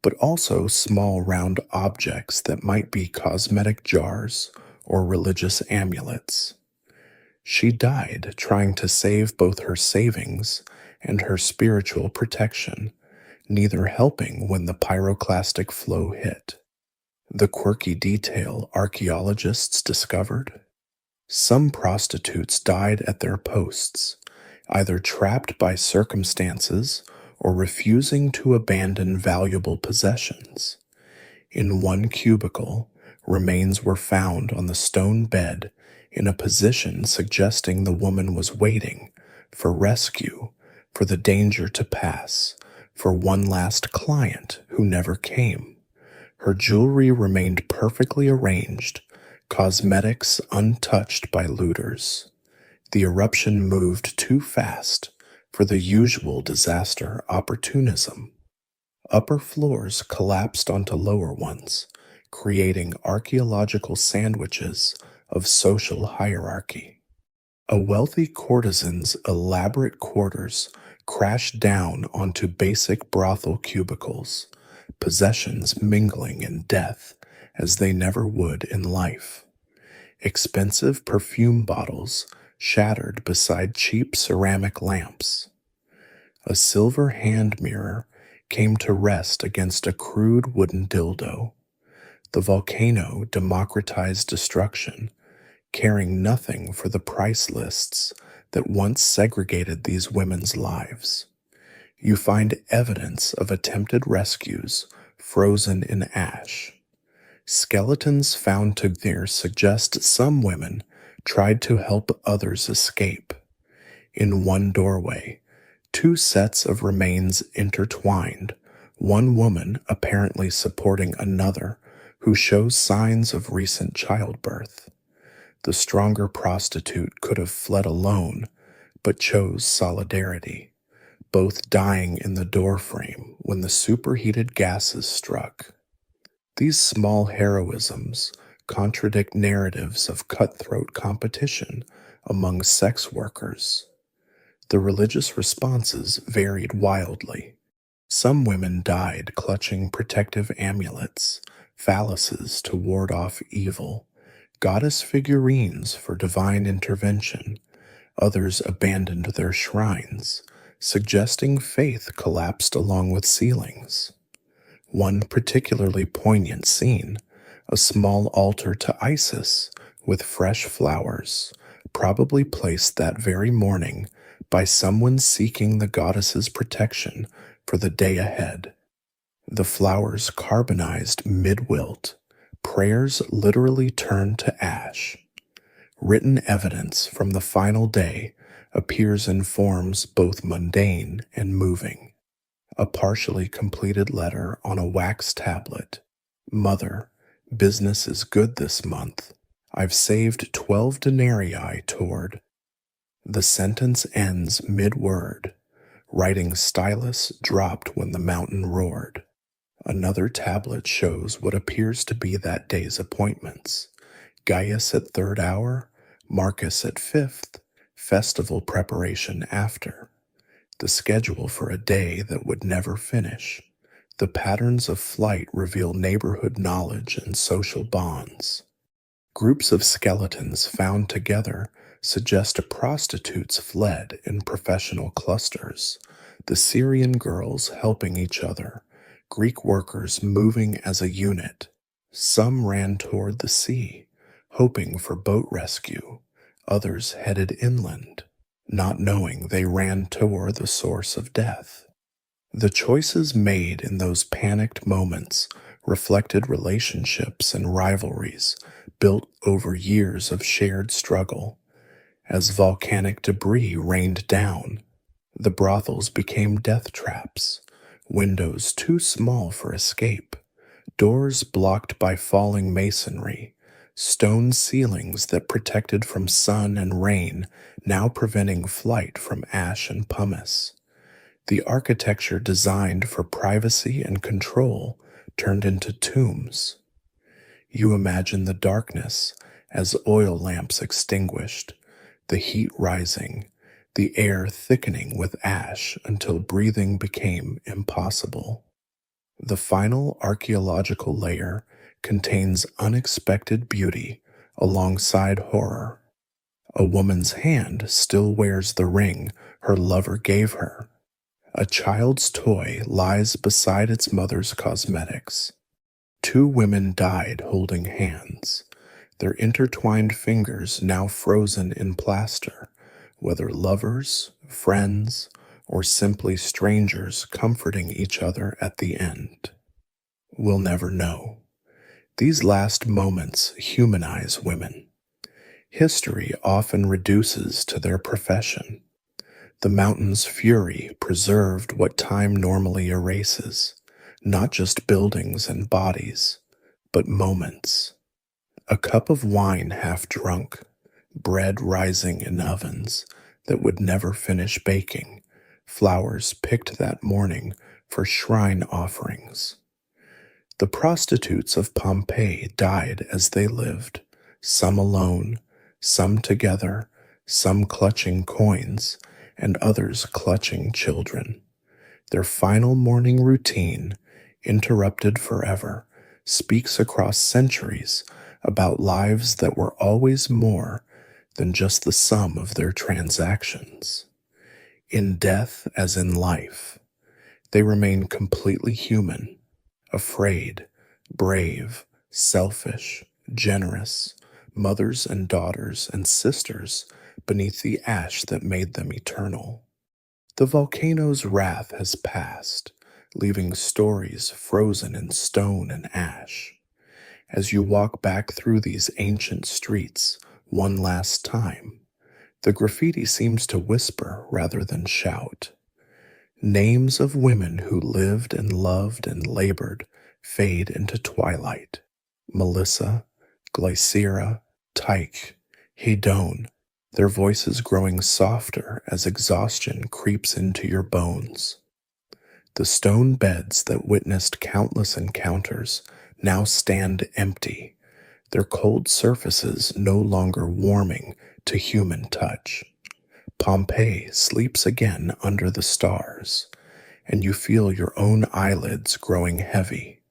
but also small round objects that might be cosmetic jars or religious amulets. She died trying to save both her savings and her spiritual protection, neither helping when the pyroclastic flow hit. The quirky detail archaeologists discovered: some prostitutes died at their posts, either trapped by circumstances or refusing to abandon valuable possessions. In one cubicle, remains were found on the stone bed in a position suggesting the woman was waiting for rescue, for the danger to pass, for one last client who never came. Her jewelry remained perfectly arranged, cosmetics untouched by looters. The eruption moved too fast for the usual disaster opportunism. Upper floors collapsed onto lower ones, creating archaeological sandwiches of social hierarchy. A wealthy courtesan's elaborate quarters crashed down onto basic brothel cubicles, possessions mingling in death as they never would in life. Expensive perfume bottles shattered beside cheap ceramic lamps. A silver hand mirror came to rest against a crude wooden dildo. The volcano democratized destruction, caring nothing for the price lists that once segregated these women's lives. You find evidence of attempted rescues frozen in ash. Skeletons found together suggest some women tried to help others escape. In one doorway, two sets of remains intertwined, one woman apparently supporting another who shows signs of recent childbirth. The stronger prostitute could have fled alone, but chose solidarity, both dying in the doorframe when the superheated gases struck. These small heroisms contradict narratives of cutthroat competition among sex workers. The religious responses varied wildly. Some women died clutching protective amulets, phalluses to ward off evil, goddess figurines for divine intervention. Others abandoned their shrines, suggesting faith collapsed along with ceilings. One particularly poignant scene, a small altar to Isis with fresh flowers, probably placed that very morning by someone seeking the goddess's protection for the day ahead. The flowers carbonized mid-wilt, prayers literally turned to ash. Written evidence from the final day appears in forms both mundane and moving. A partially completed letter on a wax tablet. Mother, business is good this month. I've saved 12 denarii toward. The sentence ends mid-word. Writing stylus dropped when the mountain roared. Another tablet shows what appears to be that day's appointments. Gaius at 3rd hour, Marcus at 5th, festival preparation after. The schedule for a day that would never finish. The patterns of flight reveal neighborhood knowledge and social bonds. Groups of skeletons found together suggest prostitutes fled in professional clusters, the Syrian girls helping each other, Greek workers moving as a unit. Some ran toward the sea, hoping for boat rescue. Others headed inland, not knowing they ran toward the source of death. The choices made in those panicked moments reflected relationships and rivalries built over years of shared struggle. As volcanic debris rained down, the brothels became death traps, windows too small for escape, doors blocked by falling masonry, stone ceilings that protected from sun and rain, now preventing flight from ash and pumice. The architecture designed for privacy and control turned into tombs. You imagine the darkness as oil lamps extinguished, the heat rising, the air thickening with ash until breathing became impossible. The final archaeological layer contains unexpected beauty alongside horror. A woman's hand still wears the ring her lover gave her. A child's toy lies beside its mother's cosmetics. Two women died holding hands, their intertwined fingers now frozen in plaster, whether lovers, friends, or simply strangers comforting each other at the end. We'll never know. These last moments humanize women. History often reduces to their profession. The mountain's fury preserved what time normally erases, not just buildings and bodies, but moments. A cup of wine half drunk, bread rising in ovens that would never finish baking, flowers picked that morning for shrine offerings. The prostitutes of Pompeii died as they lived, some alone, some together, some clutching coins, and others clutching children. Their final morning routine, interrupted forever, speaks across centuries about lives that were always more than just the sum of their transactions. In death as in life, they remain completely human, afraid, brave, selfish, generous, mothers and daughters and sisters beneath the ash that made them eternal. The volcano's wrath has passed, leaving stories frozen in stone and ash. As you walk back through these ancient streets one last time, the graffiti seems to whisper rather than shout. Names of women who lived and loved and labored fade into twilight. Melissa, Glycera, Tyche, Hedone, their voices growing softer as exhaustion creeps into your bones. The stone beds that witnessed countless encounters now stand empty, their cold surfaces no longer warming to human touch. Pompeii sleeps again under the stars, and you feel your own eyelids growing heavy.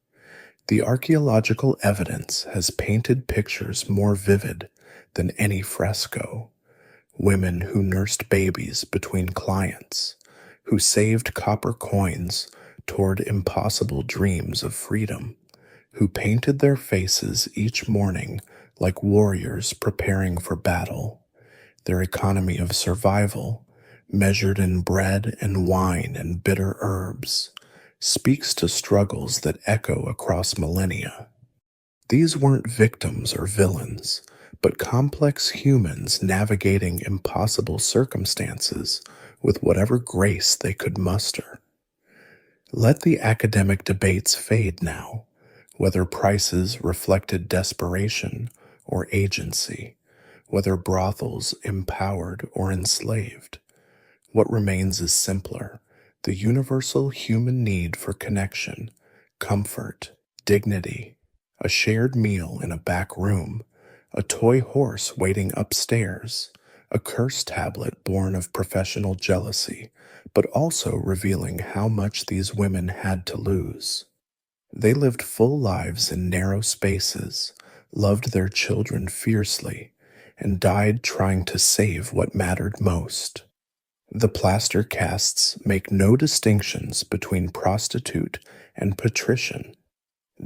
The archaeological evidence has painted pictures more vivid than any fresco. Women who nursed babies between clients, who saved copper coins toward impossible dreams of freedom, who painted their faces each morning like warriors preparing for battle. Their economy of survival, measured in bread and wine and bitter herbs, speaks to struggles that echo across millennia. These weren't victims or villains, but complex humans navigating impossible circumstances with whatever grace they could muster. Let the academic debates fade now, whether prices reflected desperation or agency, whether brothels empowered or enslaved. What remains is simpler, the universal human need for connection, comfort, dignity, a shared meal in a back room, a toy horse waiting upstairs, a curse tablet born of professional jealousy, but also revealing how much these women had to lose. They lived full lives in narrow spaces, loved their children fiercely, and died trying to save what mattered most. The plaster casts make no distinctions between prostitute and patrician.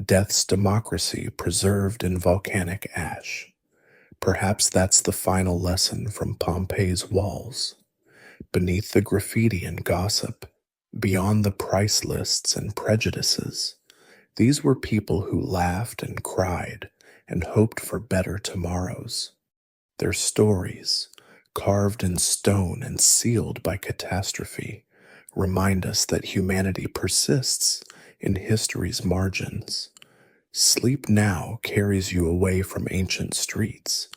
Death's democracy preserved in volcanic ash. Perhaps that's the final lesson from Pompeii's walls. Beneath the graffiti and gossip, beyond the price lists and prejudices, these were people who laughed and cried and hoped for better tomorrows. Their stories, carved in stone and sealed by catastrophe, remind us that humanity persists in history's margins. Sleep now carries you away from ancient streets,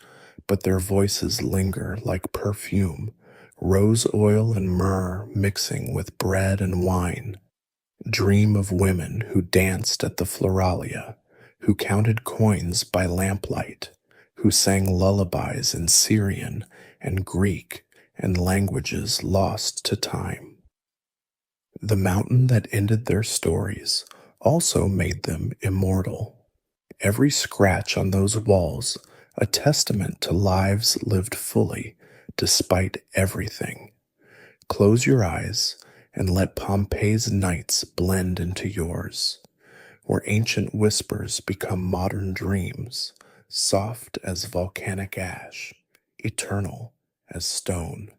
but their voices linger like perfume, rose oil and myrrh mixing with bread and wine. Dream of women who danced at the Floralia, who counted coins by lamplight, who sang lullabies in Syrian and Greek and languages lost to time. The mountain that ended their stories also made them immortal. Every scratch on those walls a testament to lives lived fully despite everything. Close your eyes and let Pompeii's nights blend into yours, where ancient whispers become modern dreams, soft as volcanic ash, eternal as stone.